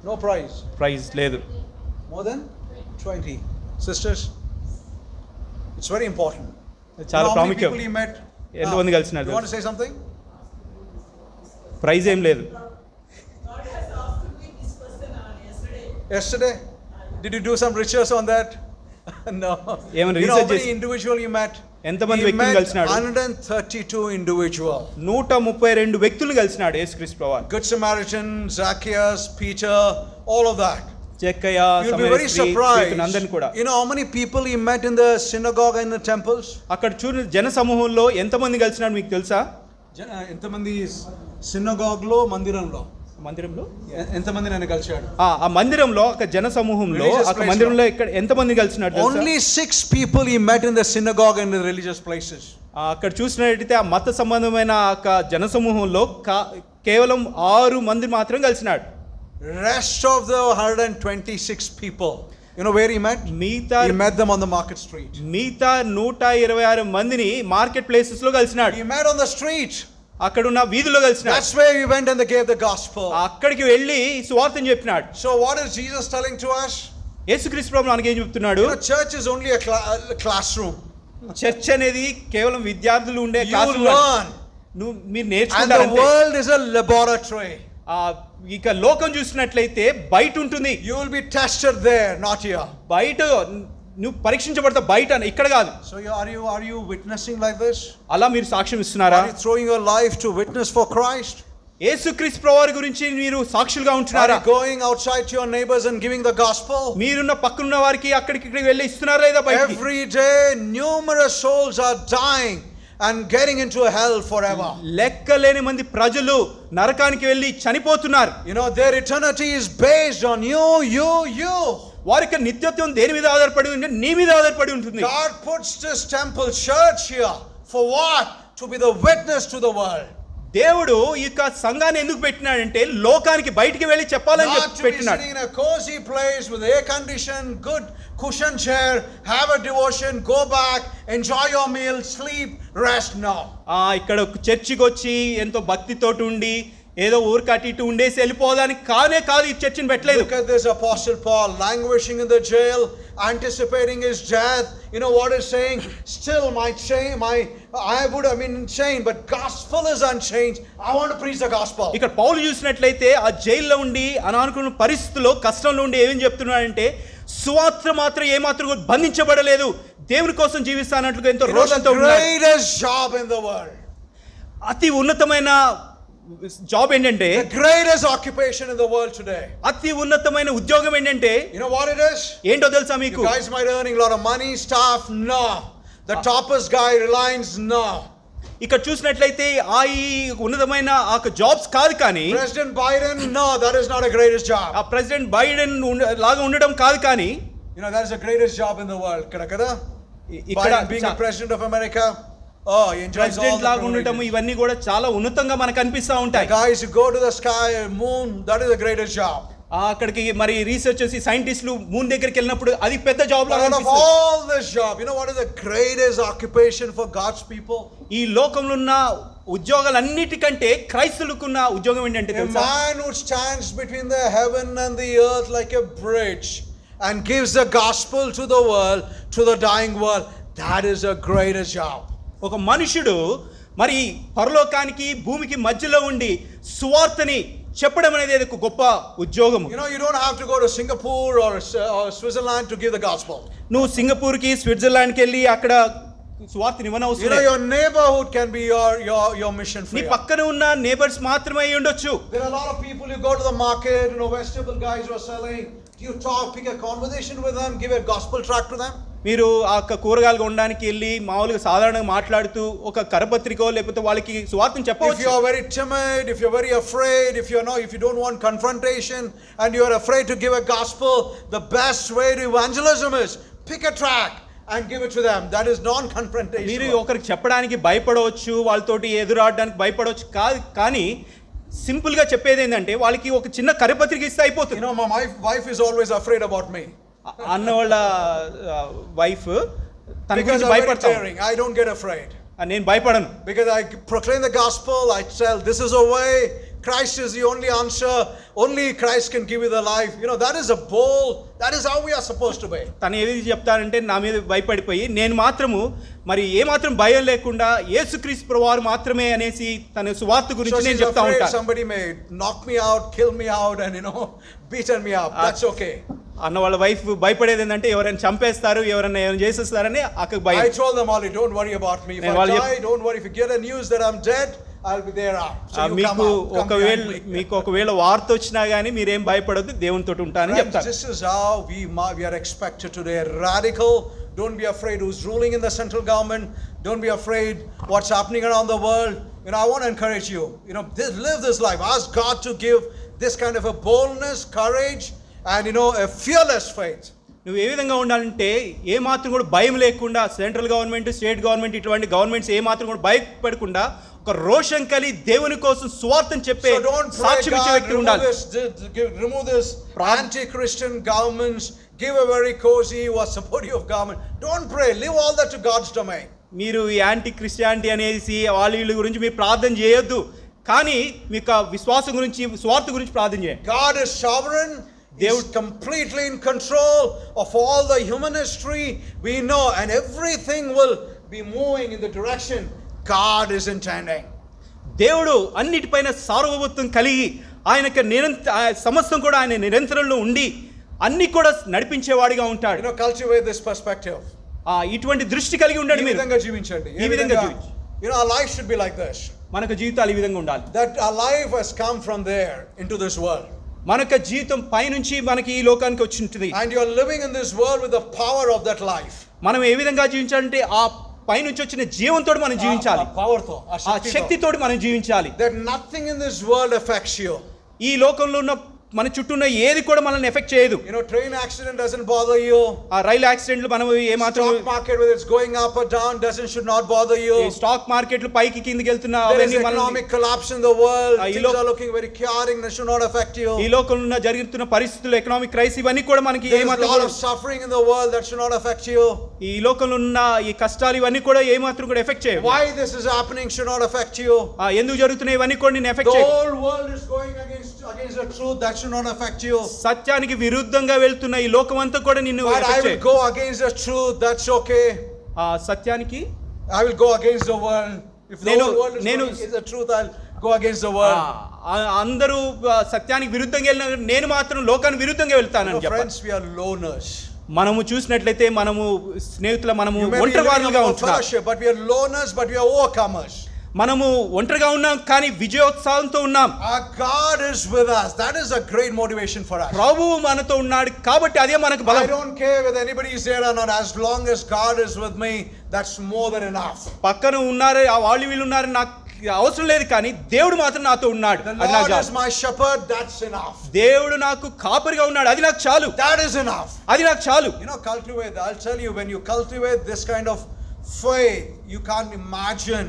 No prize. Prize లేదు. More than 20. Sisters, it's very important. చాలా How many ప్రాముఖ్యం. people you met? ఎంతమంది కలిసినారు? You want to say something? Prize ఏం లేదు. God has asked me this question Yesterday? Did you do some research on that? No. ఏమైనా You know how research many చేసి individual you met? ఎంతమంది He వ్యక్తులు met కలిసినాడు? 132 individual. 132 వ్యక్తులు కలిసినాడు యేసుక్రీస్తు ప్రభువు. Good Samaritan, Zacchaeus, Peter, all of that. Jakkayya, You'll be సమరయ very స్త్రీ, surprised. పేతురు అందరిని కూడా. You know how many people he met in the synagogue and the temples? అక్కడ చూడండి జన సమూహంలో ఎంతమంది కలిసినాడు మీకు తెలుసా? ఎంతమంది synagogue లో మందిరంలో మందిరంలో ఎంతమంది నన్ను కలిశాడు? ఆ మందిరంలో ఒక జన సమూహంలో Religious ఆ place మందిరంలో ఇక్కడ ఎంతమంది కలిసినాడు తెలుసా? Only 6 people he met in the synagogue and the religious places. అక్కడ చూసినట్టయితే ఆ మత సంబంధమైన ఆ జన సమూహంలో కేవలం 6 మంది మాత్రం కలిసినాడు. Rest of the 126 people, you know where he met? He met them on the market street. మిగతా 126 మందిని మార్కెట్ ప్లేసెస్ లో కలిసినాడు. He met on the street. అక్కడ ఉన్న వీధిలో కలిసినాడు. That's where he went and they gave the gospel. అక్కడికి వెళ్ళి సువార్తను చెప్పినాడు. So what is Jesus telling to us? యేసుక్రీస్తు ప్రభువు మనకి ఏం చెప్తున్నాడు? You know, church is only a classroom. Church అనేది కేవలం విద్యార్థులు ఉండే You క్లాస్ learn. మీరు And the నేర్చుకుంటారు. world is a laboratory. ఇక లోకం చూసినట్లయితే బయట ఉంటుంది. You will be tested there, not here. బయట నువ్వు పరీక్షించబడతా బయట, ఇక్కడ కాదు. So are you witnessing like this? అలా మీరు సాక్ష్యం ఇస్తున్నారా? Are you throwing your life to witness for Christ? యేసుక్రీస్తు ప్రభువారి గురించి మీరు సాక్షులుగా Are ఉంటున్నారా? you going outside to your neighbors and giving the gospel? మీరున్న పక్కనున్న వారికి అక్కడికి ఇక్కడికి వెళ్ళి ఇస్తున్నారా లేదా బయటికి? Every day numerous souls are dying and getting into hell forever. లెక్కలేని మంది ప్రజలు నరకానికి వెళ్ళి చనిపోతున్నారు. You know, their eternity is based on you. వారికి నిత్యత్వం దేని మీద ఆధారపడి ఉంటుంది? నీ మీద ఆధారపడి ఉంటుంది. God puts this temple church here for what? To be the witness to the world. దేవుడు ఈ సంఘాన్ని ఎందుకు పెట్టినాడంటే లోకానికి బయటికి వెళ్ళి చెప్పాలని Not to be పెట్టినాడు. sitting in a cozy place with air condition, good cushion chair, have a devotion, go back, enjoy your meal, sleep, rest. No. ఇక్కడ చర్చికి వచ్చి ఎంతో భక్తితోటి ఉండి ఏదో ఊరికి అటు ఇటు ఉండేసి వెళ్ళిపోవడానికి కాదు ఈ చర్చిని పెట్టలేదు. Look at this Apostle Paul languishing in the jail, anticipating his death. You know what he's saying? Still my chain, I would have been in chain, but gospel is unchanged. I want to preach the gospel. ఇక్కడ పౌలు చూసినట్లయితే ఆ జైల్లో ఉండి అనానుకున్న పరిస్థితుల్లో కష్టంలో ఉండి ఏమని చెప్తున్నాడంటే సువార్త మాత్రం ఏమాత్రం బంధించబడలేదు, దేవుని కోసం జీవిస్తానట్లుగా ఎంతో రోషంతో ఉన్నాడు. The greatest job in the world. అతి ఉన్నతమైన జాబ్ ఏంటంటే, the greatest occupation in the world today. అతి ఉన్నతమైన ఉద్యోగం ఏంటంటే, you know what it is? ఏంటో తెలుసా మీకు? You guys might be earning a lot of money, staff, no. The toppest guy, Reliance, no. ఇక్కడ చూసినట్లయితే ఈ ఉన్నతమైన జాబ్స్ కాదు, కానీ President Biden, no, that is not a greatest job. ఆ ప్రెసిడెంట్ బైడెన్ లాగా ఉండడం కాదు, కానీ you know that is the greatest job in the world. Kada ఇక్కడ being a president of America, oh, he enjoys all president the లాగా ఉండటం ఇవన్నీ కూడా చాలా ఉన్నతంగా మనకు అనిపిస్తూ ఉంటాయి. guys who go to the sky, moon, that is the greatest job. అక్కడికి మరి రీసెర్చర్స్ సైంటిస్టులు మూన్ దగ్గరికి వెళ్ళినప్పుడు అది పెద్ద జాబ్ లాగా of అనిపిస్తుంది. all this job, you know what is the greatest occupation for God's people? ఈ లోకంలో ఉన్న ఉద్యోగాలన్నిటికంటే క్రైస్తవులకున్న ఉద్యోగం ఏంటంటే A తెలుసా? man who stands between the heaven and the earth like a bridge and gives the gospel to the world, to the dying world, that is the greatest job. ఒక మనుషుడు మరి పరలోకానికి భూమికి మధ్యలో ఉండి సువార్తని చెప్పడం అనేది ఒక గొప్ప ఉద్యోగం. You know, you don't have to go to Singapore or Switzerland to give the gospel. నువ్వు సింగపూర్కి స్విట్జర్లాండ్కి వెళ్ళి అక్కడ సువార్తని ఇవ్వనవసరం You know, లేదు. your neighborhood can be your mission నీ field. పక్కన ఉన్న నేబర్స్ మాత్రమే అయి ఉండొచ్చు. There are a lot of people, you go to the market, you know, vegetable guys who are selling, you talk, pick a conversation with them, give a gospel tract to them. మీరు ఆ కూరగాయలు కొనడానికి వెళ్ళి మామూలుగా సాధారణంగా మాట్లాడుతూ ఒక కరపత్రికో లేకపోతే వాళ్ళకి సువార్తను If చెప్పవచ్చు. you are very timid, if you're very afraid, if you don't want confrontation and you are afraid to give a gospel, the best way to evangelism is pick a tract and give it to them. That is non-confrontation. మీరు ఒకరికి చెప్పడానికి భయపడవచ్చు, వాళ్ళతోటి ఎదురాడడానికి భయపడవచ్చు, కానీ simple గా చెప్పేది ఏంటంటే వాళ్ళకి ఒక చిన్న కరపత్రిక ఇస్తే అయిపోతుంది. You know, my wife is always afraid about me. అన్న వాళ్ళ వైఫ్ తన Because గురించి I'm very భయపడతాను. daring. I don't get afraid. నేను భయపడను. Because I proclaim the gospel, I tell this is a way. Christ is the only answer. Only Christ can give you the life. You know, that is a bold, that is how we are supposed to be. తను ఏది చెప్తానంటే నా మీద భయపడిపోయి నేను మాత్రము మరి ఏ మాత్రం భయం లేకుండా యేసుక్రీస్తు ప్రభువారు మాత్రమే అనేసి తన సువార్త So గురించి నేను she's చెప్తా afraid ఉంటాను. somebody may knock me out, kill me out, and beaten me up. That's okay. అన్న వాళ్ళ వైఫ్ భయపడేది ఏంటంటే ఎవరైనా చంపేస్తారు, ఎవరైనా ఏమైనా చేసేస్తారని అక్కకు భయం. I told them already, don't worry about me. If నేను I వాళ్ళు die, don't worry. If you get a news that I'm dead, I'll be there. So you come మీకు out, come ఒకవేళ behind me. మీకు ఒకవేళ వార్త వచ్చినా కానీ మీరేం భయపడొద్దు, దేవునితో ఉంటానని Friends, చెప్తాను. this is how we are expected today. Radical. Don't be afraid who's ruling in the central government. Don't be afraid what's happening around the world. I want to encourage you. Live this life. Ask God to give this kind of a boldness, courage, and a fearless faith. నువ్వు ఏ విధంగా ఉండాలంటే ఏ మాత్రం కూడా భయం లేకుండా, central government, state government, ఇటువంటి governments ఏ మాత్రం కూడా భయపడకుండా ఒక రోషం కలిగి దేవుని కోసం స్వార్థం చెప్పే So don't pray, సాక్ష్యం ఇచ్చే God, వ్యక్తి ఉండాలి. remove this anti-Christian governments. Give a very cozy or supportive government. Don't pray. Leave all that to God's domain. మీరు ఈ యాంటీ క్రిస్టియానిటీ అనేసి వాళ్ళ వీళ్ళ గురించి మీరు ప్రార్థన చేయొద్దు, కానీ మీకు ఆ విశ్వాసం గురించి, స్వార్థ గురించి ప్రార్థన చేయండి. God is sovereign. He is completely in control of all the human history we know, and everything will be moving in the direction God is intending. దేవుడు అన్నిటిపైన సార్వభౌమత్వం కలిగి ఆయనకి సమస్తం కూడా ఆయన నిరంతరంలో ఉండి అన్ని కూడా నడిపించేవాడిగా ఉంటాడు. Cultivate this perspective. ఇటువంటి దృష్టి కలిగి ఉండండి మీరు. ఈ విధంగా జీవించండి. Our life should be like this. మనకు జీవితాలు ఈ విధంగా ఉండాలి. That our life has come from there into this world. మనకు జీవితం పైనుంచి మనకి ఈ లోకానికి వచ్చి ఉంటుంది. And you are living in this world with the power of that life. మనం ఏ విధంగా జీవించాలంటే ఆ పైనుంచి వచ్చిన జీవంతో మనం జీవించాలి. ఆ శక్తితో మనం జీవించాలి. That nothing in this world affects you. ఈ లోకంలో ఉన్న మన చుట్టూ ఉన్న ఏది కూడా మనల్ని ఎఫెక్ట్ చేయదు. Train accident doesn't bother you. ఆ రైలు యాక్సిడెంట్లు మనం ఏ మాత్రం, stock market whether it's going up or down should not bother you. ఈ స్టాక్ మార్కెట్లు పైకి కిందికి వెళ్తున్నా there is అవన్నీ economic collapse in the world. Things are looking very chaotic. That should not affect you. ఈ లోకంలో జరుగుతున్న పరిస్థితులు, ఎకనామిక్ క్రైసిస్, ఇవన్నీ కూడా మనకి ఏ మాత్రం, lot of suffering in the world that should not affect you. ఈ లోకంలో ఉన్న ఈ కష్టాలు ఇవన్నీ కూడా ఏ మాత్రం కూడా ఎఫెక్ట్ చేయవు. why this is happening should not affect you. ఎందుకు జరుగుతున్నాయి ఇవన్నీ కూడా నిన్ను ఎఫెక్ట్ the చేయవు. whole world is going against the truth. That should not affect you. సత్యానికి విరుద్ధంగా వెళ్తున్న ఈ లోకం అంతా కూడా నిన్ను but ఎఫెక్ట్ I will చేయదు. go against the truth. That's okay. సత్యానికి I will go against the world. If the whole world is going against the truth, I'll go against the world. అందరూ సత్యానికి విరుద్ధంగా వెళ్ళిన నేను మాత్రం లోకానికి విరుద్ధంగా వెళ్తానని చెప్పారు. friends, we are loners. మనము చూసినట్లయితే మనము స్నేహితుల మనము ఒంటరివారులుగా ఉంటున్నాం. but we are loners, but we are overcomers. మనము ఒంటరిగా ఉన్నాం కానీ విజయోత్సాహంతో ఉన్నాం. Our God is with us. That is a great motivation for us. ప్రభువు మనతో ఉన్నాడు కాబట్టి అదే మనకు బలం. I don't care whether anybody is there or not. As long as God is with me, that's more than enough. పక్కన ఉన్నారు, ఆ వాళ్ళు వీళ్ళు ఉన్నారు, నాకు అవసరం లేదు, కానీ దేవుడు మాత్రం నాతో ఉన్నాడు. The Lord is my shepherd. That's enough. దేవుడు నాకు కాపరిగా ఉన్నాడు, అది నాకు చాలు. That is enough. అది నాకు చాలు. Cultivate. I'll tell you, when you cultivate this kind of faith, you can't imagine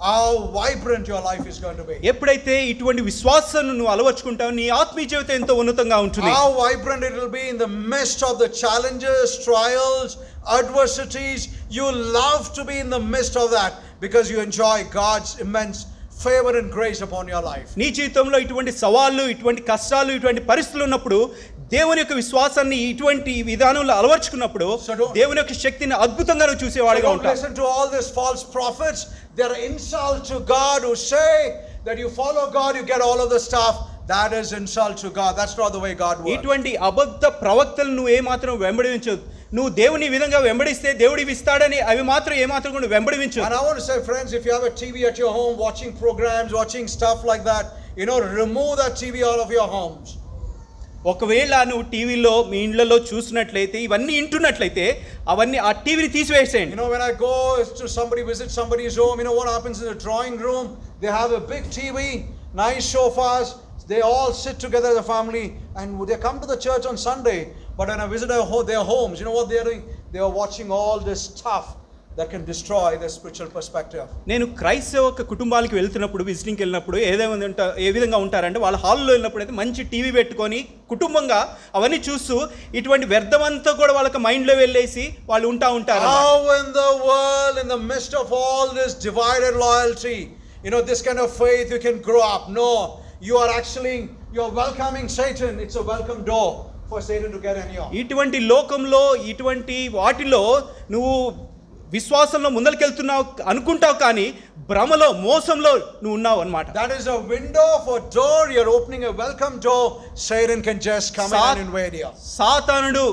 how vibrant your life is going to be. ఎప్పుడైతే ఇటువంటి విశ్వాసాన్ని నువ్వు అలవర్చుకుంటావు, నీ ఆత్మీయ జీవితం ఎంతో ఉన్నతంగా ఉంటుంది. How vibrant it will be in the midst of the challenges, trials, adversities. You love to be in the midst of that because you enjoy God's immense favor and grace upon your life. నీ జీవితంలో ఇటువంటి సవాళ్ళు, ఇటువంటి కష్టాలు, ఇటువంటి పరిస్థితులు ఉన్నప్పుడు దేవుని యొక్క విశ్వాసాన్ని ఇటువంటి విధానంలో అలవర్చుకున్నప్పుడు దేవుని యొక్క శక్తిని అద్భుతంగా నువ్వు చూసేవాడిగా ఉంటావు. Listen to all these false prophets. They are insult to God who say that you follow God, you get all of the stuff. That is insult to God. That's not the way God works. ఇటువంటి అబద్ధ ప్రవక్తలు నువ్వు ఏ మాత్రం వెంబడించదు. నువ్వు దేవుని విధంగా వెంబడిస్తే దేవుడు ఇస్తాడని అవి మాత్రం ఏ మాత్రం కూడా వెంబడించు. And I want to say, friends, if you have a TV at your home watching programs, watching stuff like that, remove that TV out of your homes. ఒకవేళ నువ్వు టీవీలో మీ ఇండ్లలో చూసినట్లయితే, ఇవన్నీ వింటున్నట్లయితే అవన్నీ ఆ టీవీని తీసివేసేయండి. When I go to visit somebody's home, what happens in the drawing room? They have a big TV, nice sofas. They all sit together as a family, and they come to the church on Sunday. But when I visit their homes, what they are doing? They are watching all this stuff that can destroy the spiritual perspective. నేను క్రైస్తవ కుటుంబాలకు వెళ్తున్నప్పుడు విజిటింగ్కి వెళ్ళినప్పుడు ఏ విధంగా ఉంటారంటే వాళ్ళ హాల్లో వెళ్ళినప్పుడు అయితే మంచి టీవీ పెట్టుకొని కుటుంబంగా అవన్నీ చూస్తూ ఇటువంటి వ్యర్థమంతా కూడా వాళ్ళకి మైండ్లో వెళ్ళేసి వాళ్ళు ఉంటారు. How in the world, in the midst of all this divided loyalty, this kind of faith you can grow up? No, you're welcoming Satan. It's a welcome door for Satan to get in you. ఇటువంటి లోకంలో ఇటువంటి వాటిలో నువ్వు విశ్వాసంలో ముందరికెళ్తున్నావు అనుకుంటావు, కానీ భ్రమలో మోసంలో నువ్వు ఉన్నావు అన్నమాట. That is a window for door. You're opening a welcome door. Satan can just come in and invade you. సాతానుడు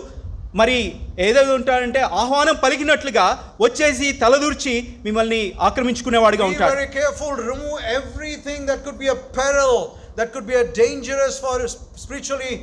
మరి ఏదైతే ఉంటాడంటే ఆహ్వానం పలికినట్లుగా వచ్చేసి తలదూర్చి మిమ్మల్ని ఆక్రమించుకునేవాడిగా Be ఉంటాడు. very careful. Remove everything that could be a peril, that could be a dangerous for spiritually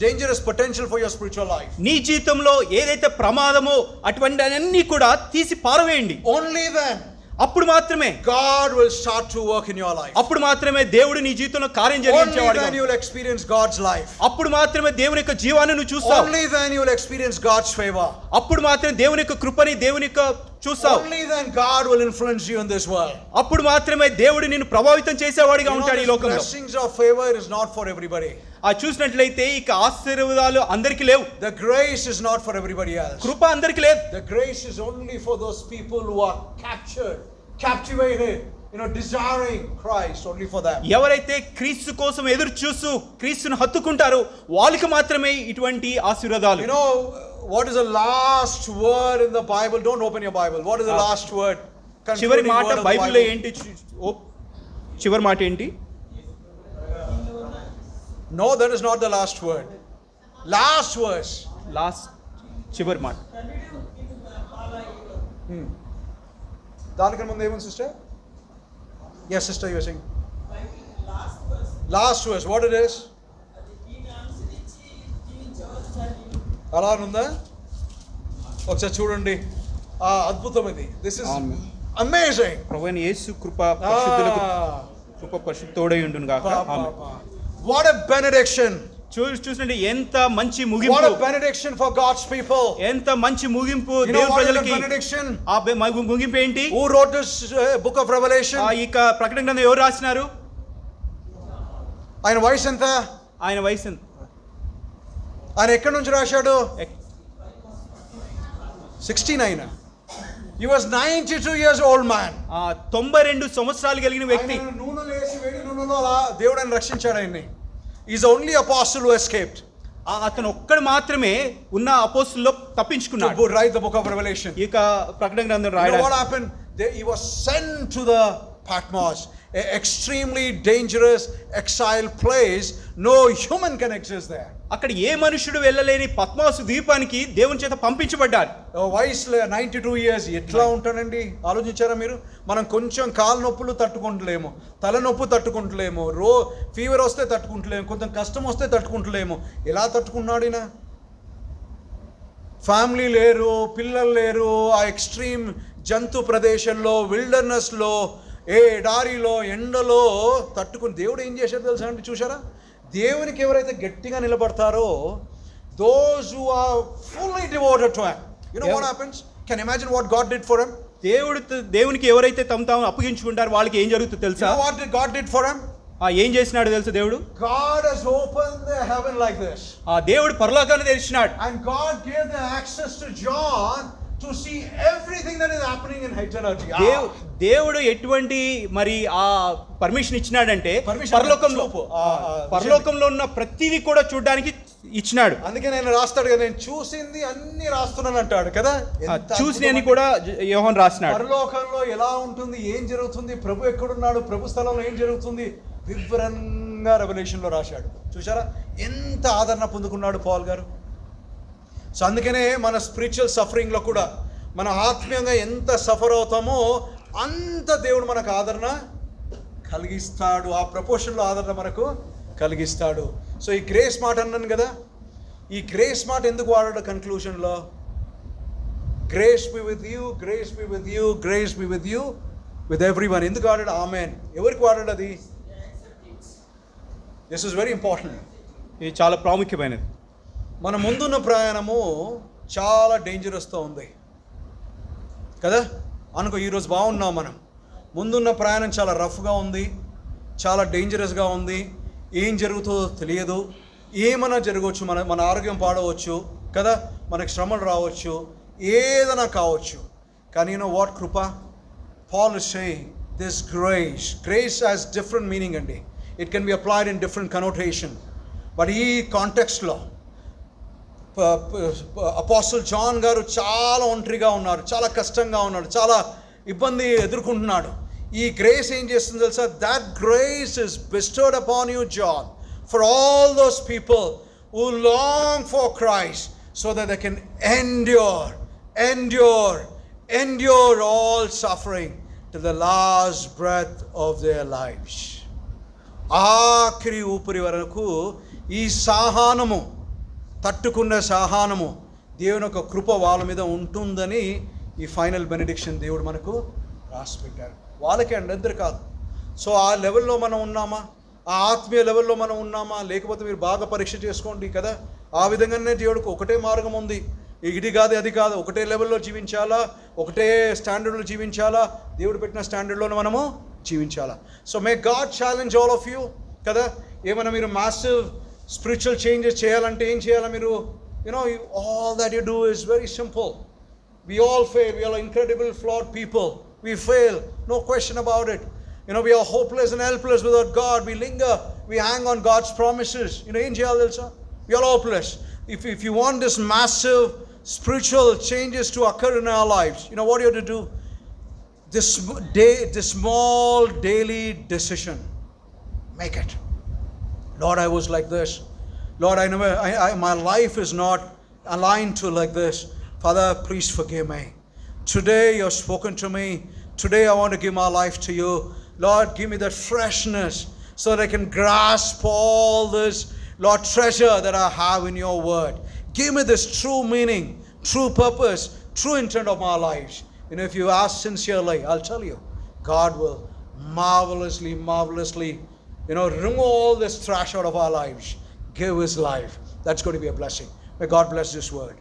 dangerous potential for your spiritual life. నీ జీవితంలో ఏదైతే ప్రమాదమో అటువంటి అన్ని కూడా తీసి పారవేయండి. Only then అప్పుడు మాత్రమే God will start to work in your life. అప్పుడు మాత్రమే దేవుడు నీ జీవితంలో కార్యం Only జరిగించేవాడు. then you will experience God's life. అప్పుడు మాత్రమే దేవుని యొక్క జీవాన్ని నువ్వు చూస్తావు. Only then you will experience God's favor. అప్పుడు మాత్రమే దేవుని యొక్క కృపని దేవుని యొక్క చూస్తావు. Only then God will influence you in this world. అప్పుడు మాత్రమే దేవుడు నిన్ను ప్రభావితం చేసేవాడిగా ఉంటాడు ఈ లోకంలో. Blessings of favor is not for everybody. ఆ చూసినట్లయితే ఇక ఆశీర్వాదాలు అందరికీ లేవు. The grace is not for everybody else. కృప అందరికీ లేదు. The grace is only for those people who are captivated, desiring Christ, only for them. ఎవరైతే క్రీస్తు కోసం ఎదురు చూస్తూ క్రీస్తును హత్తుకుంటారో వాళ్ళకి మాత్రమే ఇటువంటి ఆశీర్వాదాలు. What is the last word in the Bible? Don't open your Bible. What is the last word? చివరి మాట బైబిల్లో ఏంటి? చివరి మాట ఏంటి? No, that is not the last word. Last verse. చివరి మాట. దానికన్నా ముందు ఏమని sister? Yes, sister, you were saying. Last verse. What it is? అలా ఉందా? ఒకసారి చూడండి. అద్భుతం ఇది. This is amazing. ప్రభువైన యేసు కృప పరిశుద్ధులకు కృప పరిశుద్ధుడై ఉండును గాక. ఆమేన్. What a benediction. చూడండి ఎంత మంచి ముగింపు. What a benediction for God's people. ఎంత మంచి ముగింపు దేవుని ప్రజలకి. ప్రజలకి. benediction. ఆ ముగింపు ఏంటి? Who wrote this book of Revelation? ఈ ప్రకటన గ్రంథం ఎవరు రాసినారు? ఆయన వయసు ఎంత? ఆయన వయసు ఎంత? ఆయన ఎక్కడి నుంచి రాశాడు? 69. He was 92 years old man. 92 సంవత్సరాలు కలిగిన వ్యక్తి. నూనెలో వేసి వేడి నూనెలో దేవుడు ఆయన రక్షించాడు ఆయన్ని. He's the only apostle who escaped. అతను ఒక్కడు మాత్రమే ఉన్న అపోస్తుల్లో తప్పించుకున్నాడు. To write the book of Revelation. ఇక ప్రకటన గ్రంథం రాయడానికి. What happened? He was sent to the Patmos, an extremely dangerous exile place. No human can exist there. అక్కడ ఏ మనుషుడు వెళ్ళలేని పద్మాసు ద్వీపానికి దేవుని చేత పంపించబడ్డాడు. వయసులో 92 years ఎట్లా ఉంటానండి? ఆలోచించారా మీరు? మనం కొంచెం కాలు నొప్పులు తట్టుకుంటలేము, తలనొప్పి తట్టుకుంటలేము, ఫీవర్ వస్తే తట్టుకుంటలేము, కొంచెం కష్టం వస్తే తట్టుకుంటలేము. ఎలా తట్టుకున్నాడు ఈయన? ఫ్యామిలీ లేరు, పిల్లలు లేరు, ఆ ఎక్స్ట్రీమ్ జంతు ప్రదేశంలో, విల్డర్నెస్లో, ఎడారిలో, ఎండలో తట్టుకుని దేవుడు ఏం చేశాడు తెలుసా అండి? చూసారా? దేవునికి ఎవరైతే గట్టిగా నిలబడతారో, those who are fully devoted to him, what happens? Can you imagine what God did for him? దేవునికి ఎవరైతే తాము అప్పగించుకుంటారో వాళ్ళకి ఏం జరుగుతుందో తెలుసా? What did God did for him? ఏం చేసినాడు తెలుసా దేవుడు? God has opened the heaven like this. దేవుడు పరలోకాన్ని తెరిచినాడు. And God gave the access to John to see everything that is happening in eternity. దేవుడు ఎటువంటి మరి ఆ పర్మిషన్ ఇచ్చినాడంటే పరలోకంలో ఉన్న ప్రతిదీ కూడా చూడడానికి ఇచ్చినాడు. అందుకే నేను రాస్తాడు కదా, నేను చూసింది అన్ని రాస్తున్నాను అంటాడు కదా. చూసినని కూడా యోహాను రాసినాడు. పరలోకంలో ఎలా ఉంటుంది, ఏం జరుగుతుంది, ప్రభు ఎక్కడున్నాడు, ప్రభు స్థలంలో ఏం జరుగుతుంది, వివరంగా రెవల్యూషన్ లో రాశాడు. చూసారా ఎంత ఆదరణ పొందుకున్నాడు పౌల్ గారు. సో అందుకనే మన స్పిరిచువల్ సఫరింగ్లో కూడా మన ఆత్మీయంగా ఎంత సఫర్ అవుతామో అంత దేవుడు మనకు ఆదరణ కలిగిస్తాడు. ఆ ప్రపోర్షన్లో ఆదరణ మనకు కలిగిస్తాడు. సో ఈ గ్రేస్ మాట అన్నాను కదా, ఈ గ్రేస్ మాట ఎందుకు వాడాడు కన్క్లూషన్లో? Grace be with you, grace be with you, grace be with you with everyone. ఎందుకు వాడాడు ఆమెన్? ఎవరికి వాడాడు అది? This is very important. ఇది చాలా ప్రాముఖ్యమైనది. మన ముందున్న ప్రయాణము చాలా డేంజరస్తో ఉంది. కదా అనుకో, ఈరోజు బాగున్నాం మనం, ముందున్న ప్రయాణం చాలా రఫ్గా ఉంది, చాలా డేంజరస్గా ఉంది, ఏం జరుగుతుందో తెలియదు, ఏమైనా జరగవచ్చు, మన ఆరోగ్యం పాడవచ్చు కదా, మనకి శ్రమలు రావచ్చు, ఏదైనా కావచ్చు. కానీ యు నో వాట్ కృప? Paul is saying this grace has different meaning అండి. It can be applied in different connotation. But ఈ కాంటెక్స్ట్లో అపోస్టల్ జాన్ గారు చాలా ఒంటరిగా ఉన్నారు, చాలా కష్టంగా ఉన్నాడు, చాలా ఇబ్బంది ఎదుర్కొంటున్నాడు. ఈ గ్రేస్ ఏం చేస్తుంది తెలుసా? That grace is bestowed upon you, John, for all those people who long for Christ so that they can endure all suffering to the last breath of their lives. ఆఖరి ఊపిరి వరకు ఈ సహనము, తట్టుకున్న సహనము, దేవుని యొక్క కృప వాళ్ళ మీద ఉంటుందని ఈ ఫైనల్ బెనెడిక్షన్ దేవుడు మనకు రాసి పెట్టారు. వాళ్ళకే అండి, ఇద్దరు కాదు. సో ఆ లెవెల్లో మనం ఉన్నామా? ఆ ఆత్మీయ లెవెల్లో మనం ఉన్నామా? లేకపోతే మీరు బాగా పరీక్ష చేసుకోండి కదా. ఆ విధంగానే దేవుడికి ఒకటే మార్గం ఉంది, ఇది కాదు అది కాదు, ఒకటే లెవెల్లో జీవించాలా, ఒకటే స్టాండర్డ్లో జీవించాలా, దేవుడు పెట్టిన స్టాండర్డ్లోనే మనము జీవించాలా. So may God challenge all of you కదా. ఏమైనా మీరు మాసివ్ స్పిరిచువల్ చేంజెస్ చేయాలంటే ఏం చేయాలా మీరు? All that you do is very simple. We all fail. We are incredible flawed people. We fail. No question about it. We are hopeless and helpless without God. We linger. We hang on God's promises. ఏం చేయాలి తెలుసా? We are hopeless. If you want this massive spiritual changes to occur in our lives, what you have to do? This small daily decision. Make it. Lord, I was like this. Lord, my life is not aligned to like this. Father, please forgive me. Today you have spoken to me. Today I want to give my life to you. Lord, give me that freshness so that I can grasp all this, Lord, treasure that I have in your word. Give me this true meaning, true purpose, true intent of my lives. If you ask sincerely, I'll tell you, God will marvelously, remove all this trash out of our lives. Give his life. That's going to be a blessing. May God bless this word.